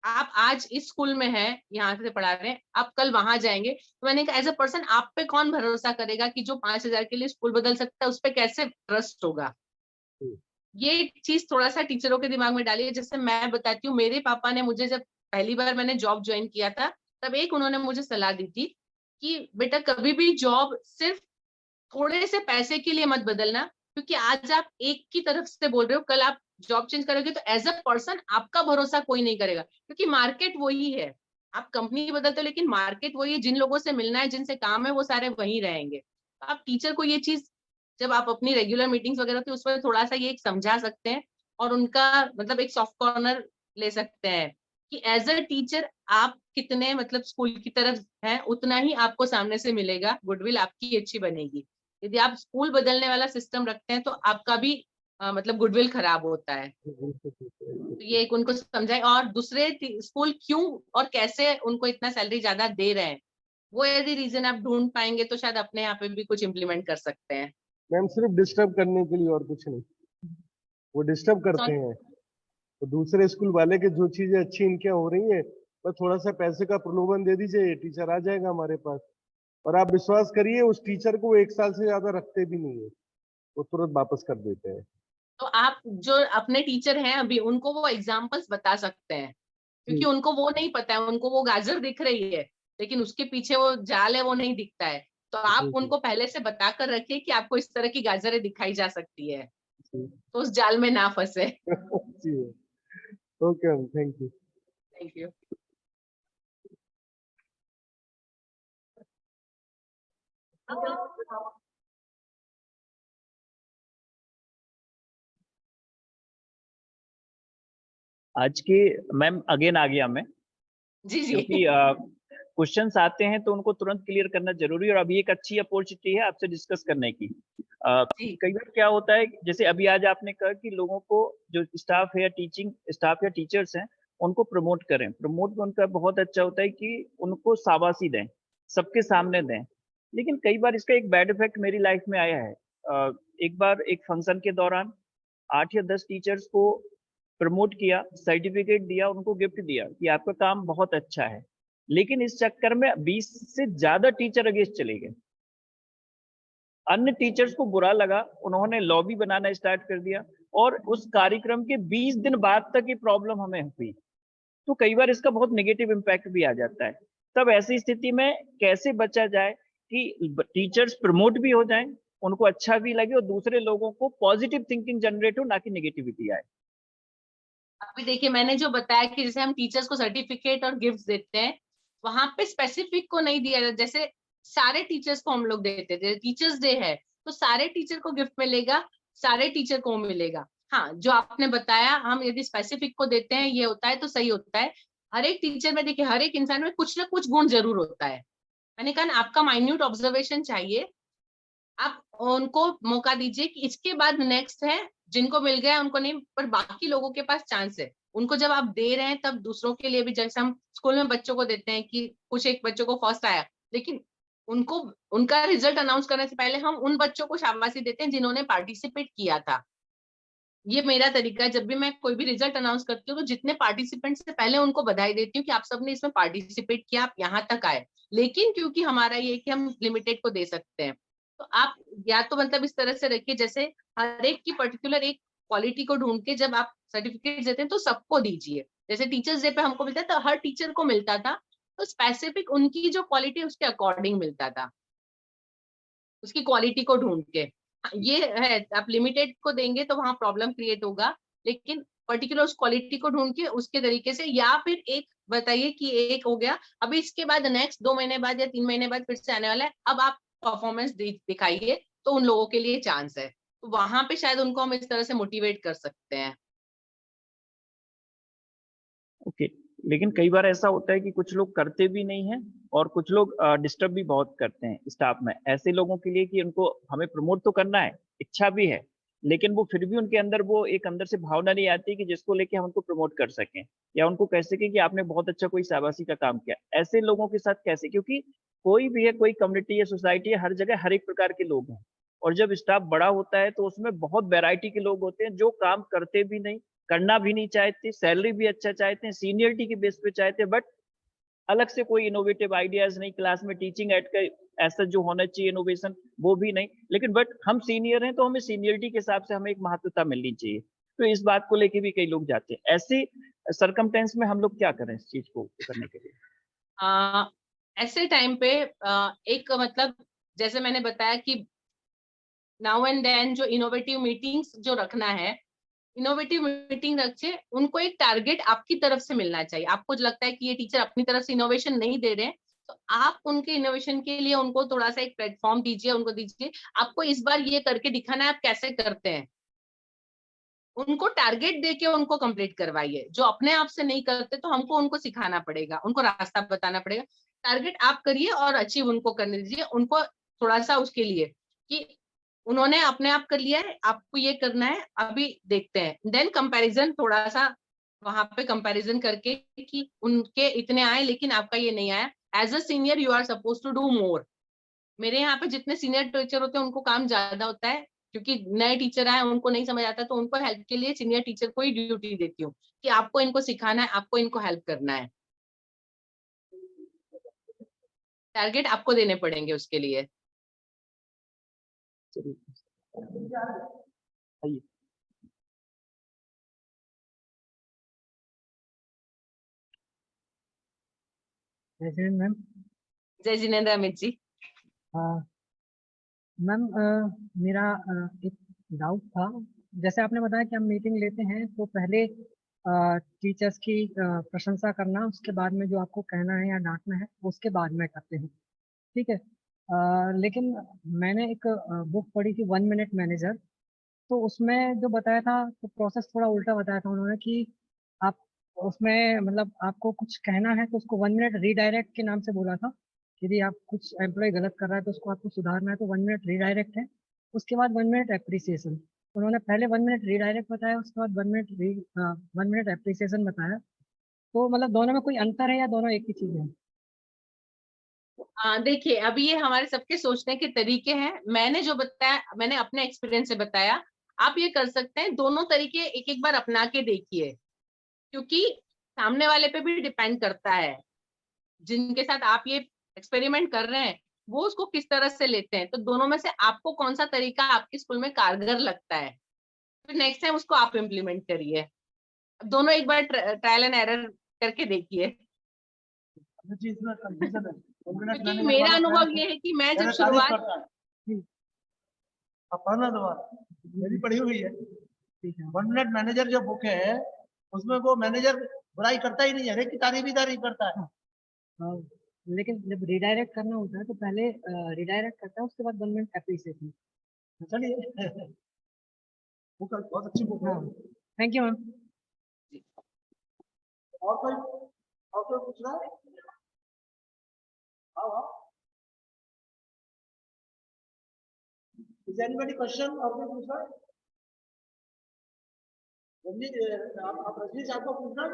आप आज इस स्कूल में हैं, यहाँ से पढ़ा रहे हैं, आप कल वहां जाएंगे, तो मैंने कहा एज अ पर्सन आप पे कौन भरोसा करेगा कि जो 5,000 के लिए स्कूल बदल सकता है उस पर कैसे ट्रस्ट होगा। ये चीज थोड़ा सा टीचरों के दिमाग में डालिए। जैसे मैं बताती हूँ, मेरे पापा ने मुझे जब पहली बार मैंने जॉब ज्वाइन किया था, तब एक उन्होंने मुझे सलाह दी थी कि बेटा कभी भी जॉब सिर्फ थोड़े से पैसे के लिए मत बदलना, क्योंकि आज आप एक की तरफ से बोल रहे हो, कल आप जॉब चेंज करोगे तो एज अ पर्सन आपका भरोसा कोई नहीं करेगा, क्योंकि मार्केट वही है। आप कंपनी बदलते हो लेकिन मार्केट वही है, जिन लोगों से मिलना है जिनसे काम है वो सारे वही रहेंगे। तो आप टीचर को ये चीज जब आप अपनी रेगुलर मीटिंग्स वगैरह होती है उस पर थोड़ा सा ये समझा सकते हैं, और उनका मतलब एक सॉफ्ट कॉर्नर ले सकते हैं कि एज अ टीचर आप कितने मतलब स्कूल की तरफ हैं, उतना ही आपको सामने से मिलेगा, गुडविल आपकी अच्छी बनेगी। यदि आप स्कूल बदलने वाला सिस्टम रखते हैं तो आपका भी मतलब गुडविल खराब होता है। तो ये एक उनको समझाए, और दूसरे स्कूल क्यों और कैसे उनको इतना सैलरी ज्यादा दे रहे हैं, वो यदि रीजन आप ढूंढ पाएंगे तो शायद अपने यहाँ पे भी कुछ इम्प्लीमेंट कर सकते हैं। मैम सिर्फ डिस्टर्ब करने के लिए और कुछ नहीं, वो डिस्टर्ब करते हैं। तो दूसरे स्कूल वाले के जो चीजें अच्छी इनके यहाँ हो रही है, बस थोड़ा सा पैसे का प्रलोभन दे दीजिए, टीचर आ जाएगा हमारे पास। और आप विश्वास करिए उस टीचर को 1 साल से ज्यादा रखते भी नहीं है, वो तुरंत वापस कर देते हैं। तो आप जो अपने टीचर हैं अभी, उनको वो एग्जाम्पल्स बता सकते हैं, क्योंकि उनको वो नहीं पता है, उनको वो गाजर दिख रही है लेकिन उसके पीछे वो जाल है वो नहीं दिखता है। तो आप जी, उनको पहले से बता कर रखिए कि आपको इस तरह की गाजरें दिखाई जा सकती है, जी। तो उस जाल में ना फंसे। जी okay ma'am, thank you. Thank you. आज के मैम अगेन आ गया मैं, जी जी। क्योंकि क्वेश्चंस आते हैं तो उनको तुरंत क्लियर करना जरूरी है, और अभी एक अच्छी अपॉर्चुनिटी है आपसे डिस्कस करने की। जी कई बार क्या होता है, जैसे अभी आज आपने कहा कि लोगों को, जो स्टाफ है या टीचिंग स्टाफ या टीचर्स हैं, उनको प्रमोट करें। प्रमोट में उनका बहुत अच्छा होता है कि उनको शाबाशी दें, सबके सामने दें। लेकिन कई बार इसका एक बैड इफेक्ट मेरी लाइफ में आया है। एक बार एक फंक्शन के दौरान 8 या 10 टीचर्स को प्रमोट किया, सर्टिफिकेट दिया, उनको गिफ्ट दिया कि आपका काम बहुत अच्छा है। लेकिन इस चक्कर में 20 से ज्यादा टीचर अगेंस्ट चले गए। अन्य टीचर्स को बुरा लगा, उन्होंने लॉबी बनाना स्टार्ट कर दिया, और उस कार्यक्रम के 20 दिन बाद तक ये प्रॉब्लम हमें हुई। तो कई बार इसका बहुत नेगेटिव इम्पैक्ट भी आ जाता है। तब ऐसी स्थिति में कैसे बचा जाए कि टीचर्स प्रमोट भी हो जाएं, उनको अच्छा भी लगे, और दूसरे लोगों को पॉजिटिव थिंकिंग जनरेट हो, ना कि नेगेटिविटी आए। अभी देखिए, मैंने जो बताया कि जैसे हम टीचर्स को सर्टिफिकेट और गिफ्ट देते हैं, वहां पे स्पेसिफिक को नहीं दिया जाता। जैसे सारे टीचर्स को हम लोग देते थे, टीचर्स डे है तो सारे टीचर को गिफ्ट मिलेगा, सारे टीचर को मिलेगा। हाँ, जो आपने बताया, हम यदि स्पेसिफिक को देते हैं ये होता है तो सही होता है। हर एक टीचर में देखिए, हर एक इंसान में कुछ ना कुछ गुण जरूर होता है। मैंने कहा ना, आपका माइन्यूट ऑब्जर्वेशन चाहिए, आप उनको मौका दीजिए कि इसके बाद नेक्स्ट है, जिनको मिल गया उनको नहीं, पर बाकी लोगों के पास चांस है। उनको जब आप दे रहे हैं तब दूसरों के लिए भी, जैसे हम स्कूल में बच्चों को देते हैं कि कुछ एक बच्चों को फर्स्ट आया, लेकिन उनको उनका रिजल्ट अनाउंस करने से पहले हम उन बच्चों को शाबाशी देते हैं जिन्होंने पार्टिसिपेट किया था। ये मेरा तरीका है, जब भी मैं कोई भी रिजल्ट अनाउंस करती हूँ तो जितने पार्टिसिपेंट से पहले उनको बधाई देती हूँ कि आप सबने इसमें पार्टिसिपेट किया, आप यहाँ तक आए। लेकिन क्योंकि हमारा ये कि हम लिमिटेड को दे सकते हैं, तो आप या तो मतलब इस तरह से रखिए, जैसे हर एक की पर्टिकुलर एक क्वालिटी को ढूंढ के जब आप सर्टिफिकेट देते हैं तो सबको दीजिए। जैसे टीचर्स डे पे हमको मिलता था, हर टीचर को मिलता था, तो स्पेसिफिक उनकी जो क्वालिटी उसके अकॉर्डिंग मिलता था, उसकी क्वालिटी को ढूंढ के। ये है, आप लिमिटेड को देंगे तो वहां प्रॉब्लम क्रिएट होगा, लेकिन पर्टिकुलर उस क्वालिटी को ढूंढ के उसके तरीके से, या फिर एक बताइए कि एक हो गया, अभी इसके बाद नेक्स्ट 2 महीने बाद या 3 महीने बाद फिर से आने वाला है, अब आप परफॉर्मेंस दिखाइए, तो उन लोगों के लिए चांस है। तो वहां पे शायद उनको हम इस तरह से मोटिवेट कर सकते हैं। ओके। लेकिन कई बार ऐसा होता है कि कुछ लोग करते भी नहीं हैं, और कुछ लोग डिस्टर्ब भी बहुत करते हैं स्टाफ में। ऐसे लोगों के लिए कि उनको हमें प्रमोट तो करना है, इच्छा भी है, लेकिन वो फिर भी उनके अंदर वो एक अंदर से भावना नहीं आती कि जिसको लेके हम उनको प्रमोट कर सकें, या उनको कह सकें कि आपने बहुत अच्छा कोई शाबाशी का काम किया। ऐसे लोगों के साथ कैसे, क्योंकि कोई भी है, कोई कम्युनिटी या सोसाइटी है, हर जगह हर एक प्रकार के लोग हैं। और जब स्टाफ बड़ा होता है तो उसमें बहुत वैरायटी के लोग होते हैं जो काम करते भी नहीं, करना भी नहीं चाहते, सैलरी भी अच्छा चाहते हैं, सीनियरिटी के बेस पे चाहते हैं, बट अलग से कोई इनोवेटिव आइडियाज नहीं, क्लास में टीचिंग एड का ऐसा जो होना चाहिए इनोवेशन वो भी नहीं। लेकिन बट हम सीनियर हैं तो हमें सीनियरिटी के हिसाब से हमें एक महत्वता मिलनी चाहिए। तो इस बात को लेके भी कई लोग जाते हैं। ऐसे सरकमटेंस में हम लोग क्या करें इस चीज को करने के लिए? ऐसे टाइम पे एक मतलब, जैसे मैंने बताया कि नाउ एंड देन जो इनोवेटिव मीटिंग्स जो रखना है, इनोवेटिव मीटिंग रखिए, उनको एक टारगेट आपकी तरफ से मिलना चाहिए। आपको जो लगता है कि ये टीचर अपनी तरफ से इनोवेशन नहीं दे रहे हैं, तो आप उनके इनोवेशन के लिए उनको थोड़ा सा एक प्लेटफॉर्म दीजिए, उनको दीजिए आपको इस बार ये करके दिखाना है, आप कैसे करते हैं। उनको टारगेट देके उनको कंप्लीट करवाइए। जो अपने आप से नहीं करते तो हमको उनको सिखाना पड़ेगा, उनको रास्ता बताना पड़ेगा। टारगेट आप करिए और अचीव उनको करने दीजिए, उनको थोड़ा सा उसके लिए कि उन्होंने अपने आप कर लिया है, आपको ये करना है, अभी देखते हैं। देन कंपैरिजन, थोड़ा सा वहां पे कंपैरिजन करके कि उनके इतने आए लेकिन आपका ये नहीं आया। As a senior you are suppose to do more. मेरे यहाँ पे जितने सीनियर टीचर होते हैं उनको काम ज्यादा होता है, क्योंकि नए टीचर आए उनको नहीं समझ आता, तो उनको हेल्प के लिए सीनियर टीचर को ही ड्यूटी देती हूँ कि आपको इनको सिखाना है, आपको इनको हेल्प करना है, टारगेट आपको देने पड़ेंगे उसके लिए। आइए। मैम। जय जिनेन्द्र अमित जी। मैम मेरा एक डाउट था। जैसे आपने बताया कि हम मीटिंग लेते हैं तो पहले टीचर्स की प्रशंसा करना, उसके बाद में जो आपको कहना है या डांटना है उसके बाद में करते हैं, ठीक है। लेकिन मैंने एक बुक पढ़ी थी 1 मिनट मैनेजर, तो उसमें जो बताया था तो प्रोसेस थोड़ा उल्टा बताया था उन्होंने कि आप उसमें मतलब आपको कुछ कहना है तो उसको 1 मिनट रीडायरेक्ट के नाम से बोला था। यदि आप कुछ एम्प्लॉय गलत कर रहा है तो उसको आपको सुधारना है तो 1 मिनट रीडायरेक्ट है, उसके बाद 1 मिनट एप्रिसिएशन। उन्होंने पहले 1 मिनट रीडायरेक्ट बताया, उसके बाद 1 मिनट एप्रिसिएशन बताया। तो मतलब दोनों में कोई अंतर है या दोनों एक ही चीज है? देखिए, अभी ये हमारे सबके सोचने के तरीके हैं। मैंने जो बताया, मैंने अपने एक्सपीरियंस से बताया। आप ये कर सकते हैं, दोनों तरीके एक एक बार अपना के देखिए, क्योंकि सामने वाले पे भी डिपेंड करता है। जिनके साथ आप ये एक्सपेरिमेंट कर रहे हैं वो उसको किस तरह से लेते हैं, तो दोनों में से आपको कौन सा तरीका आपके स्कूल में कारगर लगता है, फिर नेक्स्ट टाइम उसको आप इम्प्लीमेंट करिए। दोनों एक बार ट्रायल एंड एरर करके देखिए, क्योंकि मेरा अनुभव ये है कि मैं जब शुरुआत पढ़ना दोबारा, मेरी पढ़ी हुई है। 1 मिनट मैनेजर जो बुक है उसमें वो मैनेजर बुराई करता ही नहीं है, हर एक की तारीफ ही करता है। लेकिन जब रिडायरेक्ट करना होता है तो पहले रिडायरेक्ट करता है, उसके बाद 1 मिनट एप्रिसिएशन। चलिए, बुक बहुत अच्छी बुक है। Thank you ma'am. और कोई पूछ रहा है? हाँ। Is there anybody question और कोई पूछ रहा है? आप रजनीश, आपको पूछना है?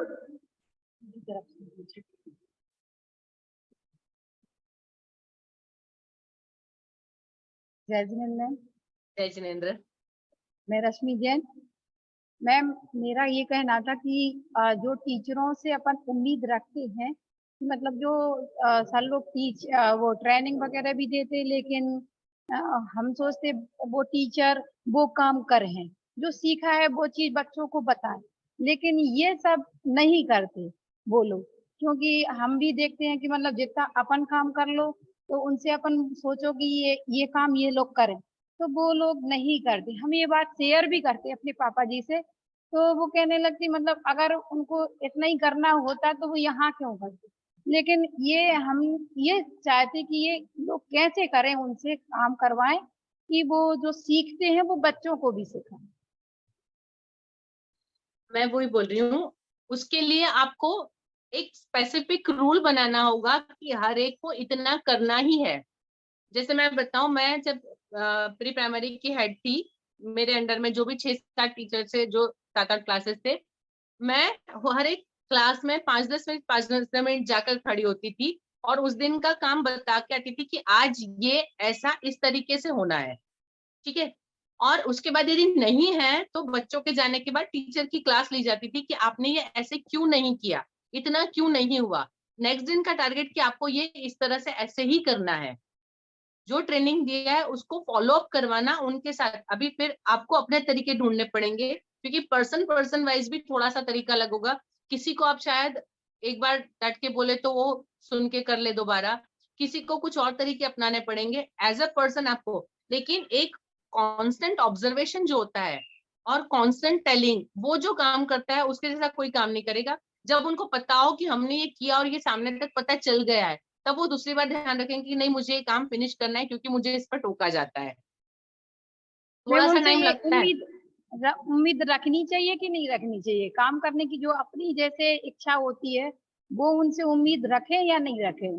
जय जिनेन्द्र मैम। जय जिनेन्द्र। मैं रश्मि जैन। मैम, मेरा ये कहना था कि जो टीचरों से अपन उम्मीद रखते हैं, मतलब जो सर लोग वो ट्रेनिंग वगैरह भी देते, लेकिन हम सोचते वो टीचर वो काम करे हैं, जो सीखा है वो चीज बच्चों को बताए, लेकिन ये सब नहीं करते वो लोग। क्योंकि हम भी देखते हैं कि मतलब जितना अपन काम कर लो तो उनसे अपन सोचो कि ये काम ये लोग करें, तो वो लोग नहीं करते। हम ये बात शेयर भी करते अपने पापा जी से, तो वो कहने लगती मतलब अगर उनको इतना ही करना होता तो वो यहाँ क्यों करते। लेकिन हम ये चाहते कि ये लोग कैसे करें, उनसे काम करवाएं कि वो जो सीखते हैं वो बच्चों को भी सिखाएं। मैं वही बोल रही हूँ, उसके लिए आपको एक स्पेसिफिक रूल बनाना होगा कि हर एक को इतना करना ही है। जैसे मैं बताऊं, मैं जब प्री प्राइमरी की हेड थी, मेरे अंडर में जो भी 6-7 टीचर थे, जो 7-8 क्लासेस थे, मैं हर एक क्लास में 5-10 मिनट जाकर खड़ी होती थी और उस दिन का काम बता के आती थी कि आज ये ऐसा इस तरीके से होना है, ठीक है। और उसके बाद यदि नहीं है तो बच्चों के जाने के बाद टीचर की क्लास ली जाती थी कि आपने ये ऐसे क्यों नहीं किया, इतना क्यों नहीं हुआ। नेक्स्ट दिन का टारगेट कि आपको ये इस तरह से ऐसे ही करना है। जो ट्रेनिंग दिया है उसको फॉलो अप करवाना उनके साथ। अभी फिर आपको अपने तरीके ढूंढने पड़ेंगे, क्योंकि पर्सन वाइज भी थोड़ा सा तरीका अलग होगा। किसी को आप शायद एक बार डट के बोले तो वो सुन के कर ले दोबारा, किसी को कुछ और तरीके अपनाने पड़ेंगे एज अ पर्सन आपको। लेकिन एक कांस्टेंट ऑब्जर्वेशन जो होता है और कांस्टेंट टेलिंग, वो जो काम करता है उसके जैसा कोई काम नहीं करेगा। जब उनको पता हो कि हमने ये किया और ये सामने तक पता चल गया है, तब वो दूसरी बार ध्यान रखेंगे कि नहीं, मुझे ये काम फिनिश करना है क्योंकि मुझे इस पर टोका जाता है। थोड़ा सा टाइम लगता है। उम्मीद रखनी चाहिए कि नहीं रखनी चाहिए? काम करने की जो अपनी जैसे इच्छा होती है वो उनसे उम्मीद रखें या नहीं रखें?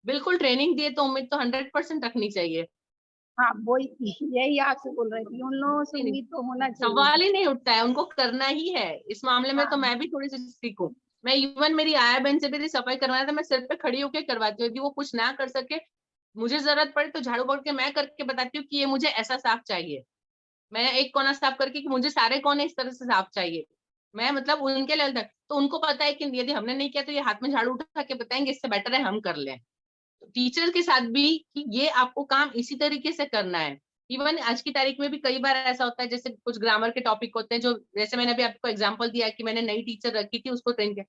बिल्कुल, ट्रेनिंग दिए तो उम्मीद तो 100% रखनी चाहिए। हाँ वही यही आपसे बोल रही थी, उन लोगों से नहीं, उम्मीद तो होना चाहिए। सवाल ही नहीं उठता है, उनको करना ही है। इस मामले में तो हाँ। मैं भी थोड़ी सी सीखूं। मैं इवन मेरी आया बहन से भी सफाई करवाना था, मैं सिर पे खड़ी होकर करवाती हूँ। यदि वो कुछ ना कर सके, मुझे जरूरत पड़े तो झाड़ू पकड़ के मैं करके बताती हूँ कि ये मुझे ऐसा साफ चाहिए। मैं एक कोना साफ करके कि मुझे सारे कोने इस तरह से साफ चाहिए। मैं मतलब उनके लेवल तक, तो उनको पता है कि यदि हमने नहीं किया तो ये हाथ में झाड़ू उठा के बताएंगे, इससे बेटर है हम कर लें। टीचर के साथ भी कि ये आपको काम इसी तरीके से करना है। इवन आज की तारीख में भी कई बार ऐसा होता है, जैसे कुछ ग्रामर के टॉपिक होते हैं, जो जैसे मैंने अभी आपको एग्जांपल दिया कि मैंने नई टीचर रखी थी, उसको ट्रेन किया।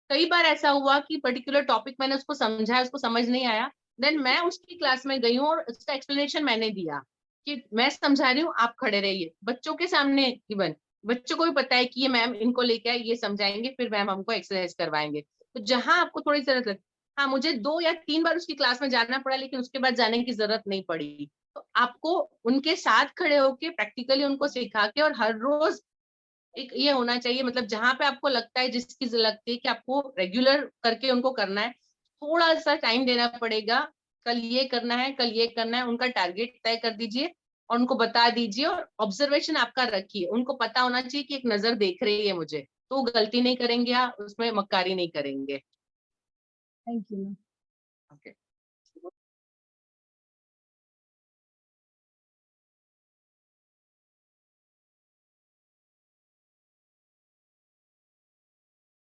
कई बार ऐसा हुआ कि पर्टिकुलर टॉपिक मैंने उसको समझाया, उसको समझ नहीं आया, देन मैं उसकी क्लास में गई हूँ और उसका एक्सप्लेनेशन मैंने दिया कि मैं समझा रही हूँ, आप खड़े रहिए बच्चों के सामने। इवन बच्चों को भी पता है कि ये मैम इनको लेके आए, ये समझाएंगे, फिर मैम हमको एक्सरसाइज करवाएंगे। तो जहां आपको थोड़ी जरूरत लगे, हाँ मुझे 2 या 3 बार उसकी क्लास में जाना पड़ा, लेकिन उसके बाद जाने की जरूरत नहीं पड़ी। तो आपको उनके साथ खड़े होके प्रैक्टिकली उनको सिखा के, और हर रोज एक ये होना चाहिए, मतलब जहां पे आपको लगता है, जिसकी लगती है कि आपको रेगुलर करके उनको करना है, थोड़ा सा टाइम देना पड़ेगा। कल ये करना है, कल ये करना है, उनका टारगेट तय कर दीजिए और उनको बता दीजिए, और ऑब्जर्वेशन आपका रखिए। उनको पता होना चाहिए कि एक नजर देख रही है मुझे, तो वो गलती नहीं करेंगे या उसमें मक्कारी नहीं करेंगे। Thank you. ओके।